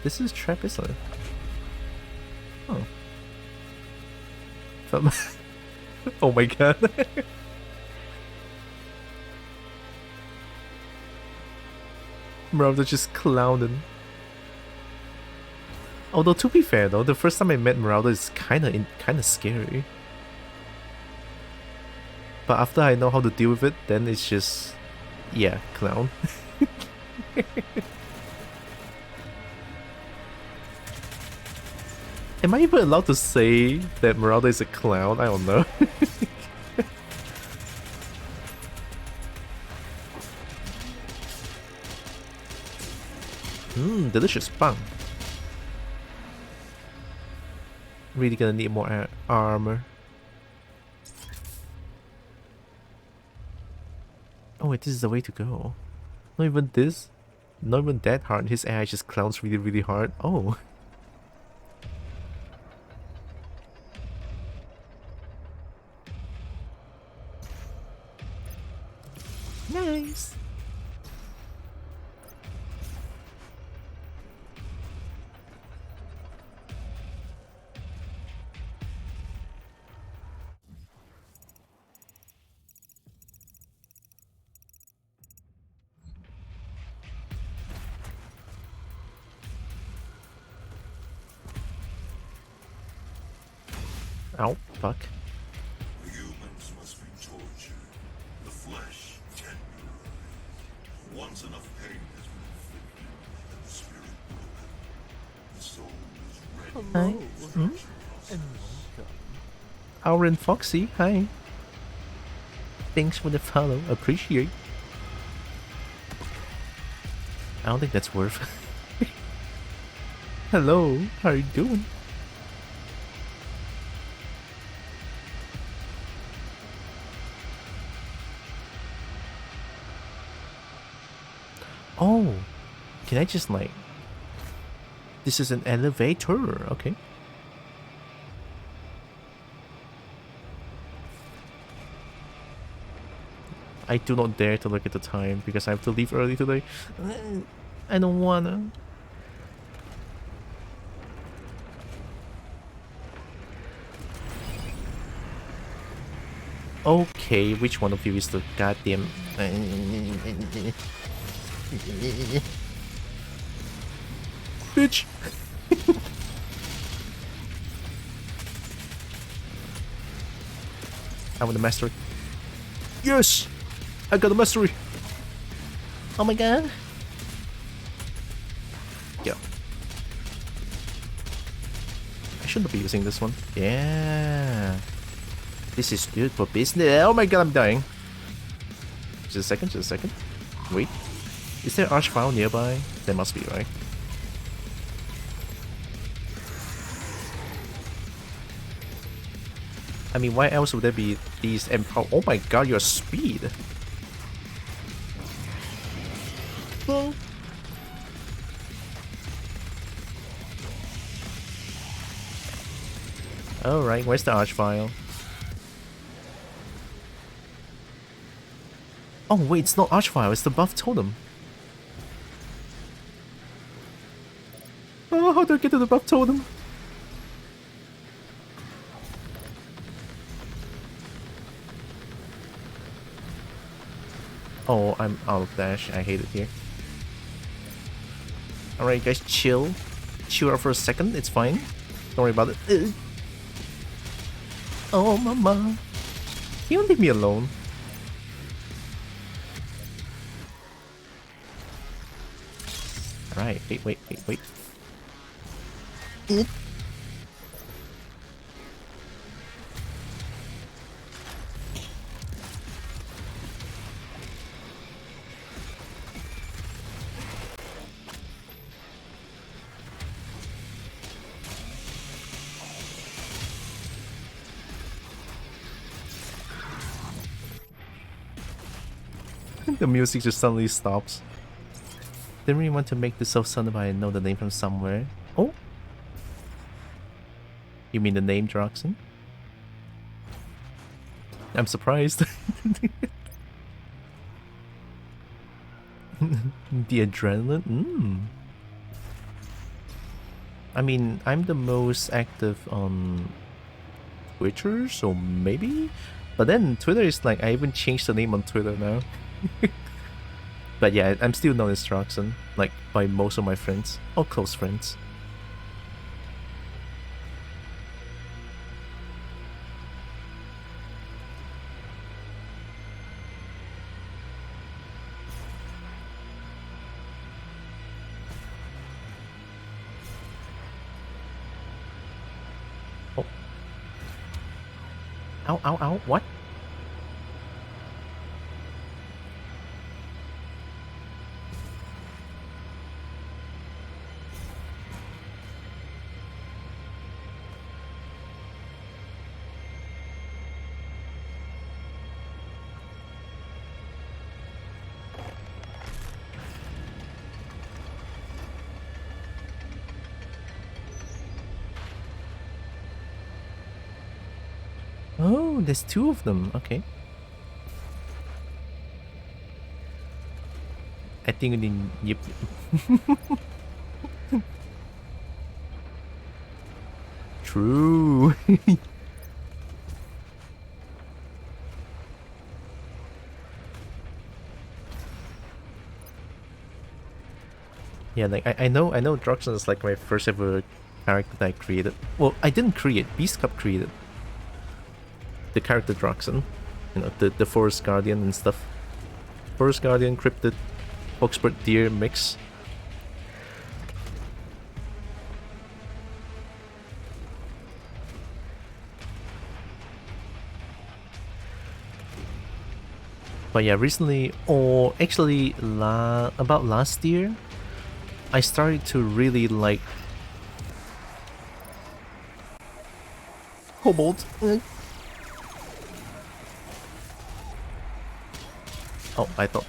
S2: This is trap, isn't it? Oh. Oh my god. Marauder just clowning. Although to be fair though, the first time I met Marauder is kinda scary. But after I know how to deal with it, then it's just, yeah, clown. Am I even allowed to say that Marauder is a clown? I don't know. Delicious bang. Really gonna need more armor. Oh wait, this is the way to go. Not even this? Not even that hard. His AI just clowns really hard. Oh. Nice. Ow, fuck.
S5: The humans must be tortured, the flesh tenderized. Once enough pain has been inflicted, and the spirit broken, the soul is ready.
S2: Hi. Auron Foxy, hi. Thanks for the follow, appreciate. I don't think that's worth. Hello, how are you doing? Oh, can I just like... This is an elevator, okay. I do not dare to look at the time because I have to leave early today. I don't wanna. Okay, which one of you is the goddamn... Bitch! I want the mastery. Yes! I got the mastery! Oh my god! Yo. I shouldn't be using this one. Yeah. This is good for business. Oh my god, I'm dying. Just a second, just a second. Wait. Is there Archvile nearby? There must be, right? I mean, why else would there be these empower? Oh my god, your speed! Oh. Alright, where's the Archvile? Oh wait, it's not Archvile, it's the buff totem. Oh, how do I get to the buff totem? Oh, I'm out of dash. I hate it here. Alright guys, chill. Chill out for a second, it's fine. Don't worry about it. Oh mama. You don't leave me alone. Alright, wait. The music just suddenly stops. Didn't really want to make this so sudden, but I know the name from somewhere. Oh? You mean the name Droxen? I'm surprised. The adrenaline? I mean, I'm the most active on Twitter, so maybe? But then Twitter is like, I even changed the name on Twitter now. But yeah, I'm still known as Droxen, like by most of my friends, or close friends. Oh. Ow, what? Oh, there's two of them. Okay. I think we need... Yep. True. Yeah, like I know Droxen is like my first ever character that I created. Well, I didn't create, Beast Cup created the character Droxen. You know, the Forest Guardian and stuff. Forest Guardian, Cryptid, Oxbird Deer mix. But yeah, recently, or actually about last year, I started to really like Kobold. Oh, I thought.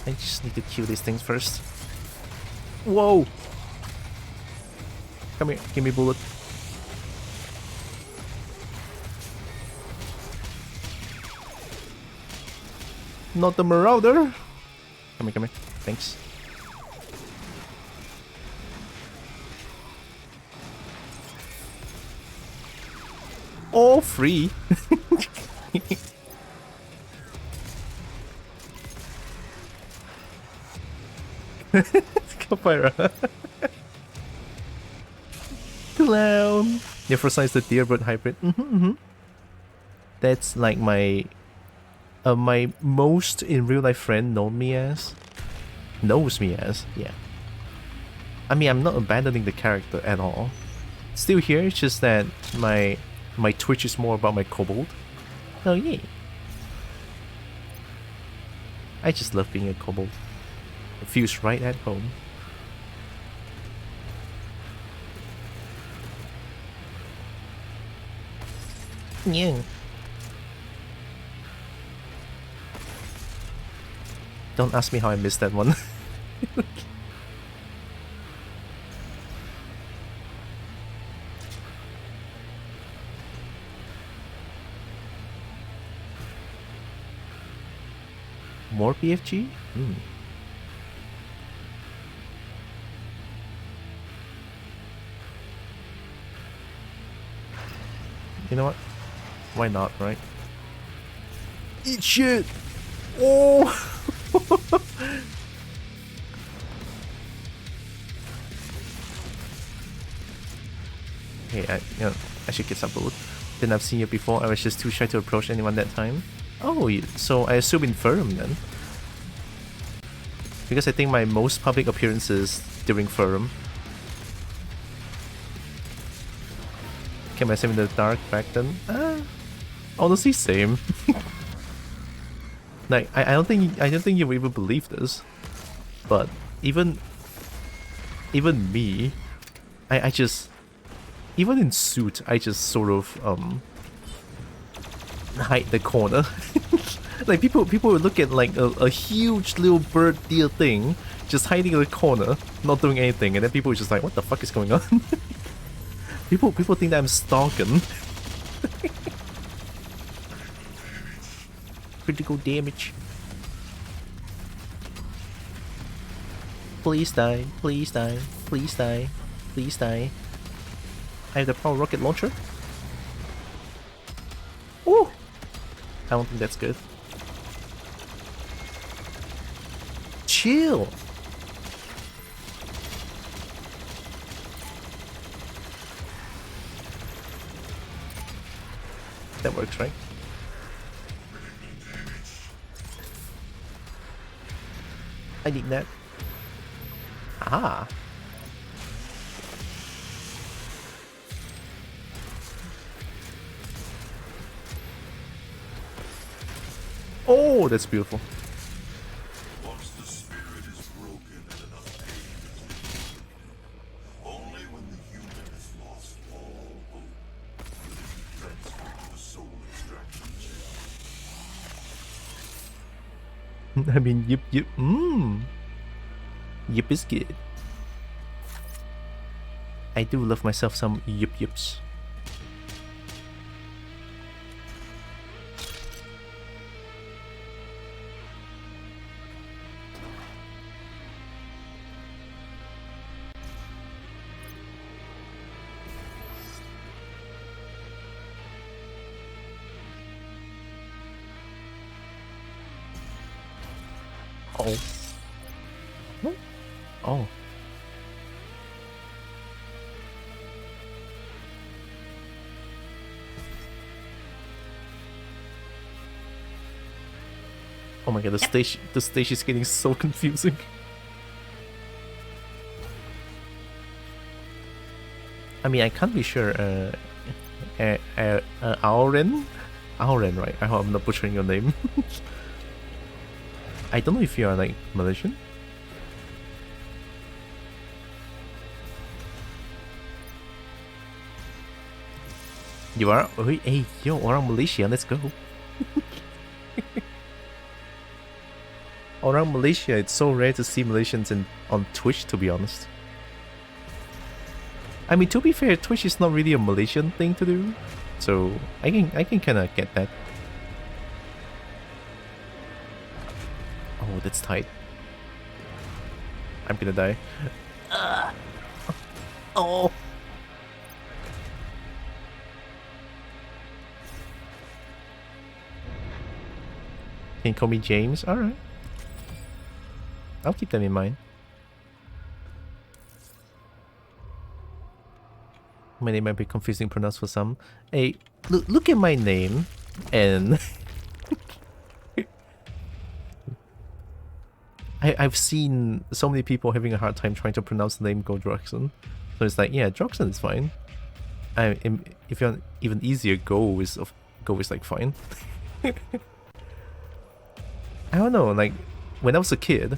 S2: I just need to kill these things first. Whoa! Come here, give me a bullet. Not the Marauder! Come here, thanks. All free! Kapira. Clown! Nephrocyze the Deerbird hybrid. That's like my my most in real life friend knows me as, yeah. I mean, I'm not abandoning the character at all. Still here, it's just that my Twitch is more about my kobold. Oh yeah. I just love being a kobold. It feels right at home. Yeah. Don't ask me how I missed that one. More PFG? Hmm. You know what? Why not, right? Eat shit! Oh! Hey, I should get some food. Then I've seen you before, I was just too shy to approach anyone that time. Oh, so I assume in Ferrum then. Because I think my most public appearances during Ferrum. Kept myself in the dark back then. Honestly, same. Like I don't think you would even believe this, but even me, I just, even in suit, I just sort of hide the corner. Like people would look at like a huge little bird deer thing just hiding in the corner, not doing anything, and then people are just like, what the fuck is going on? People think that I'm stalking. Critical damage. Please die, please die, please die, please die. I have the power rocket launcher. Oh! I don't think that's good. Chill! That works, right? I need that. Ah. Oh, that's beautiful.
S5: Once the spirit is broken and enough pain is inflicted, only when the human has lost all hope will it be transferred to the soul extraction chamber.
S2: I mean, yip. Yip is good. I do love myself some yips. Oh. Oh. Oh my god, the stage is getting so confusing. I mean, I can't be sure. Auren, right? I hope I'm not butchering your name. I don't know if you are like Malaysian. You are? Hey, yo, orang Malaysia, let's go. Around Malaysia, it's so rare to see Malaysians on Twitch, to be honest. I mean, to be fair, Twitch is not really a Malaysian thing to do, so I can kind of get that. Oh, that's tight. I'm gonna die. Oh. Can you call me James? Alright. I'll keep them in mind. My name might be confusing pronounced for some. Hey, look at my name and I've seen so many people having a hard time trying to pronounce the name Goldroxen. So it's like, yeah, Droxen is fine. If you're even easier, Go is like fine. I don't know, like when I was a kid,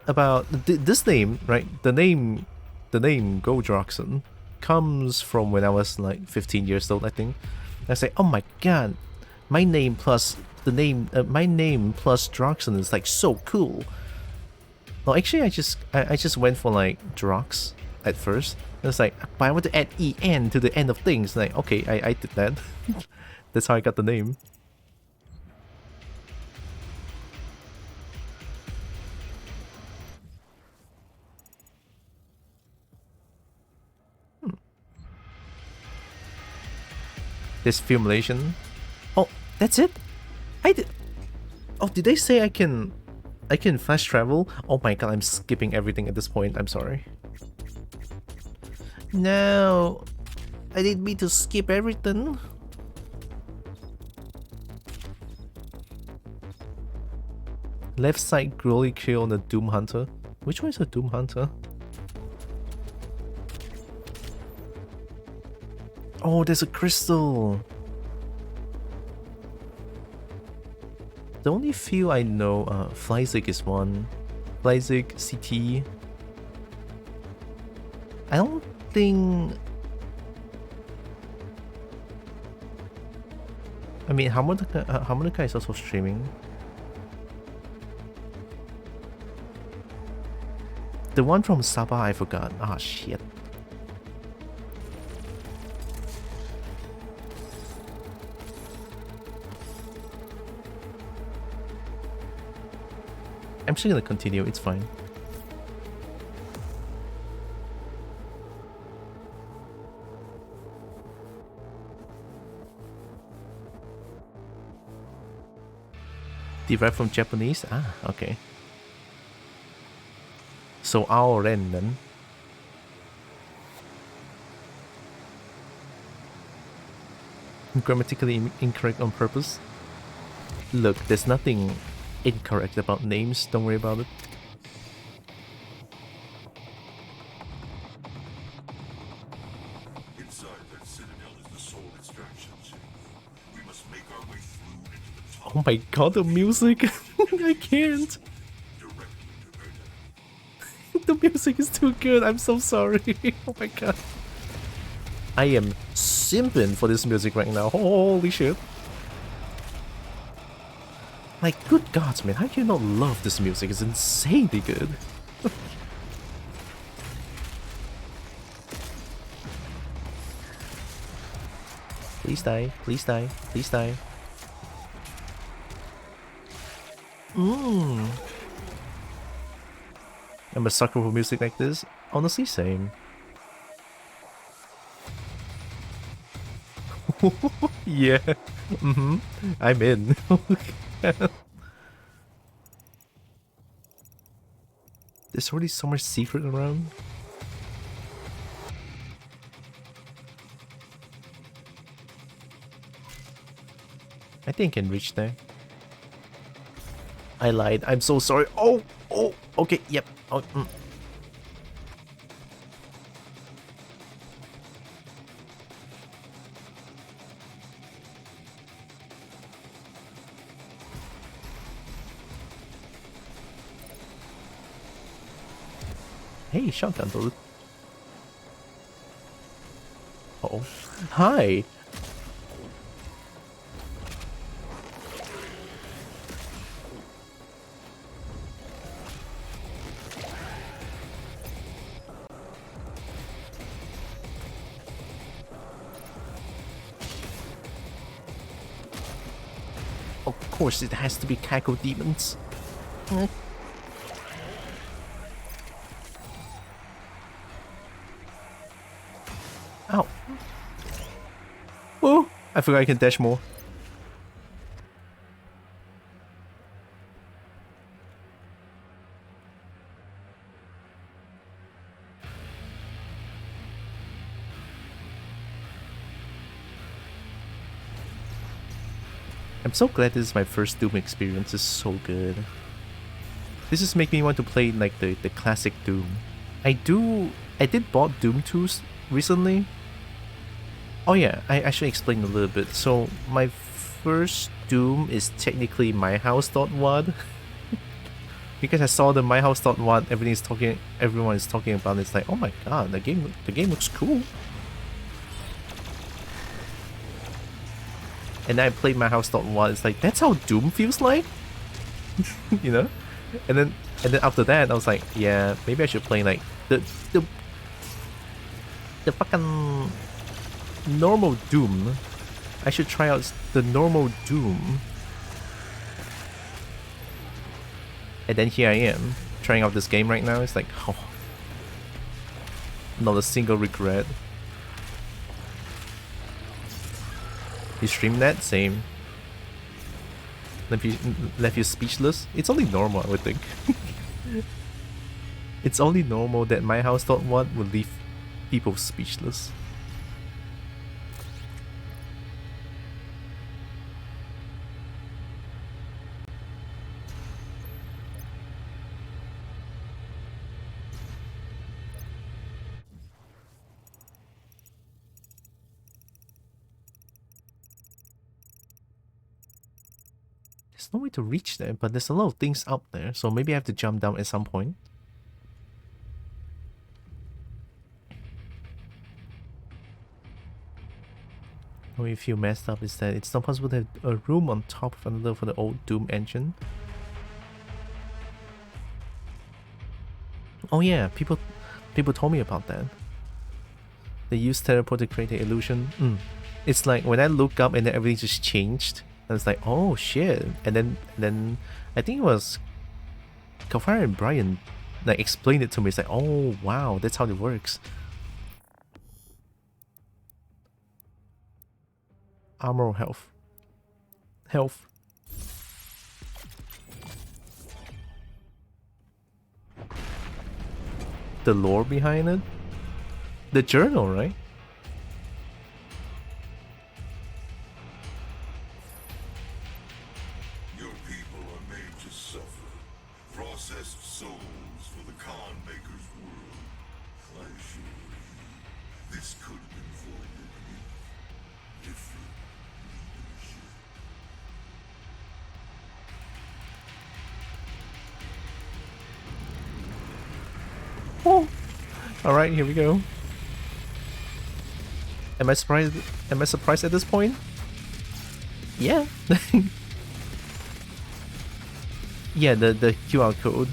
S2: about this name, right? The name Goldroxen comes from when I was like 15 years old, I think. I say, oh my god, my name plus Droxen is like so cool. No, actually, I just went for like Drox at first. And it's like, but I want to add en to the end of things. Like, okay, I did that. That's how I got the name. This formulation. Oh, that's it? I did. Oh, did they say I can fast travel? Oh my god, I'm skipping everything at this point. I'm sorry. No, I didn't mean to skip everything. Left side Growly kill on the Doom Hunter. Which one is a Doom Hunter? Oh, there's a crystal. The only few I know, Flyzig is one. Flyzig, CT. I don't think... I mean, Harmonica is also streaming. The one from Sabah, I forgot. Ah, shit. I'm still gonna continue, it's fine. Derived from Japanese? Ah, okay. So Aoren then. Grammatically incorrect on purpose. Look, there's nothing incorrect about names, don't worry about it.
S5: Inside that citadel is the soul extraction chamber. We must make our way through into the top.
S2: Oh my god, the music! I can't! The music is too good, I'm so sorry. Oh my god. I am simping for this music right now, holy shit. Like, good gods, man, how can you not love this music? It's insanely good. Please die, please die, please die. I'm a sucker for music like this. Honestly, same. Yeah. I'm in. There's already so much secret around. I think I can reach there. I lied. I'm so sorry. Oh, okay, yep. Oh, Hey, shotgun dude. Uh-oh. Hi! Of course it has to be Cackle Demons. Ow. Oh, I forgot I can dash more. I'm so glad this is my first Doom experience. It's so good. This is making me want to play like the classic Doom. I did bought Doom 2 recently. Oh yeah, I should explain a little bit. So my first Doom is technically myhouse.wad. Because I saw the myhouse.wad, everyone is talking about it. It's like, oh my god, the game looks cool. And then I played myhouse.wad, it's like, that's how Doom feels like? You know? And then after that I was like, yeah, maybe I should play like the fucking normal Doom. I should try out the normal Doom. And then here I am, trying out this game right now. It's like, oh, not a single regret. You stream that? Same. Left you speechless? It's only normal, I would think. It's only normal that myhouse.wad will leave people speechless. There's no way to reach there, but there's a lot of things up there, so maybe I have to jump down at some point. What we feel messed up is that it's not possible to have a room on top of another for the old Doom engine. Oh yeah, people told me about that. They use teleport to create the illusion. It's like when I look up and then everything just changed. And it's like, oh shit. And then I think it was Kafire and Brian like explained it to me. It's like, oh wow, that's how it works. Armor or health? Health. The lore behind it? The journal, right?
S5: Your people are made to suffer. Processed souls for the Khan Maker's world. I assure you, this could have been avoided with different leadership.
S2: Oh. Alright, here we go. Am I surprised? Am I surprised at this point? Yeah. Yeah, the QR code.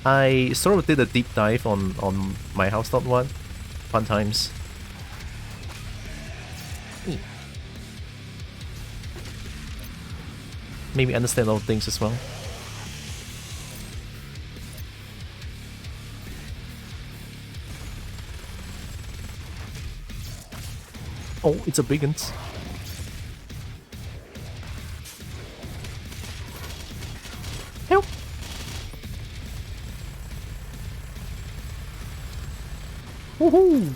S2: I sort of did a deep dive on myhouse.wad. Fun times. Maybe understand a lot of things as well. Oh, it's a big one. Help! Woohoo!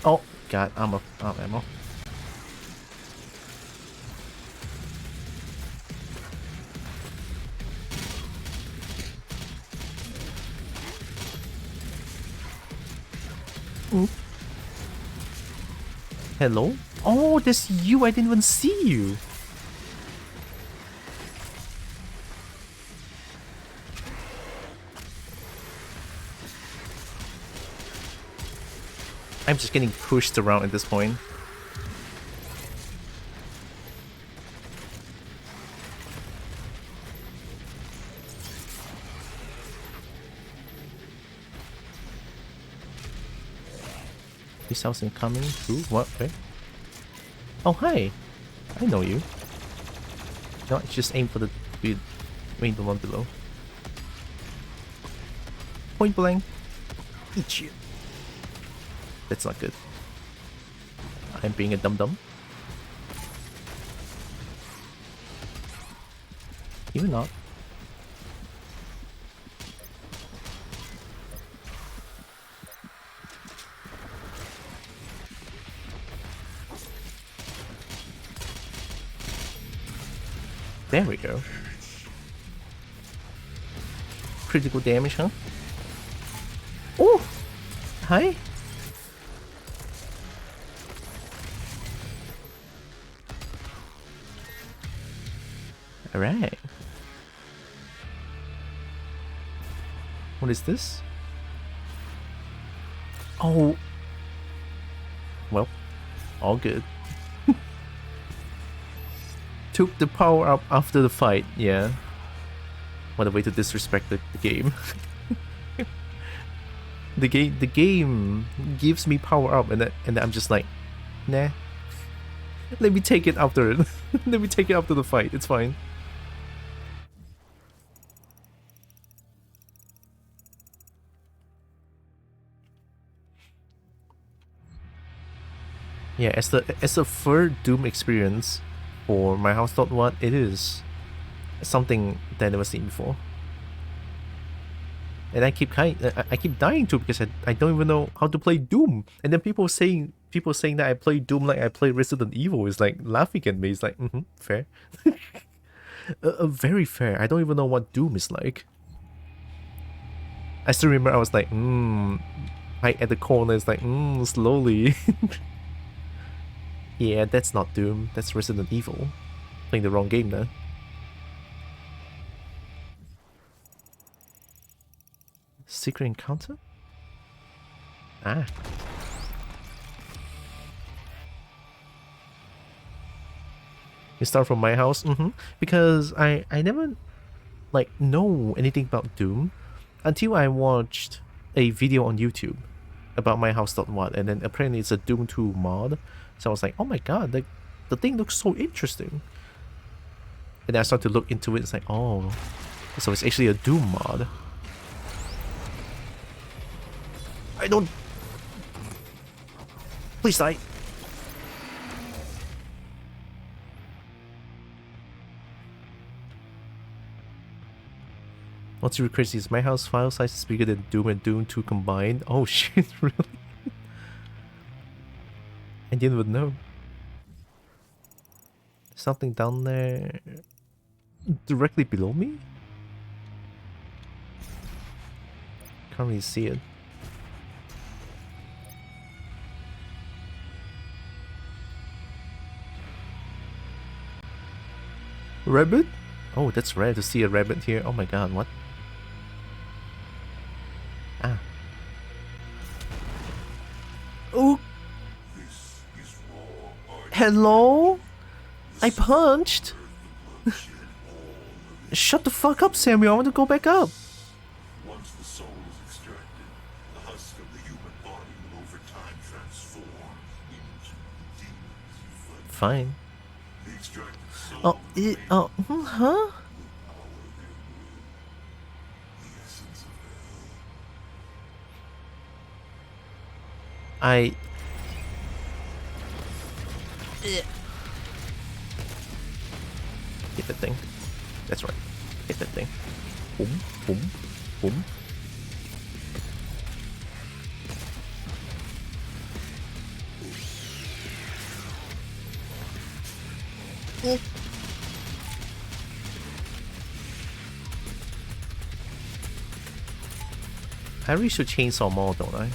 S2: Oh god, I'm out of ammo. Hello? Oh, that's you! I didn't even see you! I'm just getting pushed around at this point. Missiles incoming through what? Okay. Oh hi! I know you. No, just aim for the one below. Point blank. Eat shit. That's not good. I'm being a dum-dum. You're not. There we go. Critical damage, huh? Oh! Hi! Alright. What is this? Oh! Well, all good. Took the power up after the fight, yeah. What a way to disrespect the game. The game gives me power up and I'm just like, nah. Let me take it after it. Let me take it after the fight, it's fine. Yeah, as the third Doom experience for my house thought what it is something that I never seen before. And I keep dying too because I don't even know how to play Doom. And then people saying that I play Doom like I play Resident Evil is like laughing at me. It's like, fair. Very fair. I don't even know what Doom is like. I still remember I was like, right at the corner, it's like, slowly. Yeah, that's not Doom, that's Resident Evil. Playing the wrong game now. Secret encounter? Ah. You start from my house? Because I never like know anything about Doom until I watched a video on YouTube about my house.what, and then apparently it's a Doom 2 mod. So I was like, oh my god, the thing looks so interesting. And then I started to look into it, it's like, oh, so it's actually a Doom mod. I don't... Please die. What's really crazy is my house file size is bigger than Doom and Doom 2 combined. Oh shit, really? I didn't even know. Something down there directly below me? Can't really see it. Rabbit? Oh, that's rare to see a rabbit here. Oh my god, what? Ah. Oh! Hello? I punched? Shut the fuck up, Samuel. I want to go back up.
S5: Once the soul is extracted, the husk of the human body will over time transform into demons.
S2: Fine.
S5: The extracted soul
S2: Huh? Hit that thing. That's right. Hit that thing. Boom, boom, boom. I really should chainsaw more, don't I?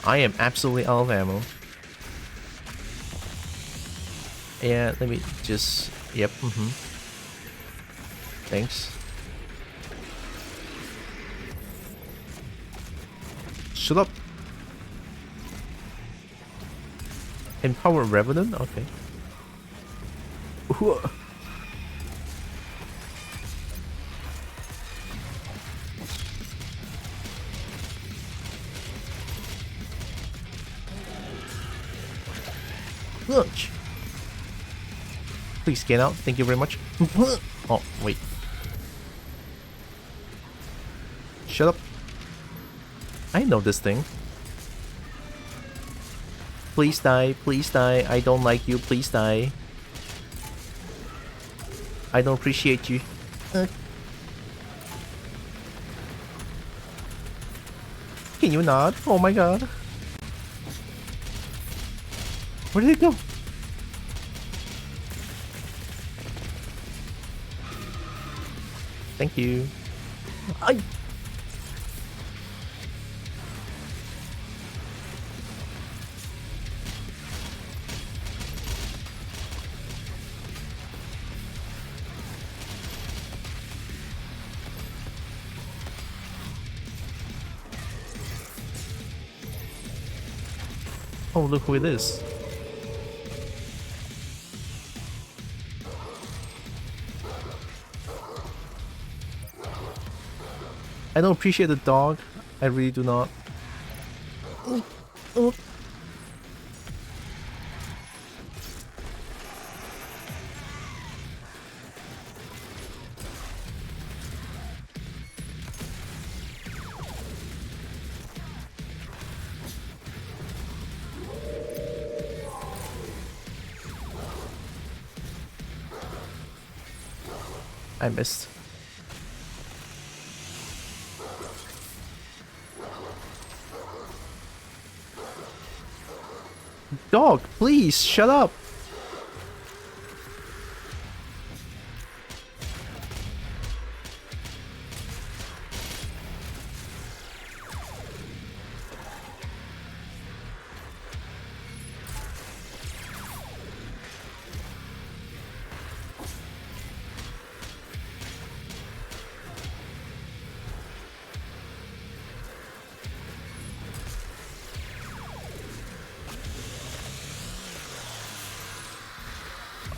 S2: I am absolutely out of ammo. Yeah, let me just... Yep, Thanks. Shut up! Empower Revenant? Okay. Lunch. Please get out. Thank you very much. Oh, wait. Shut up. I know this thing. Please die. Please die. I don't like you. Please die. I don't appreciate you. Can you not? Oh my god. Where did it go? Thank you. I. Oh, look who it is. I don't appreciate the dog. I really do not. Oh, oh. I missed. Dog, please shut up.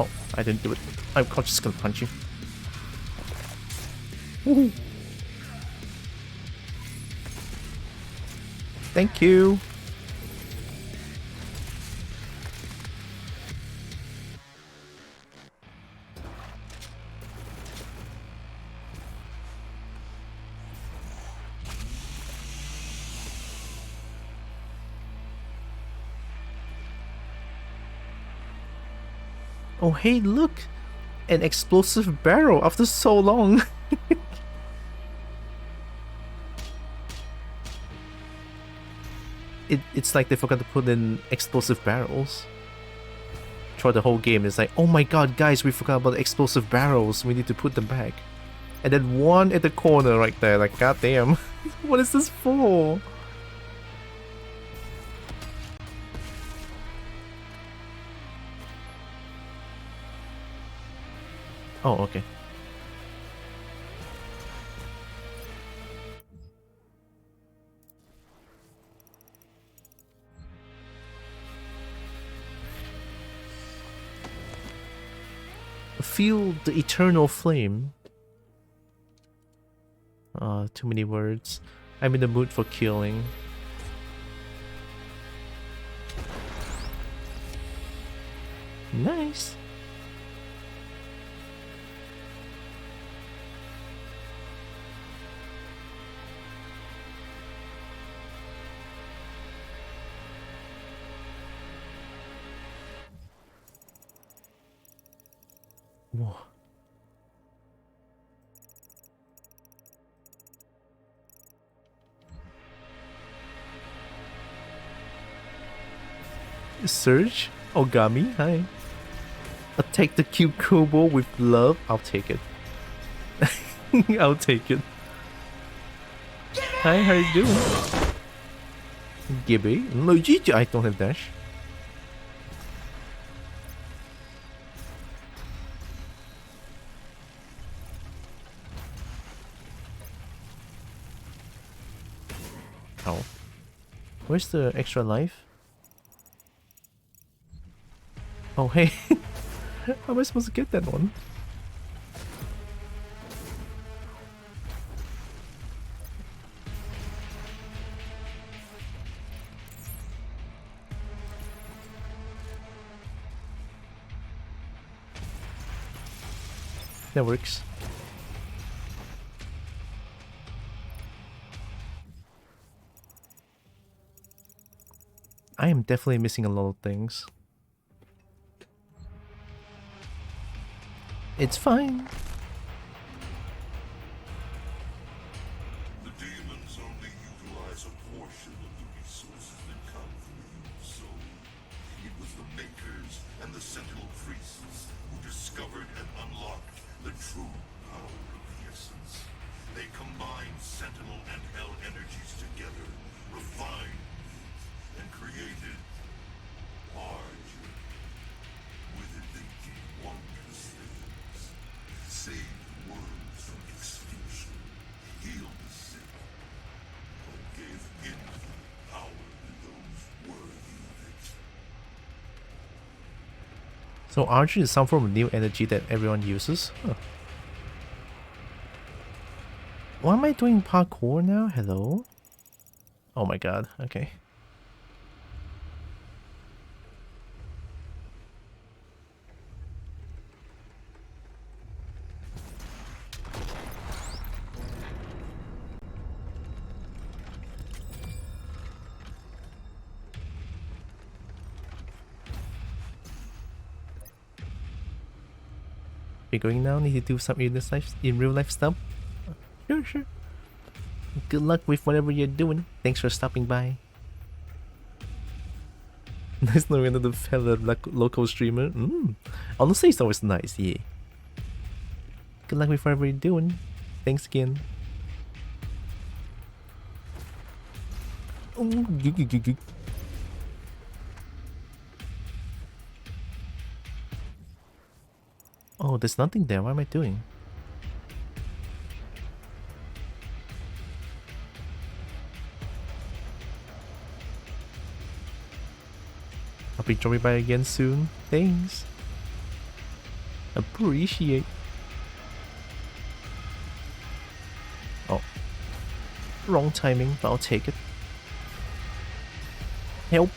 S2: Oh, I didn't do it. I'm just gonna punch you. Woohoo. Thank you. Oh, hey, look! An explosive barrel after so long! It's like they forgot to put in explosive barrels. Throughout the whole game, it's like, oh my god, guys, we forgot about the explosive barrels. We need to put them back. And then one at the corner right there, like, goddamn. What is this for? Oh, okay. Feel the eternal flame. Too many words. I'm in the mood for killing. Nice. Whoa. Surge? Ogami? Hi. Attack the cute Kobo with love? I'll take it. I'll take it. Hi, how you doing? Gibby? No, GG, I don't have dash. Oh. Where's the extra life? Oh, hey. How am I supposed to get that one? That works. I am definitely missing a lot of things. It's fine.
S5: The demons only utilize a portion of the resources that come from the human soul. It was the and the Sentinel priests who discovered and unlocked the true power of the Essence. They combined Sentinel and Hell energies together, refined, and created Argent. With it they did wondrous things. Saved worlds from extinction, healed the sick, and gave infinite power to those worthy of it.
S2: So Argent is some form of new energy that everyone uses? Huh. Why am I doing parkour now? Hello? Oh my god, okay. We're going now, need to do some in real life stuff? Sure. Good luck with whatever you're doing. Thanks for stopping by. Nice knowing another fellow local streamer. Honestly, it's always nice, yeah. Good luck with whatever you're doing. Thanks again. Oh, there's nothing there. What am I doing? I'll be dropping by again soon. Thanks. Appreciate. Oh. Wrong timing, but I'll take it. Help.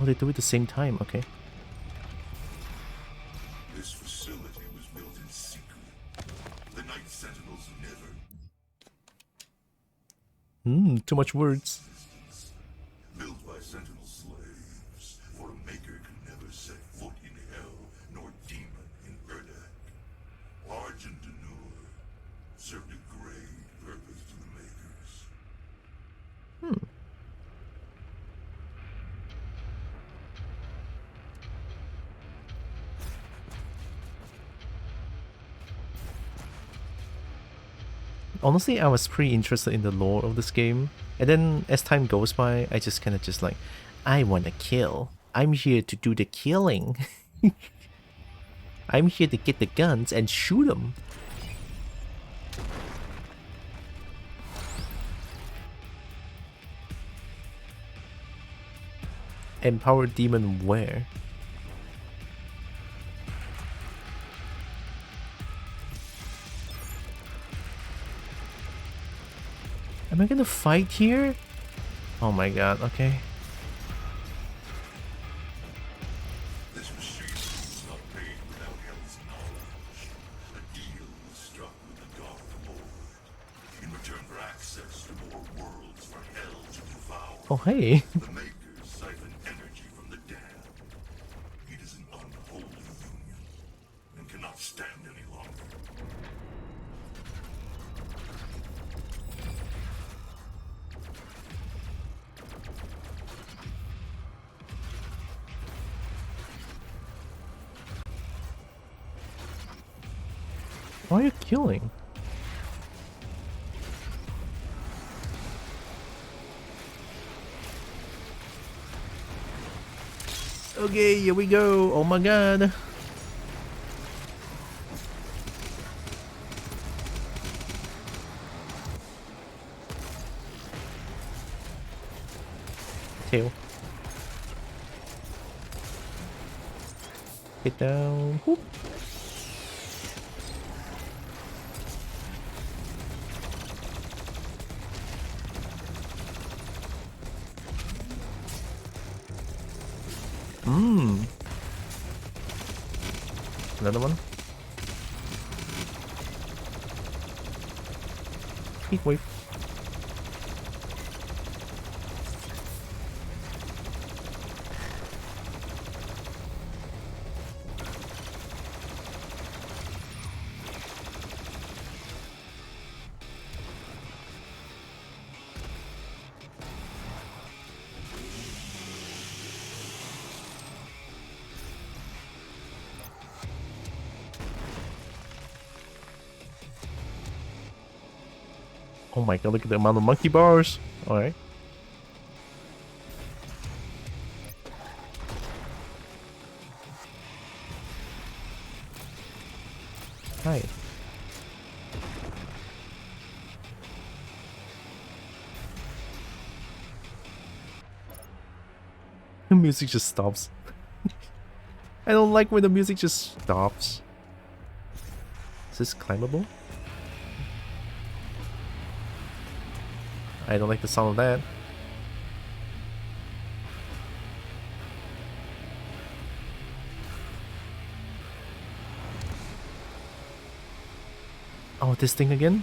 S2: Oh, they do it at the same time, okay.
S5: This facility was built in secret. The Night Sentinels never.
S2: Too much words.
S5: Built by Sentinel slaves, for a maker could never set foot in Hell, nor demon in Erdak. Argent Denur served a great purpose to the makers.
S2: Honestly, I was pretty interested in the lore of this game, and then as time goes by, I just kind of just like, I want to kill. I'm here to do the killing. I'm here to get the guns and shoot them. Empower demon where? Am I gonna fight here? Oh my god, okay.
S5: This machine was not made without Hell's knowledge. A deal was struck with the Dark Lord in return for access to more worlds for Hell to devour.
S2: Oh hey.
S5: The makers siphon energy from the damned. It is an unholy union and cannot stand any longer.
S2: Why are you killing? Okay, here we go. Oh my god. Tail. Get down. Whoop. Another one. Heat wave. Oh my god, look at the amount of monkey bars. Alright. Hi. The music just stops. I don't like when the music just stops. Is this climbable? I don't like the sound of that. Oh, this thing again?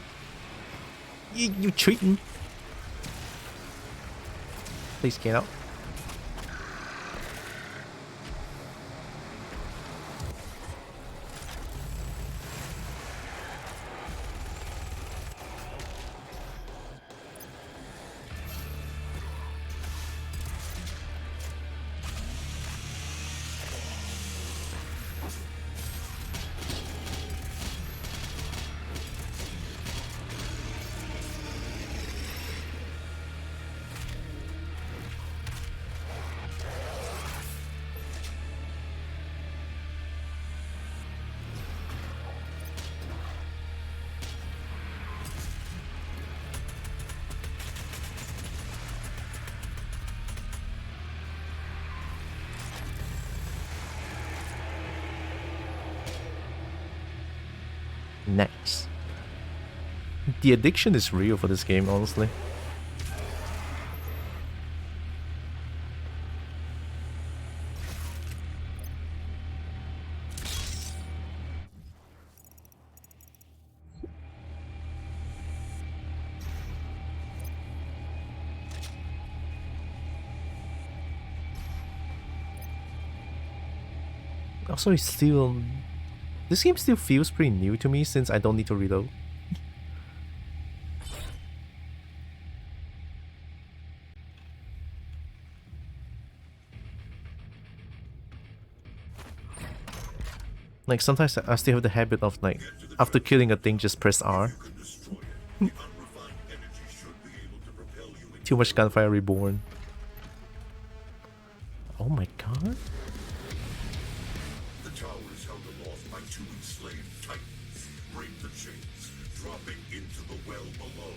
S2: You cheating! Please get out. Nice. The addiction is real for this game, honestly. Also, it's still... This game still feels pretty new to me since I don't need to reload. Like, sometimes I still have the habit of, like, after killing a thing, just press R. Too much gunfire reborn. Oh my god.
S5: The tower is held aloft by two enslaved titans. Break the chains, dropping into the well below.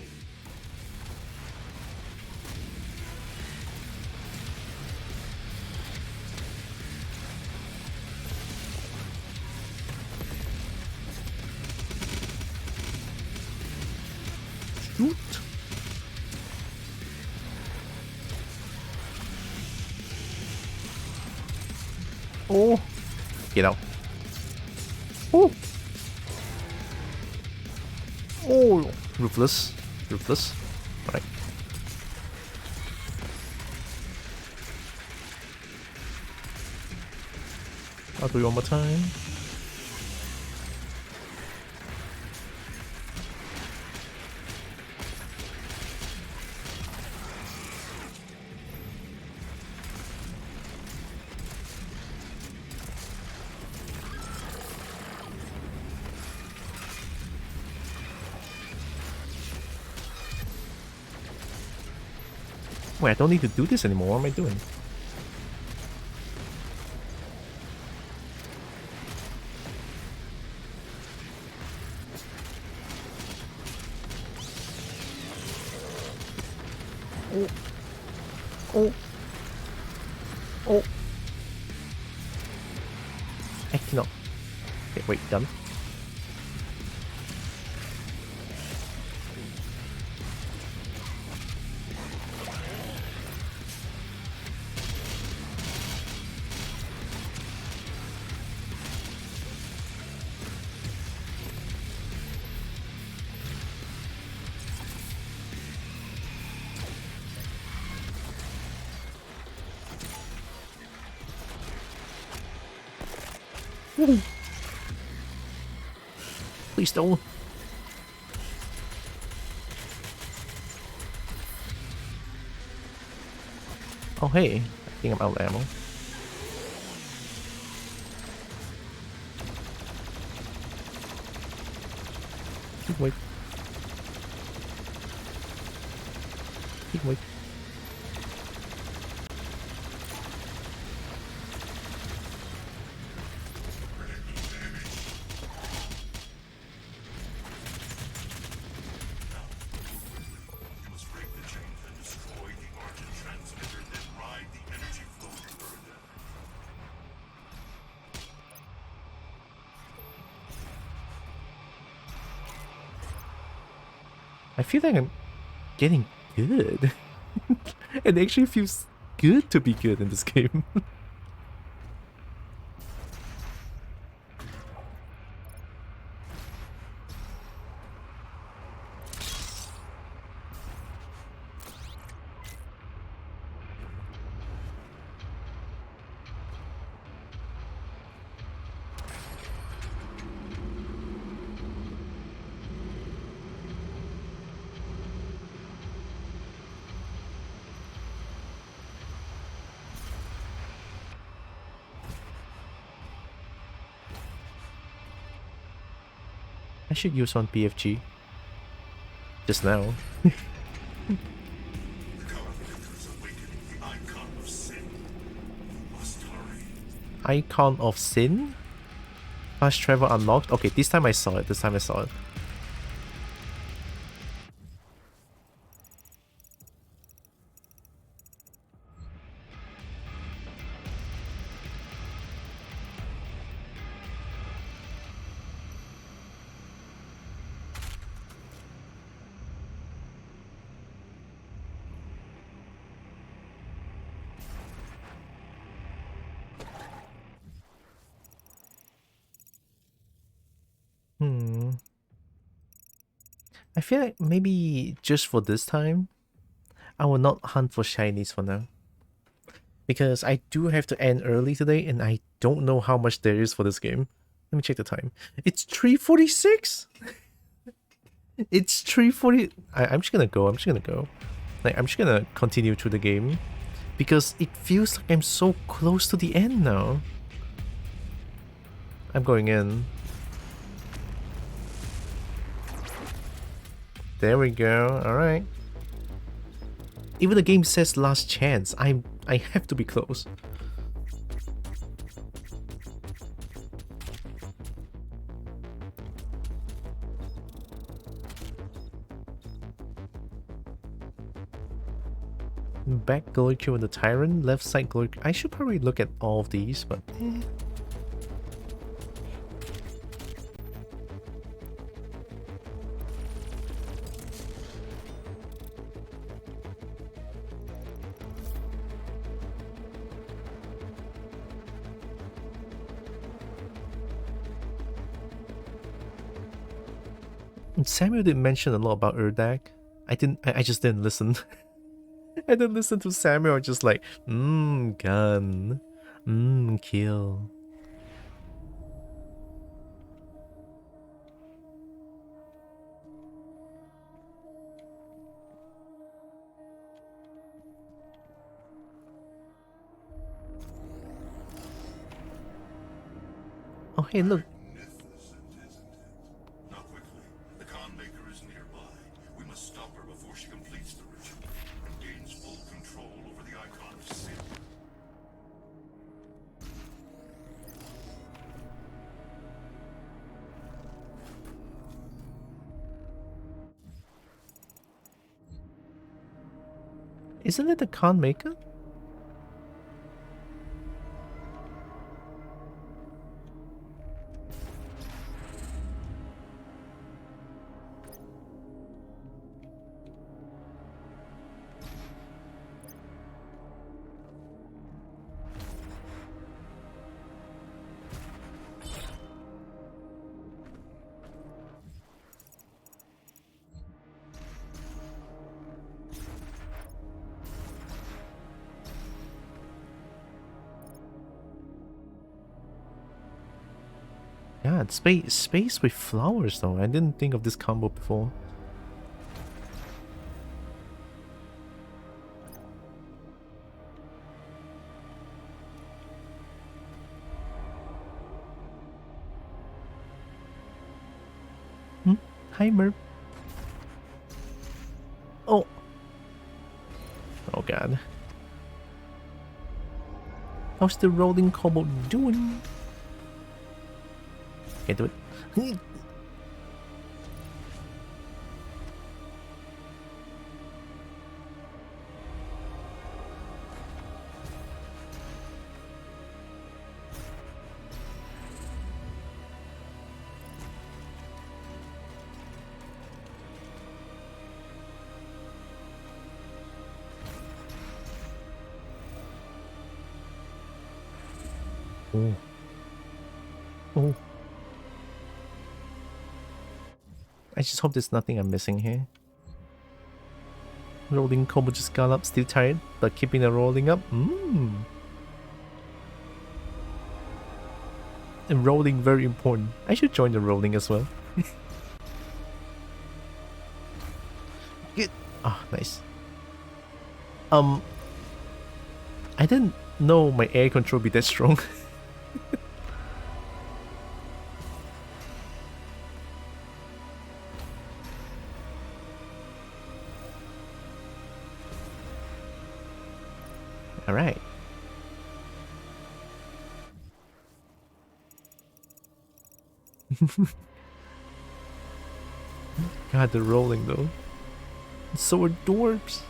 S2: Shoot. Oh, get out. Oh, oh, ruthless, ruthless. All right. I'll do it one more time. Wait, I don't need to do this anymore. What am I doing? Oh. Oh. Oh. Actually, no. Okay, wait, done. Please don't. Oh hey, I think I'm out of ammo. Wait. take my...
S5: You must break the chains and destroy the Argent transmitter, then ride the energy flow further.
S2: I feel like I'm getting good. It actually feels good to be good in this game. I should use on BFG. Just now.
S5: The Collector is awakening the icon of sin. You must hurry.
S2: Icon of Sin? Fast travel unlocked? Okay, this time I saw it. This time I saw it. I feel like maybe just for this time, I will not hunt for shinies for now. Because I do have to end early today and I don't know how much there is for this game. Let me check the time. It's 3:46? It's 3:40. I'm just gonna go. I'm just gonna continue through the game. Because it feels like I'm so close to the end now. I'm going in. There we go. Alright. Even the game says last chance. I have to be close. Back glory cube on the Tyrant, left side glory. I should probably look at all of these, but Samuel did mention a lot about Urdak. I just didn't listen. I didn't listen to Samuel, just like, gun. Kill. Oh hey, look.
S5: Magnificent, isn't it? Now quickly, the Khan Maker is nearby. We must stop her before she completes the ritual and gains full control over the icon of sin.
S2: Isn't it the Khan Maker? Yeah, it's space with flowers though. I didn't think of this combo before. Hi, Merp. Oh. god. How's the rolling combo doing? Can't do it. Oh. Oh. I just hope there's nothing I'm missing here. Rolling combo just got up, still tired, but keeping the rolling up. And rolling very important. I should join the rolling as well. Good. Ah, nice. I didn't know my air control be that strong. All right. God, the rolling though. It's so adorbs.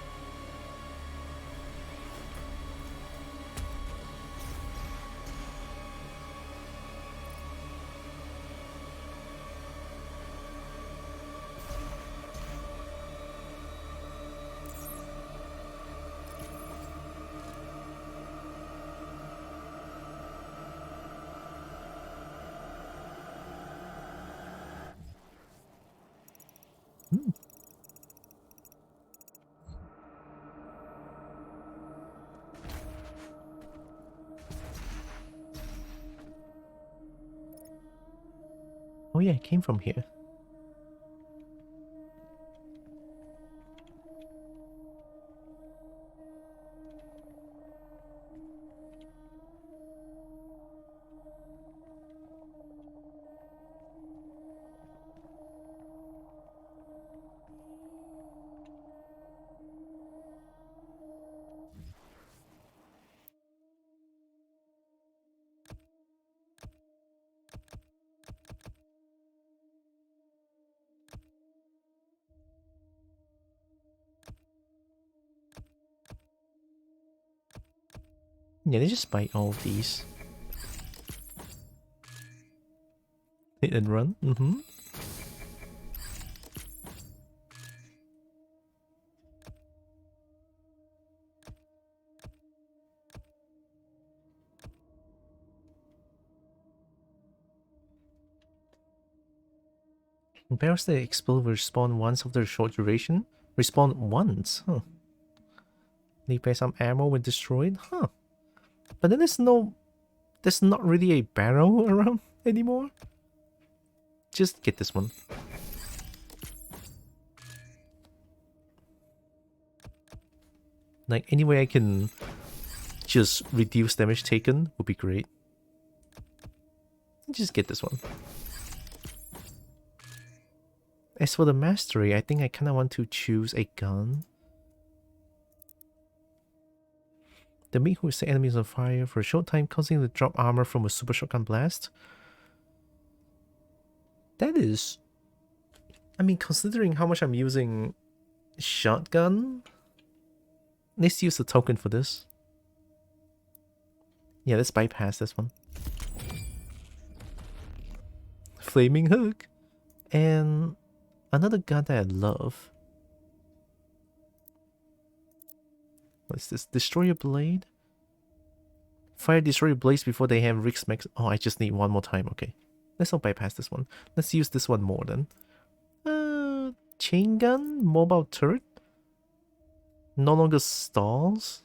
S2: Oh yeah, it came from here. Yeah, they just buy all of these. Hit and run. Barrels that explode will respawn once after a short duration. Respawn once, huh? Leave by some ammo when destroyed, huh? But then there's not really a barrel around anymore. Just get this one. Like, any way I can just reduce damage taken would be great. Just get this one. As for the mastery, I think I kind of want to choose a gun. The meat who set enemies on fire for a short time, causing them to drop armor from a super shotgun blast. That is... I mean, considering how much I'm using shotgun, let's use the token for this. Yeah, let's bypass this one. Flaming hook. And another gun that I love. What's this? Destroyer blade? Fire destroyer blades before they have Rick's max. Oh, I just need one more time. Okay. Let's not bypass this one. Let's use this one more then. Chain gun? Mobile turret? No longer stalls?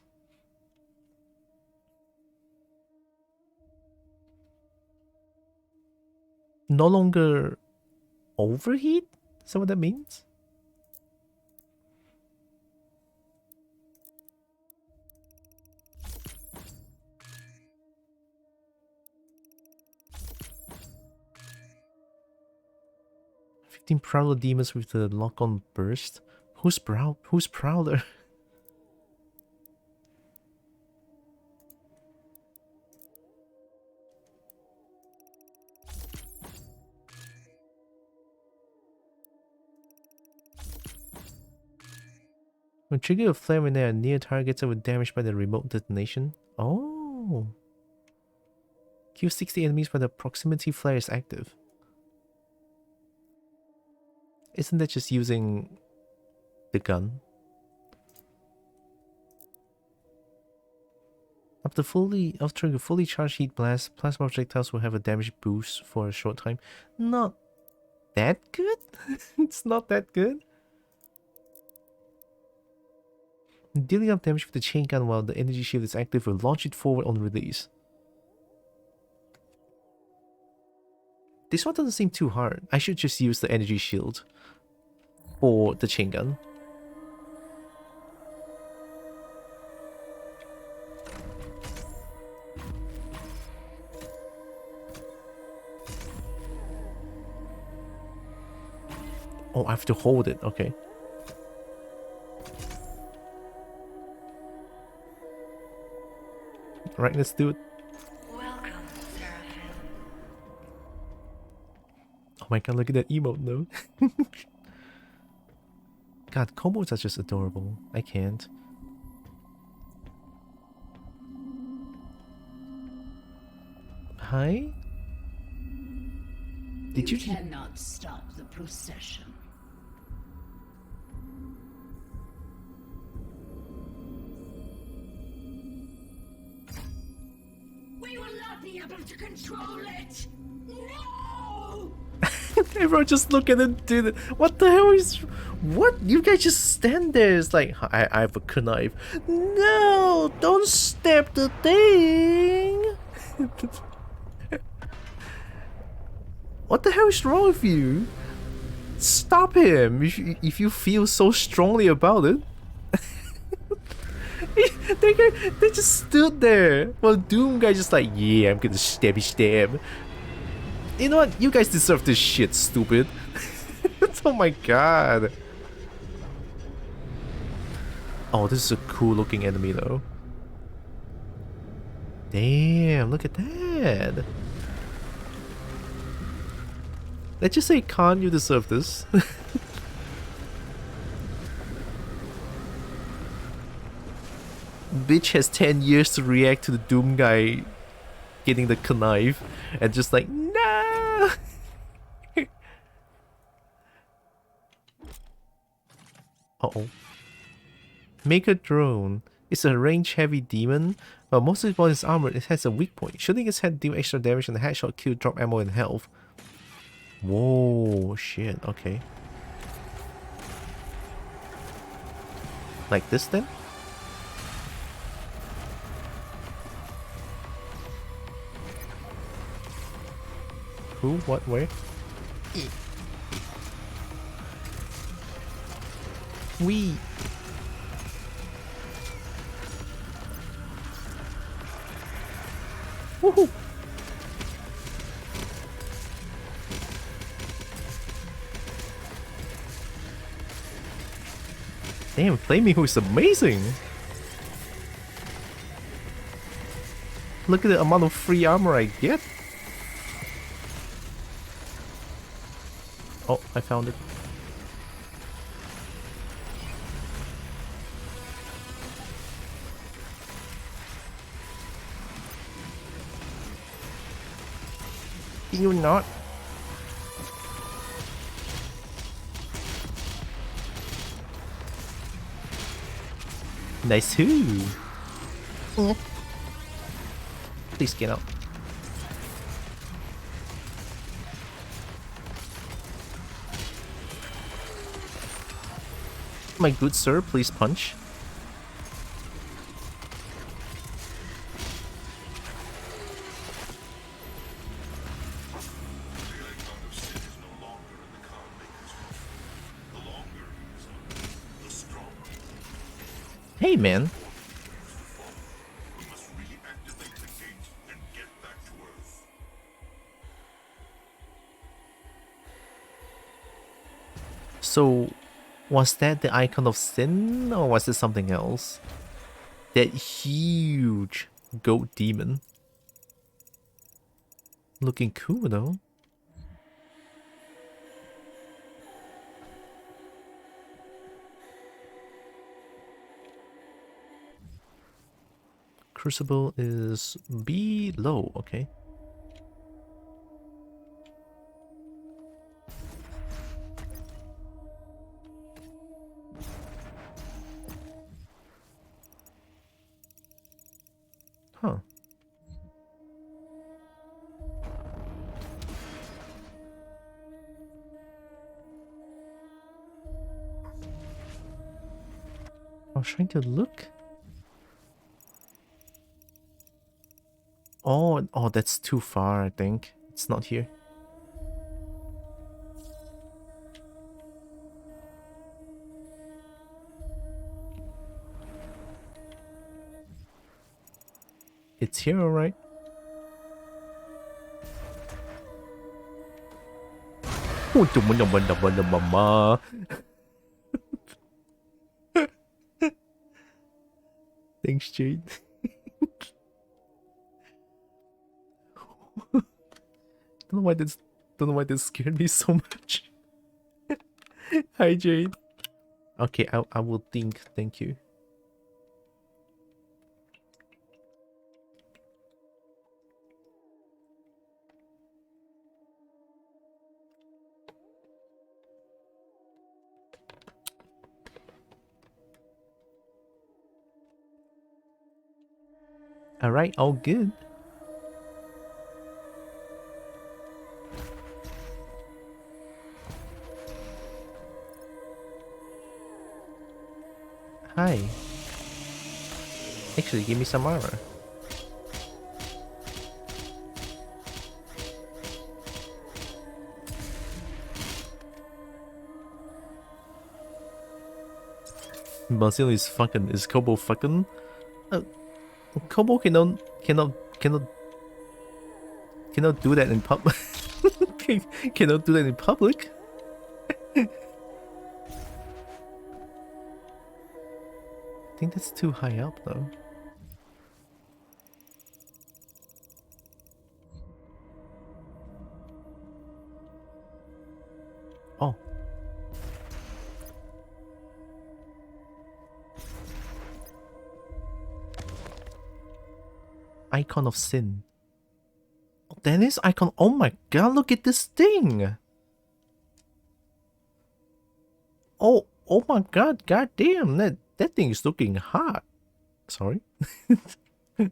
S2: No longer overheat? Is that what that means? Prowler demons with the lock-on burst. Who's Prowler? When trigger a flare when they are near targets that were damaged by the remote detonation. Oh. Kill 60 enemies when the proximity flare is active. Isn't that just using the gun? After triggering a fully charged heat blast, plasma projectiles will have a damage boost for a short time. Not that good? It's not that good. Dealing up damage with the chain gun while the energy shield is active will launch it forward on release. This one doesn't seem too hard. I should just use the energy shield for the chain gun. Oh, I have to hold it. Okay. Right, let's do it.
S8: Welcome, Seraphim.
S2: Oh my god, look at that emote though. God, combos are just adorable. I can't. Hi? Did you
S8: cannot stop the procession. We will not be able to control it. No!
S2: Everyone just look at him do that. What the hell is... What? You guys just stand there. It's like, I have a knife. No! Don't stab the thing! What the hell is wrong with you? Stop him if you feel so strongly about it. they just stood there. Well, Doom guy just like, yeah, I'm gonna stabby stab. You know what? You guys deserve this shit, stupid. Oh my god. Oh, this is a cool looking enemy though. Damn, look at that. Let's just say, Khan, you deserve this. Bitch has 10 years to react to the Doom guy getting the knife and just like, no! Uh-oh. Make a drone. It's a range-heavy demon, but most of its body is armored. It has a weak point. Shooting its head deal extra damage and the headshot kill drop ammo and health. Whoa, shit, okay. Like this then? Who? What? Where? We. Woohoo! Damn, Flaming Who is amazing! Look at the amount of free armor I get! Oh, I found it. You not? Nice who? Please get out. My good sir, please punch. Hey, man. So, was that the icon of sin, or was it something else? That huge goat demon. Looking cool, though. Crucible is below, okay. Huh. I was trying to look. Oh, that's too far, I think. It's not here. It's here, alright. Thanks, Jade. Don't know why this scared me so much. Hi, Jade. Okay, I will think. Thank you. Alright, all good. Hi. Actually, give me some armor. Basil is fucking. Is Kobo fucking? Kobo cannot do that in public. Cannot do that in public. I think that's too high up though. Oh. Icon of Sin. Oh, Dennis icon. Oh my god, look at this thing. Oh my god, god damn, that thing is looking hot. Sorry. And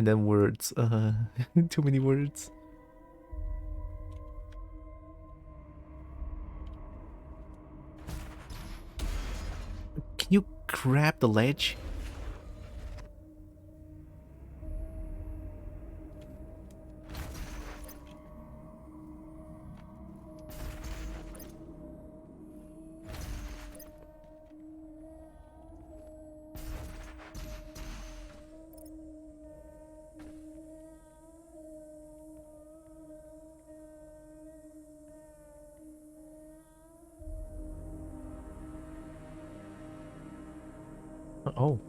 S2: then words. Too many words. Can you grab the ledge? Oh.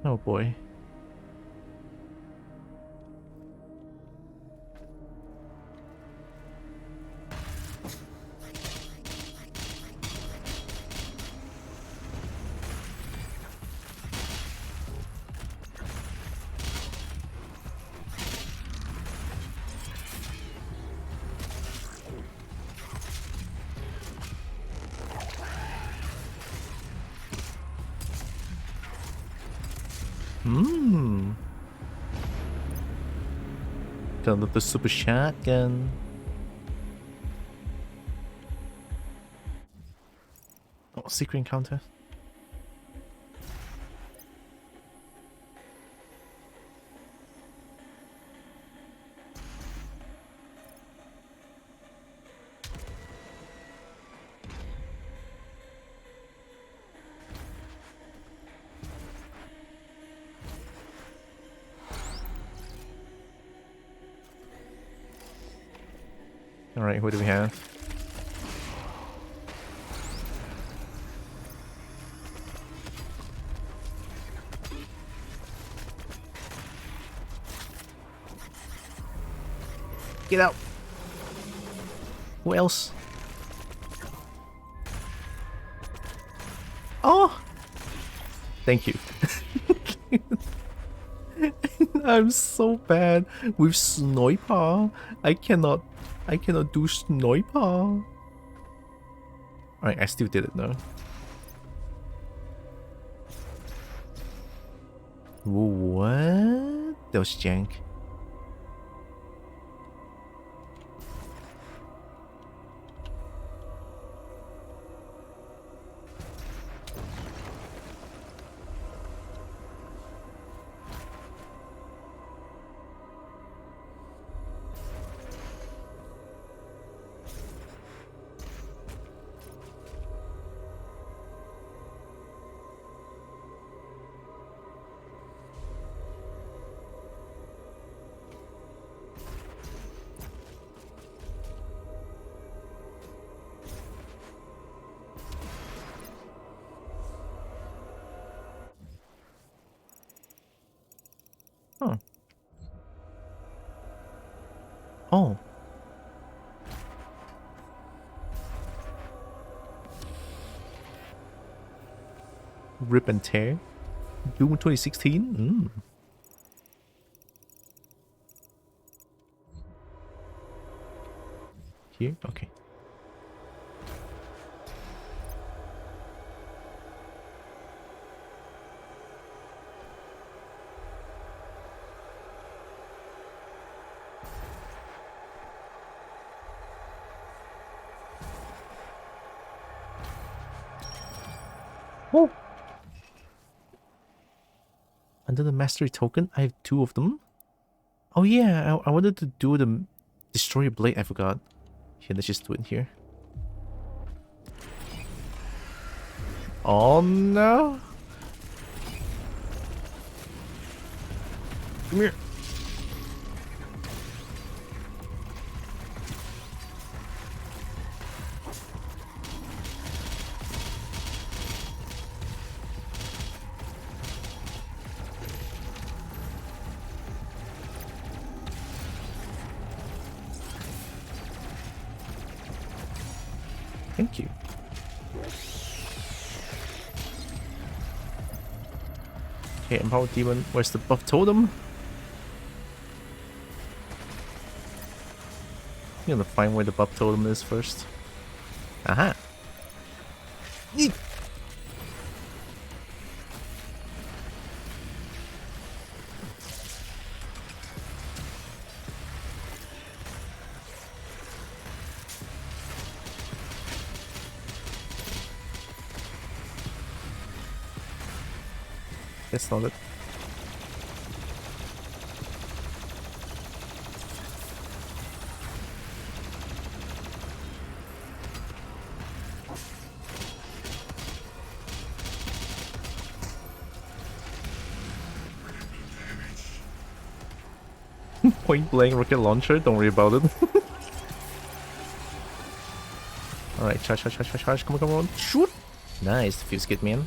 S2: Oh boy. Kind of the super shotgun. Oh, secret encounter. Alright, what do we have? Get out. Who else? Oh! Thank you. I'm so bad with sniper. I cannot do sniper. Alright, I still did it though. What? That was jank. Huh. Oh. Rip and tear. Doom 2016? Here? Okay. Oh! Under the mastery token, I have 2 of them. Oh yeah, I wanted to do the destroyer blade, I forgot. Here, let's just do it here. Oh no! Come here. Thank you. Okay, Empower Demon, where's the buff totem? I'm gonna find where the buff totem is first. Aha! Yeet. That's not it. Point blank rocket launcher, don't worry about it. Alright, charge, charge, charge, charge, charge, come on, come on, shoot! Nice, fuse kit, man.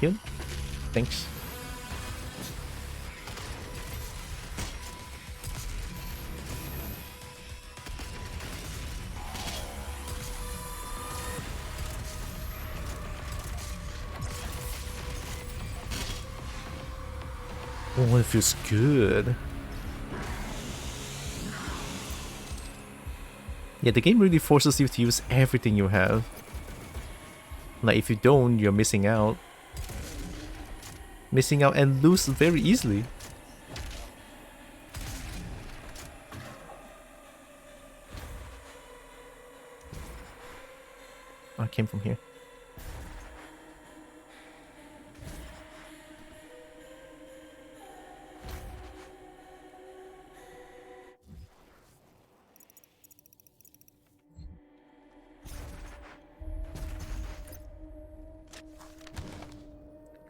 S2: Heal. Thanks. Oh, it feels good. Yeah, the game really forces you to use everything you have. Like, if you don't, you're missing out. Missing out and lose very easily. I came from here.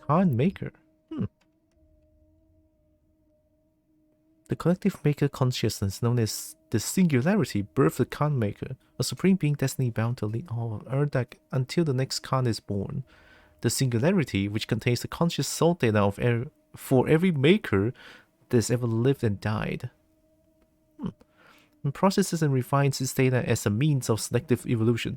S2: Card maker. The collective maker consciousness known as the Singularity birthed the Khan Maker, a supreme being destiny bound to lead all of Urdak until the next Khan is born. The Singularity, which contains the conscious soul data of for every maker that has ever lived and died. and processes and refines its data as a means of selective evolution.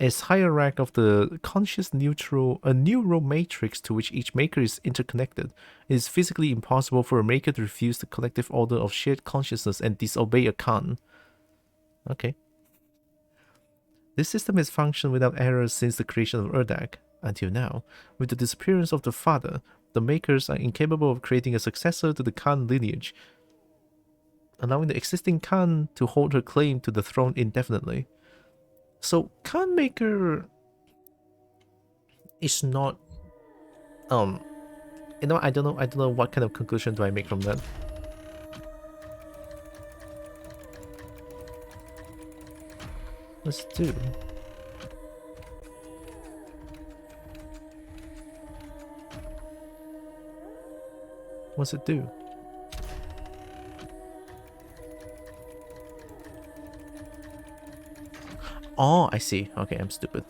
S2: As hierarchy of the conscious neural matrix to which each maker is interconnected, it is physically impossible for a maker to refuse the collective order of shared consciousness and disobey a Khan. Okay. This system has functioned without error since the creation of Urdak, until now. With the disappearance of the father, the makers are incapable of creating a successor to the Khan lineage, allowing the existing Khan to hold her claim to the throne indefinitely. So Khan Maker is not I don't know what kind of conclusion do I make from that. Let's do. What's it do? Oh, I see. Okay, I'm stupid.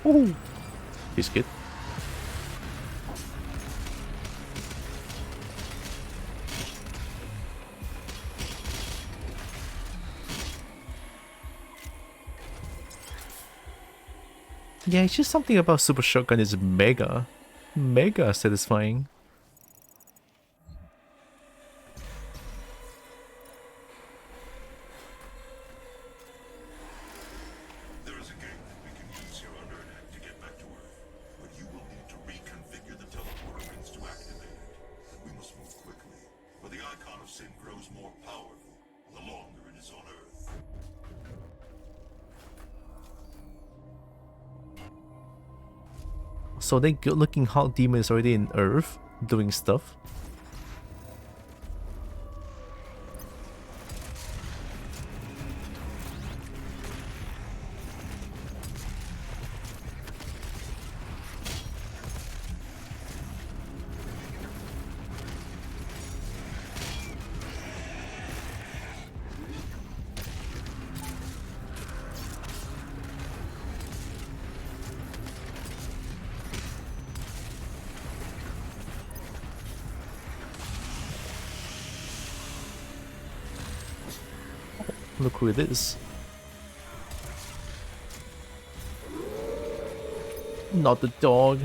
S2: Ooh. He's good. Yeah, it's just something about Super Shotgun is mega satisfying.
S5: There is a gate that we can use here on Urdak to get back to Earth, but you will need to reconfigure the teleporter rings to activate it. We must move quickly, for the icon of sin grows more powerful the longer it is on Earth.
S2: So that good-looking hot demon is already in Earth doing stuff. Look who it is. Not the dog.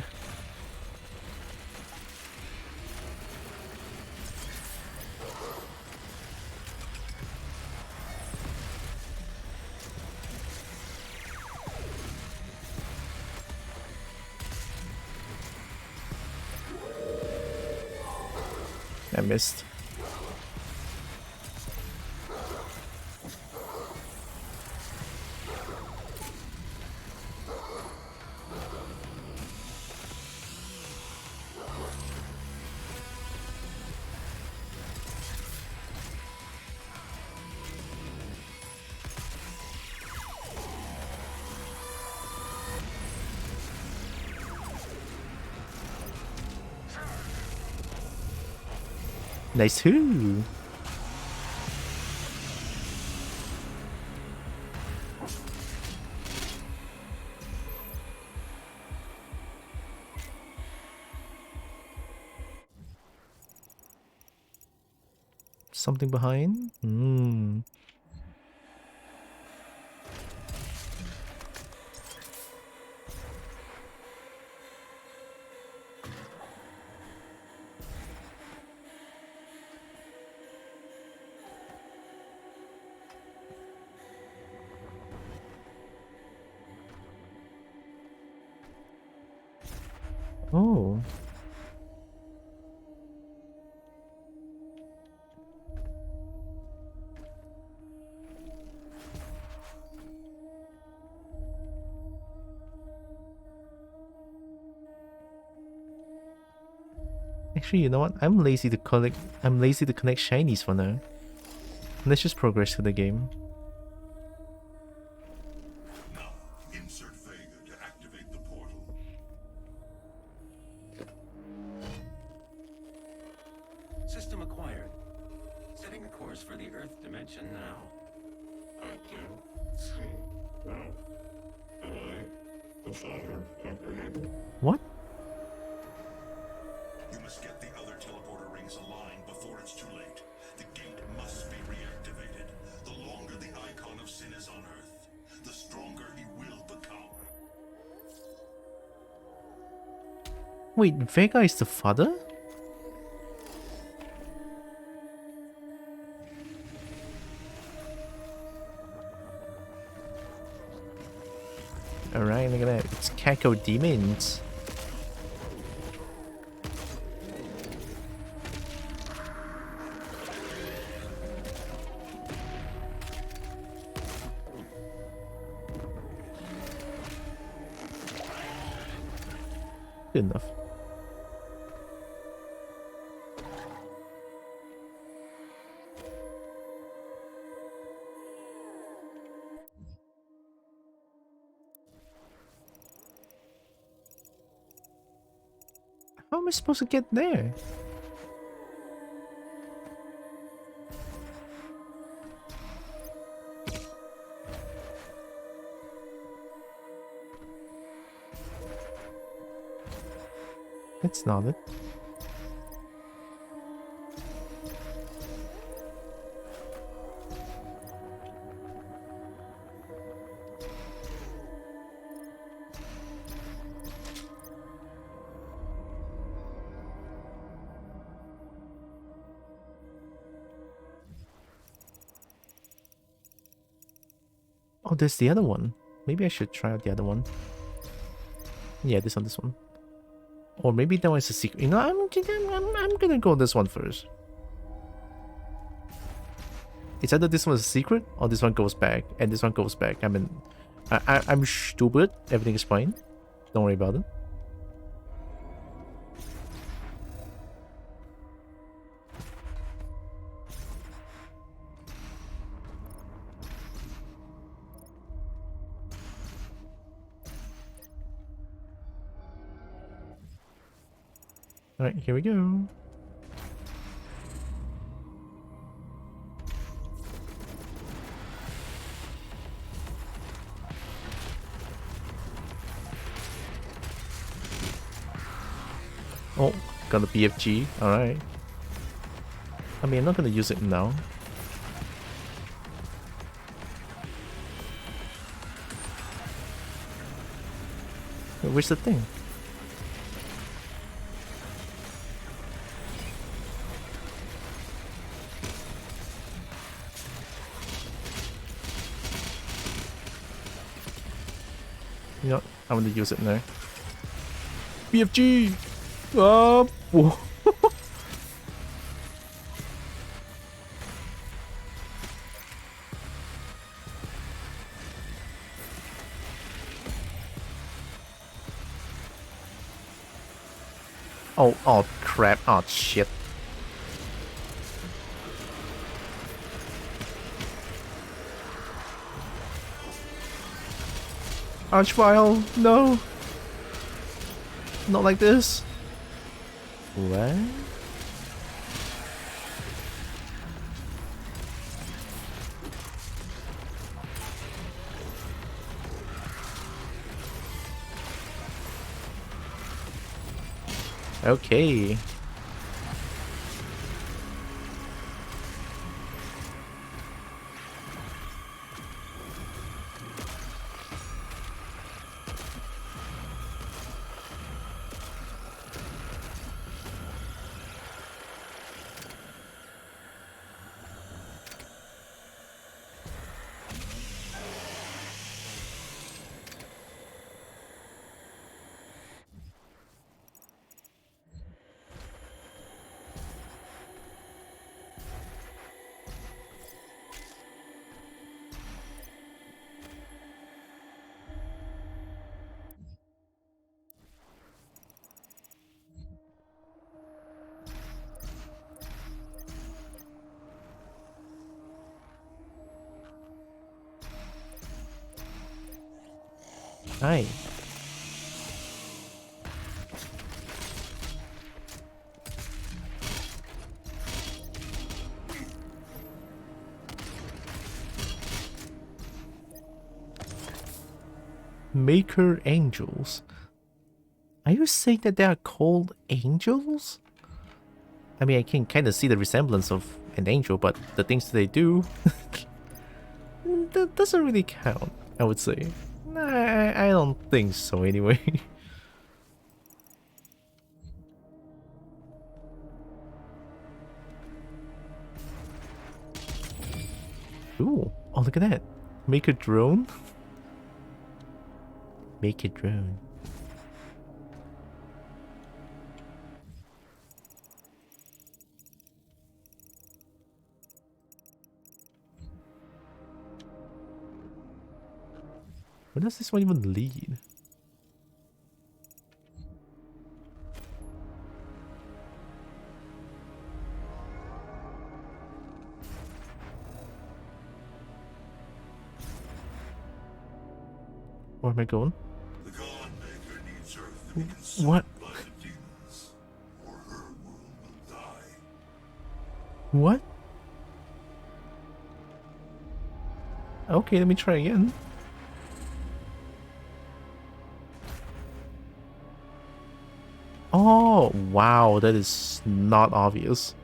S2: I missed. Nice who. Something behind? Hmm. Oh. Actually, you know what? I'm lazy to collect. I'm lazy to connect shinies for now. Let's just progress through the game.
S5: Now, insert Vega to activate the portal.
S9: System acquired. Setting a course for the Earth dimension now.
S5: I can see now. Am I the father apprehended?
S2: What?
S5: You must get the other teleporter rings aligned before it's too late. The gate must be reactivated. The longer the icon of sin is on Earth, the stronger he will become.
S2: Wait, Vega is the father? Alright, look at that. It's Kako Demons. Good enough. How am I supposed to get there? That's not it. Oh, there's the other one. Maybe I should try out the other one. Yeah, this one. Or maybe that one's a secret. You know, I'm gonna go this one first. It's either this one's a secret or this one goes back, and this one goes back. I mean, I'm stupid. Everything is fine. Don't worry about it. Alright, here we go. Oh, got a BFG. Alright. I mean, I'm not gonna use it now. Wait, where's the thing? You know, I'm gonna use it now. BFG! Whoa. Oh crap. Oh shit. Archvile, no. Not like this. What? Okay. Hi. Maker angels. Are you saying that they are called angels? I mean, I can kind of see the resemblance of an angel, but the things that they do, that doesn't really count, I would say. I don't think so anyway. Ooh, oh look at that. Make a drone? Make a drone. Where does this one even lead? Where am I going?
S5: The God Maker needs Earth to be consumed
S2: What?
S5: by the demons, or her world will die.
S2: What? Okay, let me try again. Oh, wow, that is not obvious.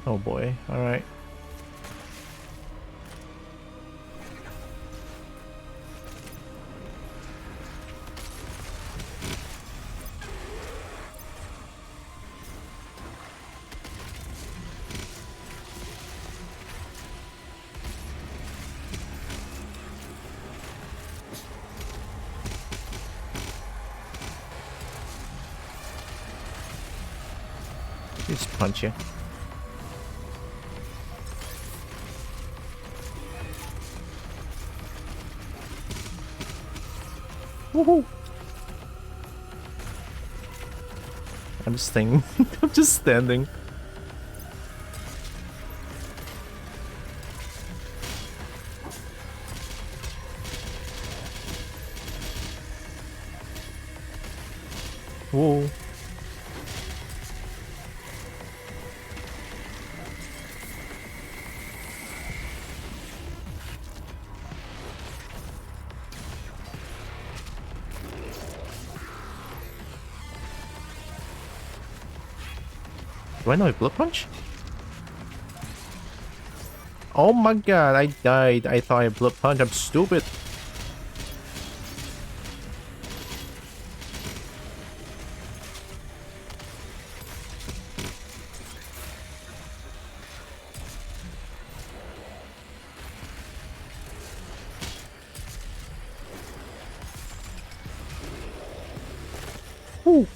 S2: Oh boy, alright. Just punch you. Woohoo! I'm just staying. I'm just standing. Whoa. Do I know a blood punch? Oh my god, I died. I thought I blood punch. I'm stupid. Ooh.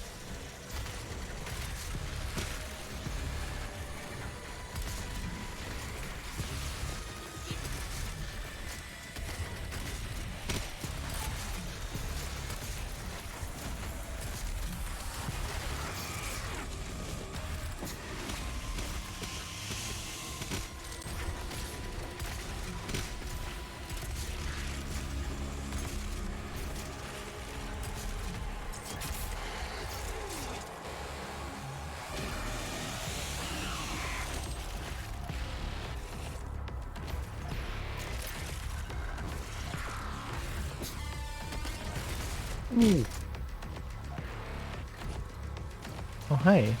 S2: Ooh. Oh, hi.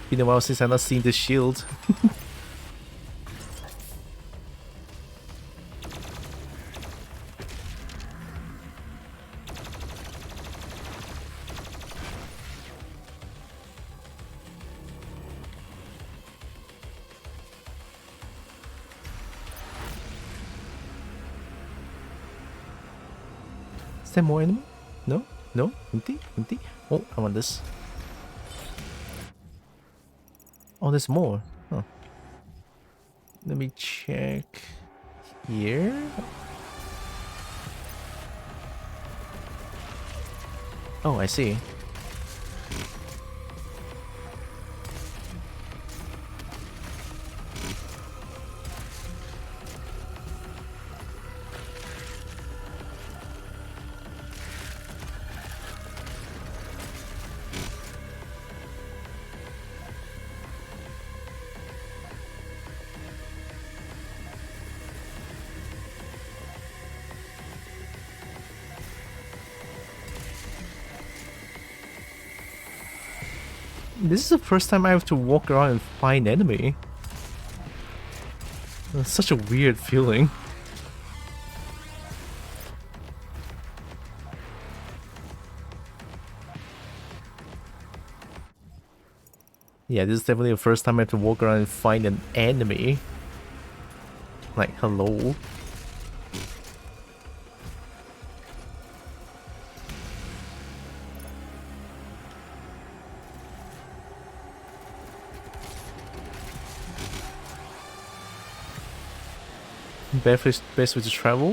S2: Been a while since I've not seen the shield. Is there more enemy? No? No? Empty? Empty? Oh, I want this. Oh, there's more. Huh. Let me check here. Oh, I see. This is the first time I have to walk around and find enemy. It's such a weird feeling. Yeah, this is definitely the first time I have to walk around and find an enemy. Like, hello? Best way to travel?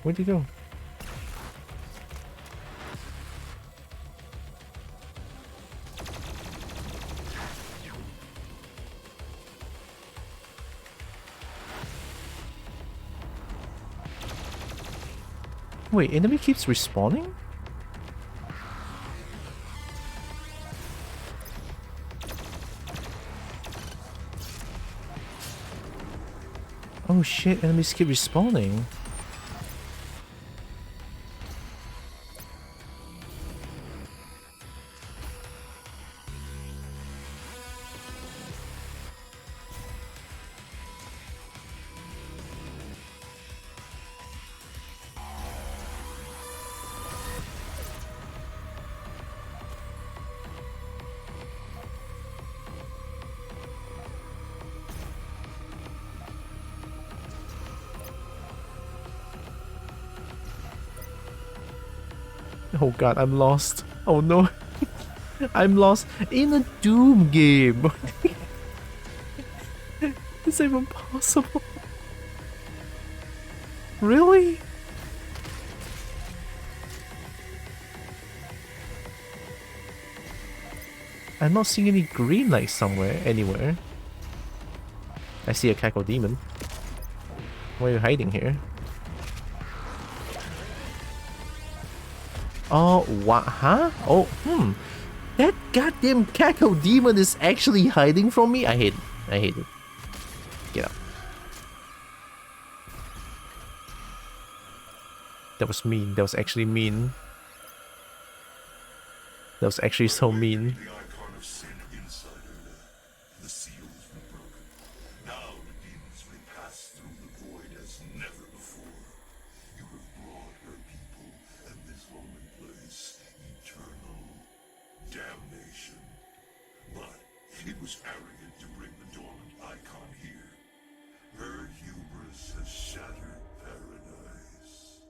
S2: Where'd you go? Wait, enemy keeps respawning? Oh shit, enemies keep respawning. Oh god, I'm lost. Oh no. I'm lost in a Doom game. Is even possible? Really? I'm not seeing any green lights somewhere, anywhere. I see a cackle demon. Why are you hiding here? Oh, what? Huh? Oh, That goddamn cackle demon is actually hiding from me? I hate it. I hate it. Get out. That was mean. That was actually mean. That was actually so mean.
S5: The icon of sin inside her. The seals were broken. Now the demons may pass through the void as never before. You have brought her people and this lonely place eternal damnation. But it was arrogant to bring the dormant icon here. Her hubris has shattered paradise.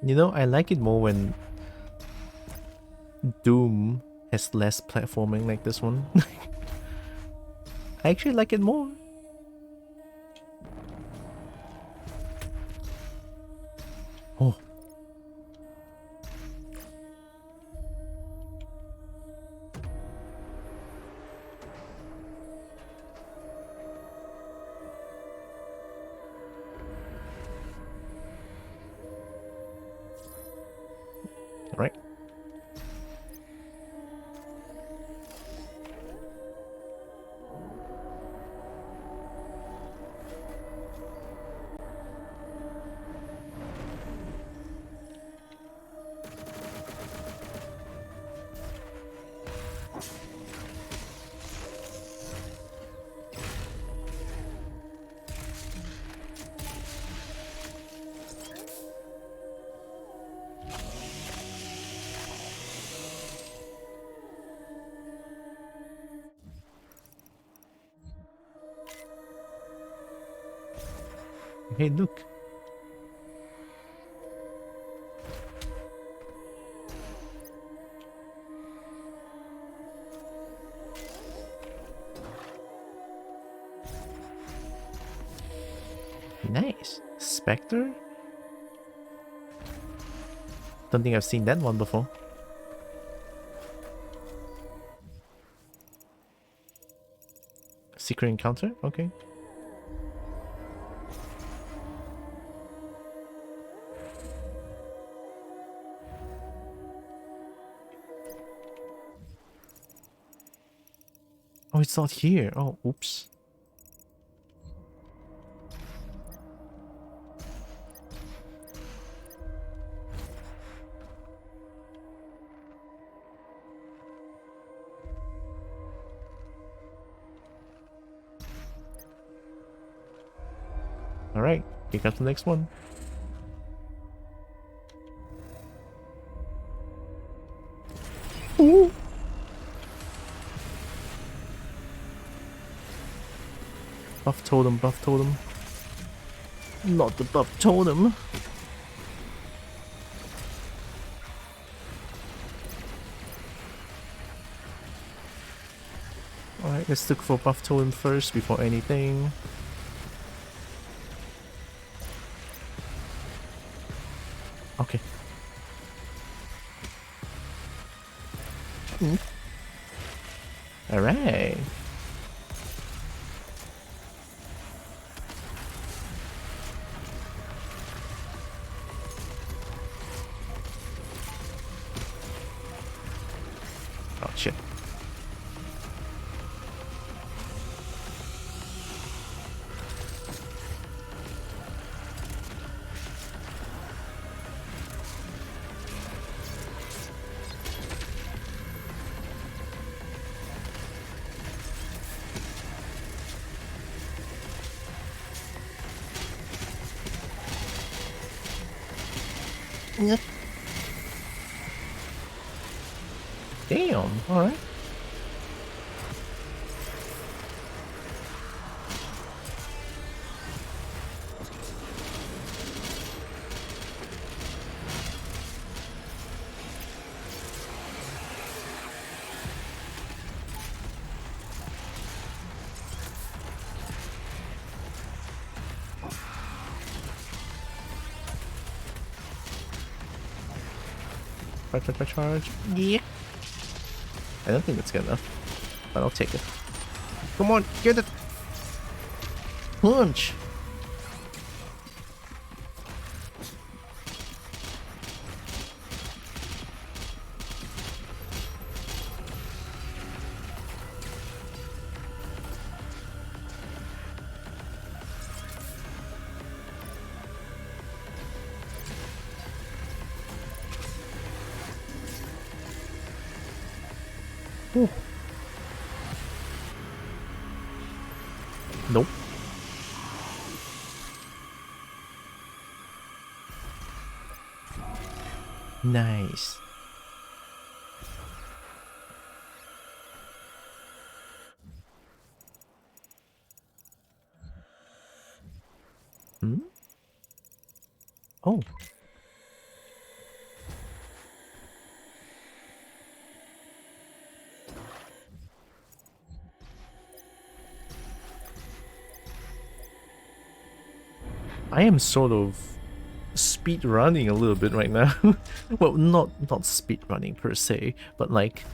S2: You know, I like it more when Doom has less platforming like this one. I actually like it more. Oh. Right. Hey, look. Nice. Spectre? Don't think I've seen that one before. Secret encounter? Okay. Oh, it's not here. Oh, oops. Alright, pick up the next one. Ooh. Buff totem, buff totem. Not the buff totem. Alright, let's look for buff totem first before anything. Okay. Alright. Oh shit. Yep. Damn, alright. Charge. Yeah. I don't think that's good enough, but I'll take it. Come on, get it! Punch! Ooh. Nope. Nice. Hmm? Oh. I am sort of speed running a little bit right now. Well, not speed running per se, but like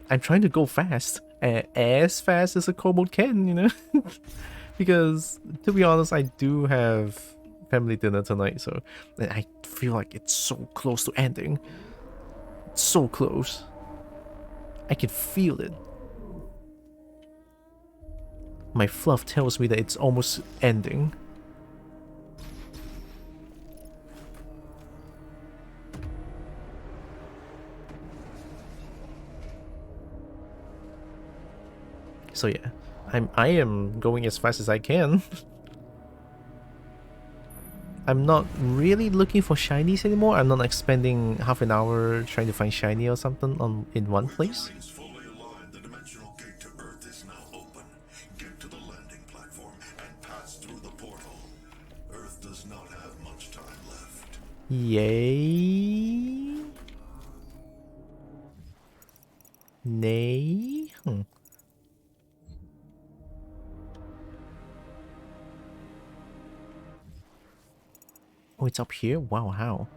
S2: I'm trying to go fast, as fast as a kobold can, you know. Because to be honest, I do have family dinner tonight, so I feel like it's so close to ending. It's so close. I can feel it. My fluff tells me that it's almost ending. So yeah, I am going as fast as I can. I'm not really looking for shinies anymore. I'm not like spending half an hour trying to find shiny or something in one place.
S5: Fully aligned, the dimensional gate to Earth is now open. Get to the landing platform and pass through the portal. Earth does
S2: Yay. Nay. Oh, it's up here? Wow, how?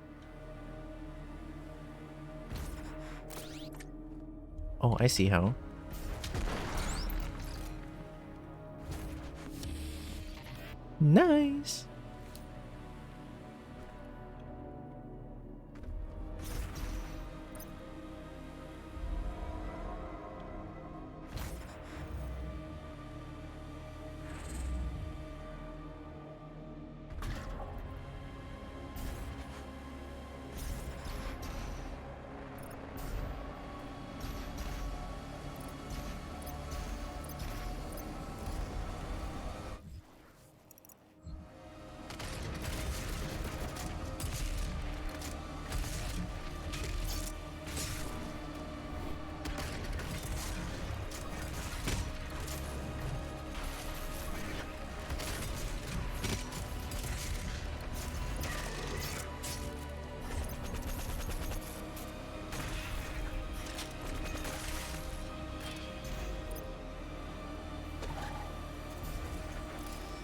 S2: Oh, I see how. Nice.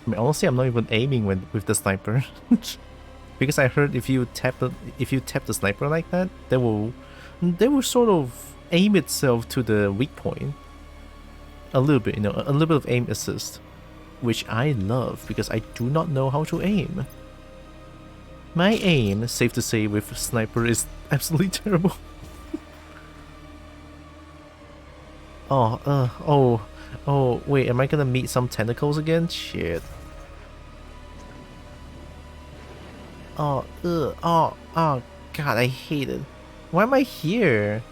S2: I mean, honestly, I'm not even aiming with the sniper, because I heard if you tap the sniper like that, they will sort of aim itself to the weak point a little bit, you know, a little bit of aim assist, which I love because I do not know how to aim. My aim, safe to say, with sniper is absolutely terrible. Oh, wait, am I gonna meet some tentacles again? Shit. Oh, God, I hate it. Why am I here?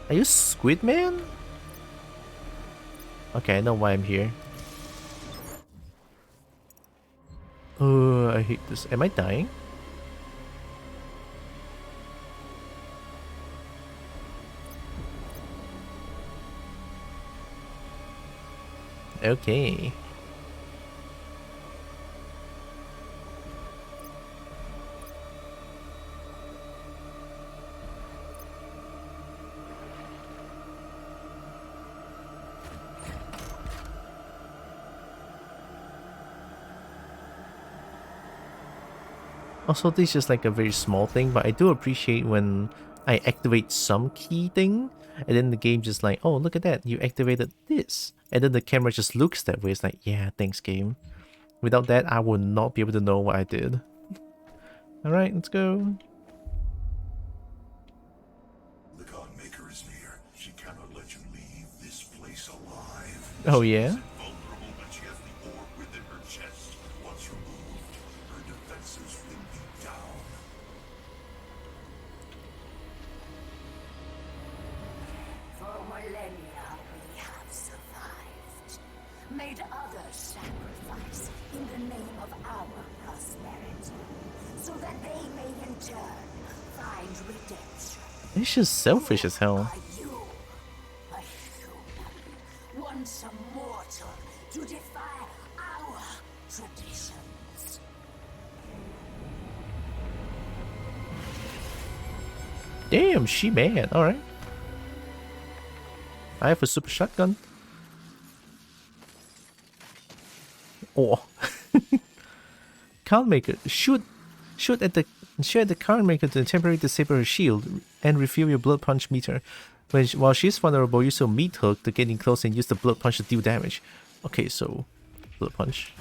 S2: Are you Squid Man? Okay, I know why I'm here. I hate this. Am I dying? Okay. Also, this is just like a very small thing, but I do appreciate when I activate some key thing, and then the game just like, oh, look at that, you activated this. And then the camera just looks that way. It's like, yeah, thanks, game. Without that, I would not be able to know what I did. Alright, let's go.
S5: The God Maker is near. She cannot let you leave this place alive.
S2: Oh, yeah?
S5: Vulnerable, but she has the orb within her chest. Once removed, her defenses will be down.
S8: For millennia, we have survived. Made others sacrifice in the name of our prosperity, so that they may in turn find redemption.
S2: It's just selfish as hell.
S8: Are you a human, once a mortal, to defy our traditions?
S2: Damn, she mad. Alright. I have a super shotgun. Oh. Card maker. Shoot at the card maker to temporarily disable her shield and refill your blood punch meter. While she's vulnerable, use your meat hook to get in close and use the blood punch to deal damage. Okay, so blood punch.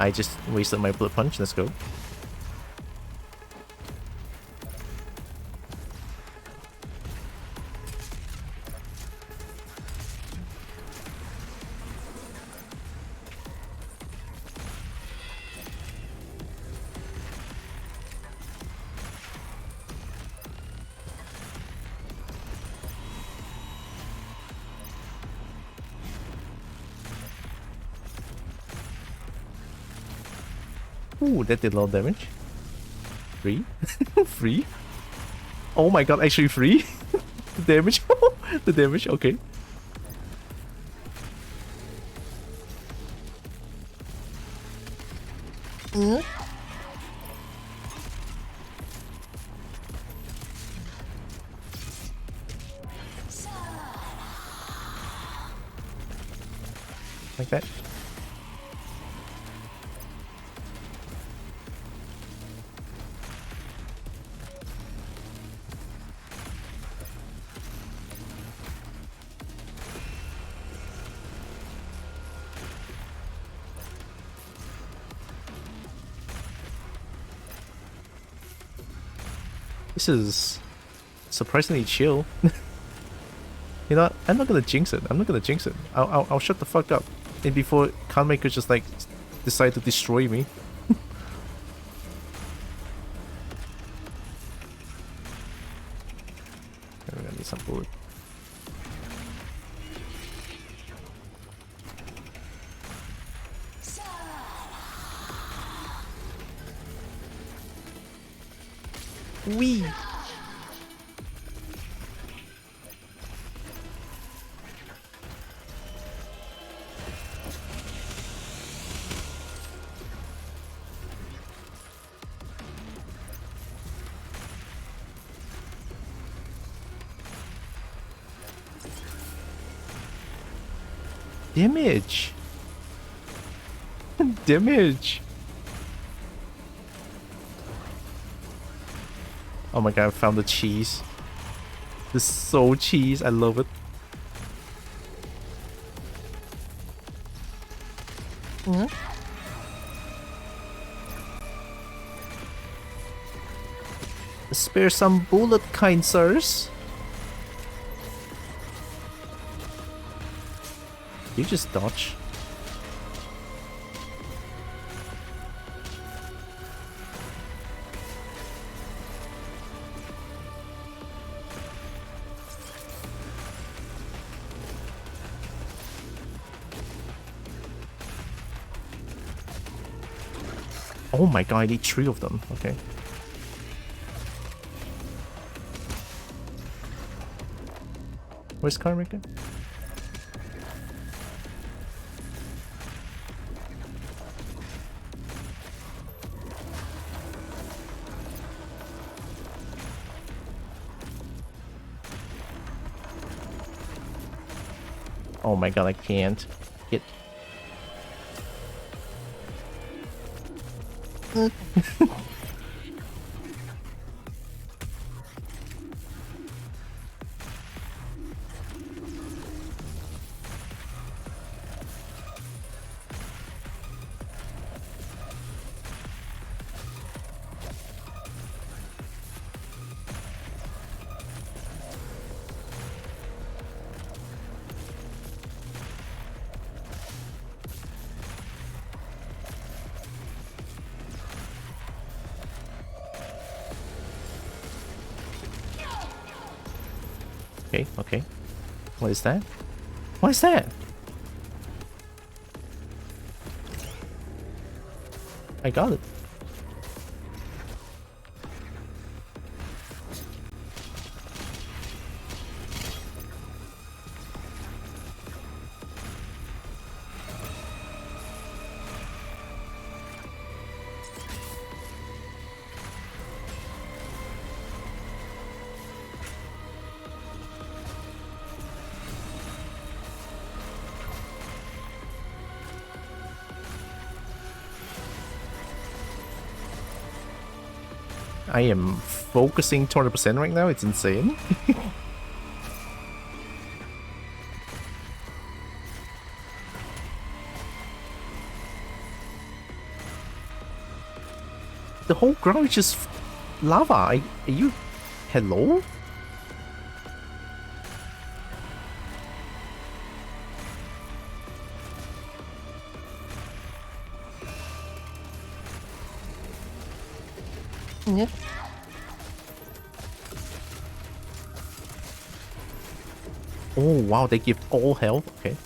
S2: I just wasted my blood punch. Let's go. Ooh, that did a lot of damage. Free? Free? Oh my god, actually free? The damage? The damage, okay. Like that. This is surprisingly chill. You know what? I'm not gonna jinx it. I'm not gonna jinx it. I'll shut the fuck up. And before Cardmaker just like decide to destroy me. I'm gonna need some bullet. Wee. Damage. Damage. Oh my god, I found the cheese. This is so cheese, I love it. Spare some bullet, kind sirs. You just dodge. Oh my god, I need 3 of them. Okay. Where's Cardmaker? Oh my god, I can't. Get. Okay, okay. What is that? What is that? I got it. I am focusing 200% right now, it's insane. The whole ground is just lava. Are you... Hello? Yeah. Oh wow, they give all health. Okay.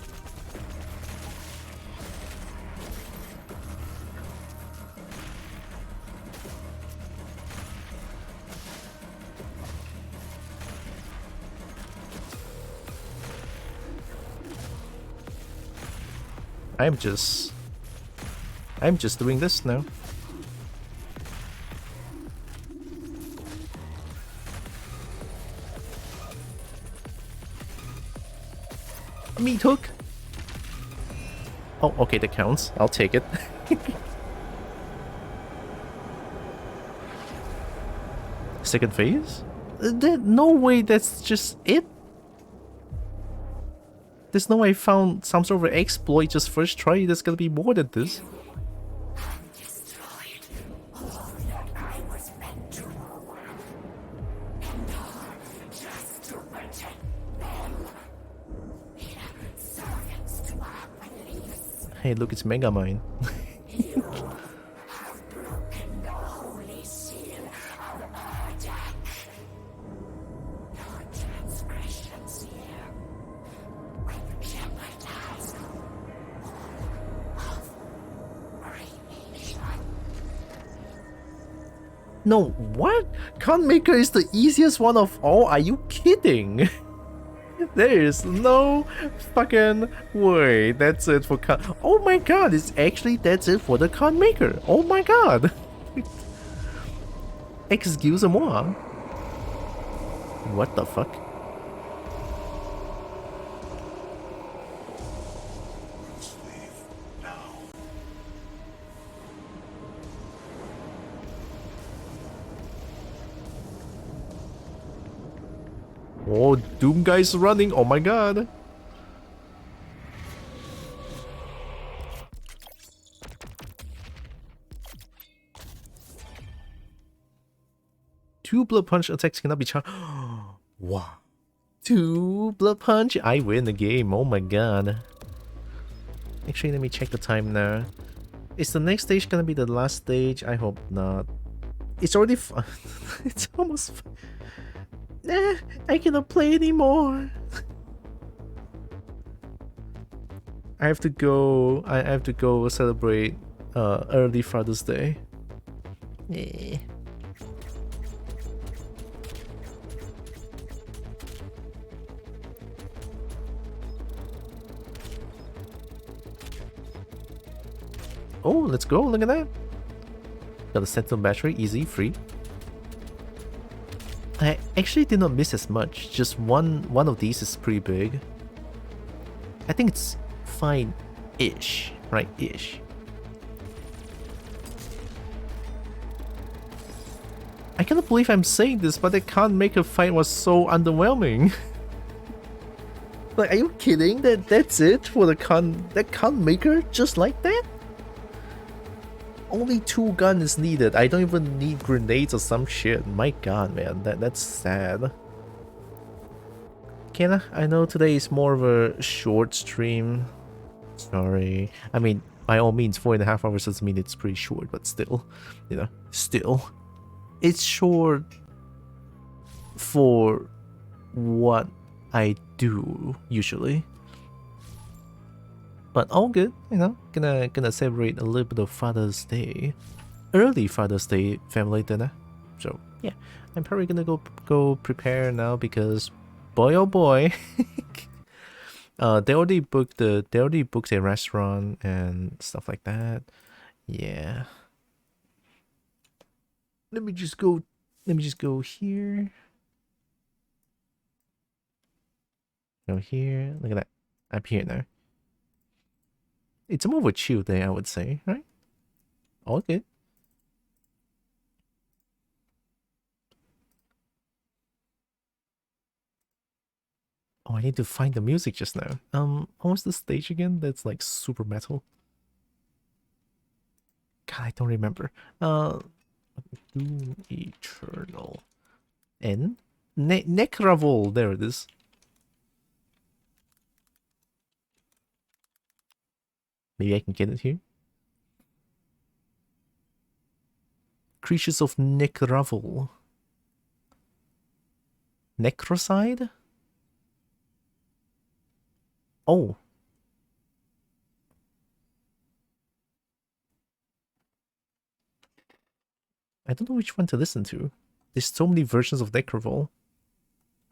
S2: I'm just doing this now. Meat hook. Oh, okay, that counts. I'll take it. Second phase? No way that's just it? There's no way I found some sort of exploit just first try. There's gonna be more than this. Hey, look, it's Megamind. No, what? Con Maker is the easiest one of all? Are you kidding? There is no fucking way. That's it for Con. Oh my god, it's actually that's it for the Con Maker. Oh my god. Excuse-moi. What the fuck? Oh, Doom guy's running. Oh my god. Two blood punch attacks cannot be charged. Wow. Two blood punch. I win the game. Oh my god. Actually, let me check the time now. Is the next stage gonna be the last stage? I hope not. It's already it's almost Nah, I cannot play anymore. I have to go. I have to go celebrate early Father's Day. Yeah. Oh, let's go! Look at that. Got a Sentinel battery, easy, free. I actually did not miss as much. Just one of these is pretty big. I think it's fine-ish, right? Ish. I cannot believe I'm saying this, but the Con Maker fight was so underwhelming. Like, are you kidding? That's it for the Con Maker? Just like that? Only 2 guns is needed. I don't even need grenades or some shit. My god, man, that's sad. Kenna, I know today is more of a short stream. Sorry. I mean, by all means, 4.5 hours doesn't mean it's pretty short, but still, you know, still. It's short for what I do usually. But all good, you know, gonna celebrate a little bit of Father's Day. Early Father's Day family dinner. So yeah, I'm probably gonna go prepare now because boy oh boy. They already booked a restaurant and stuff like that. Yeah. Let me just go here. Go here. Look at that. I'm here now. It's more of a chill day, I would say, right? All good. Oh, I need to find the music just now. What was the stage again? That's like super metal. God, I don't remember. Doom Eternal. N? Necravol, there it is. Maybe I can get it here. Creatures of Necravol. Necrocide? Oh. I don't know which one to listen to. There's so many versions of Necravol.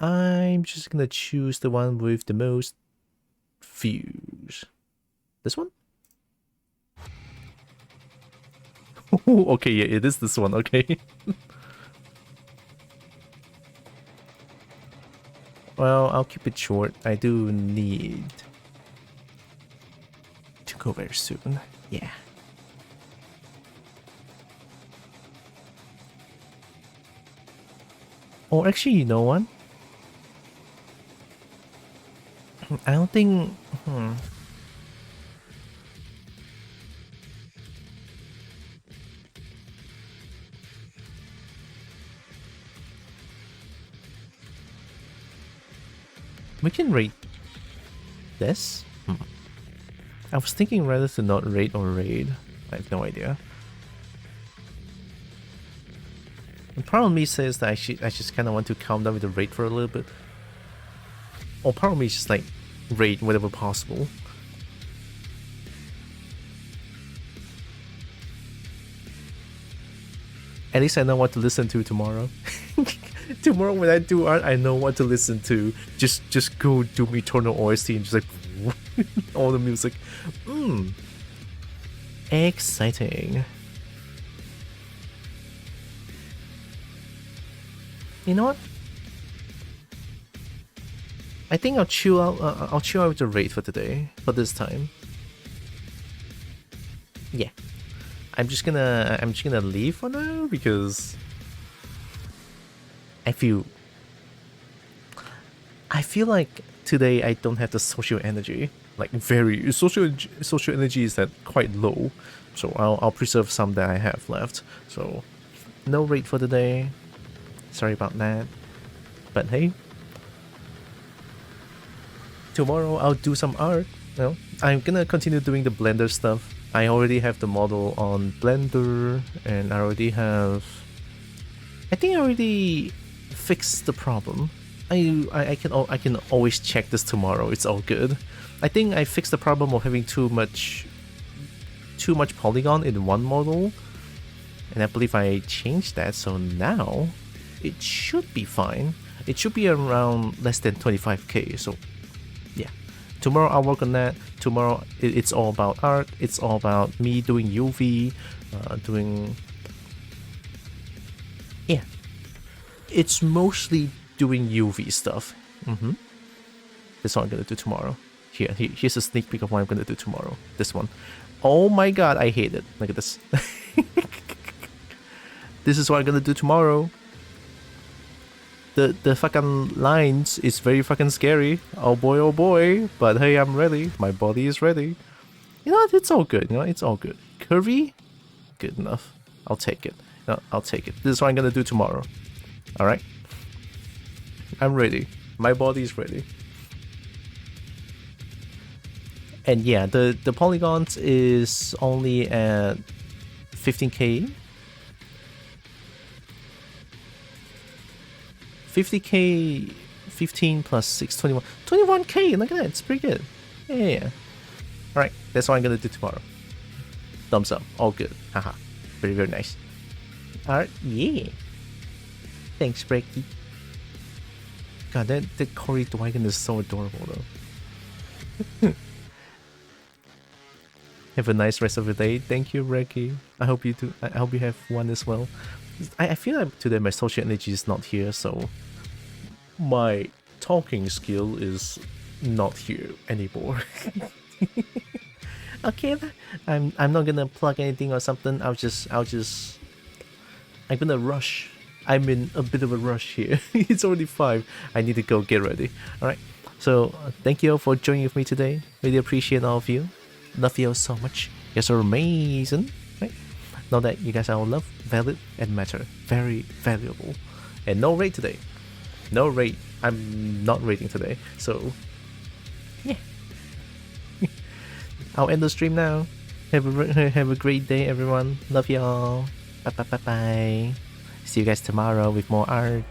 S2: I'm just gonna choose the one with the most views. This one? Okay, yeah, it is this one, okay. Well, I'll keep it short. I do need go very soon. Yeah. Or actually, you know what? I don't think. We can rate this. I was thinking rather to not rate or raid. I have no idea. The part of me says that I just kind of want to calm down with the raid for a little bit. Or part of me is just like raid whenever possible. At least I know what to listen to tomorrow. Tomorrow when I do art, I know what to listen to. Just go do Eternal OST and just like all the music. Exciting. You know what? I think I'll chill out. I'll chill out with the raid for today. For this time. Yeah. I'm just gonna leave for now because I feel like today I don't have the social energy. Like very social energy is at quite low. So I'll preserve some that I have left. So no raid for today. Sorry about that. But hey, tomorrow I'll do some art. You know, I'm gonna continue doing the Blender stuff. I already have the model on Blender, and I think I already fixed the problem. I can always check this tomorrow. It's all good. I think I fixed the problem of having too much polygon in one model, and I believe I changed that. So now it should be fine. It should be around less than 25k. So yeah, tomorrow I'll work on that. Tomorrow it's all about art. It's all about me doing UV, yeah. It's mostly doing UV stuff. That's what I'm gonna do tomorrow. Here's a sneak peek of what I'm gonna do tomorrow. This one. Oh my god, I hate it. Look at this. This is what I'm gonna do tomorrow. The fucking lines is very fucking scary. Oh boy, but hey, I'm ready. My body is ready. You know what? It's all good. You know, it's all good. Curvy, good enough. I'll take it. No, I'll take it. This is what I'm gonna do tomorrow. All right. I'm ready. My body is ready. And yeah, the polygons is only at 15k. 50k, 15 plus 6, 21. 21k, look at that, it's pretty good. Yeah. Alright, that's what I'm gonna do tomorrow. Thumbs up, all good. Haha, very, very nice. Alright, yeah. Thanks, Breaky. God, that Cory Dwagon is so adorable though. Have a nice rest of the day. Thank you, Breaky. I hope you do. I hope you have one as well. I feel like today my social energy is not here, so my talking skill is not here anymore. Okay, I'm not gonna plug anything or something. I'm gonna rush. I'm in a bit of a rush here. It's already 5. I need to go get ready. All right. So thank you all for joining with me today. Really appreciate all of you. Love you all so much. You guys are amazing. Right? Know that you guys are all loved, valid, and matter. Very valuable. And no rate today. No rate. I'm not rating today. So, yeah. I'll end the stream now. Have a great day, everyone. Love y'all. Bye. See you guys tomorrow with more art.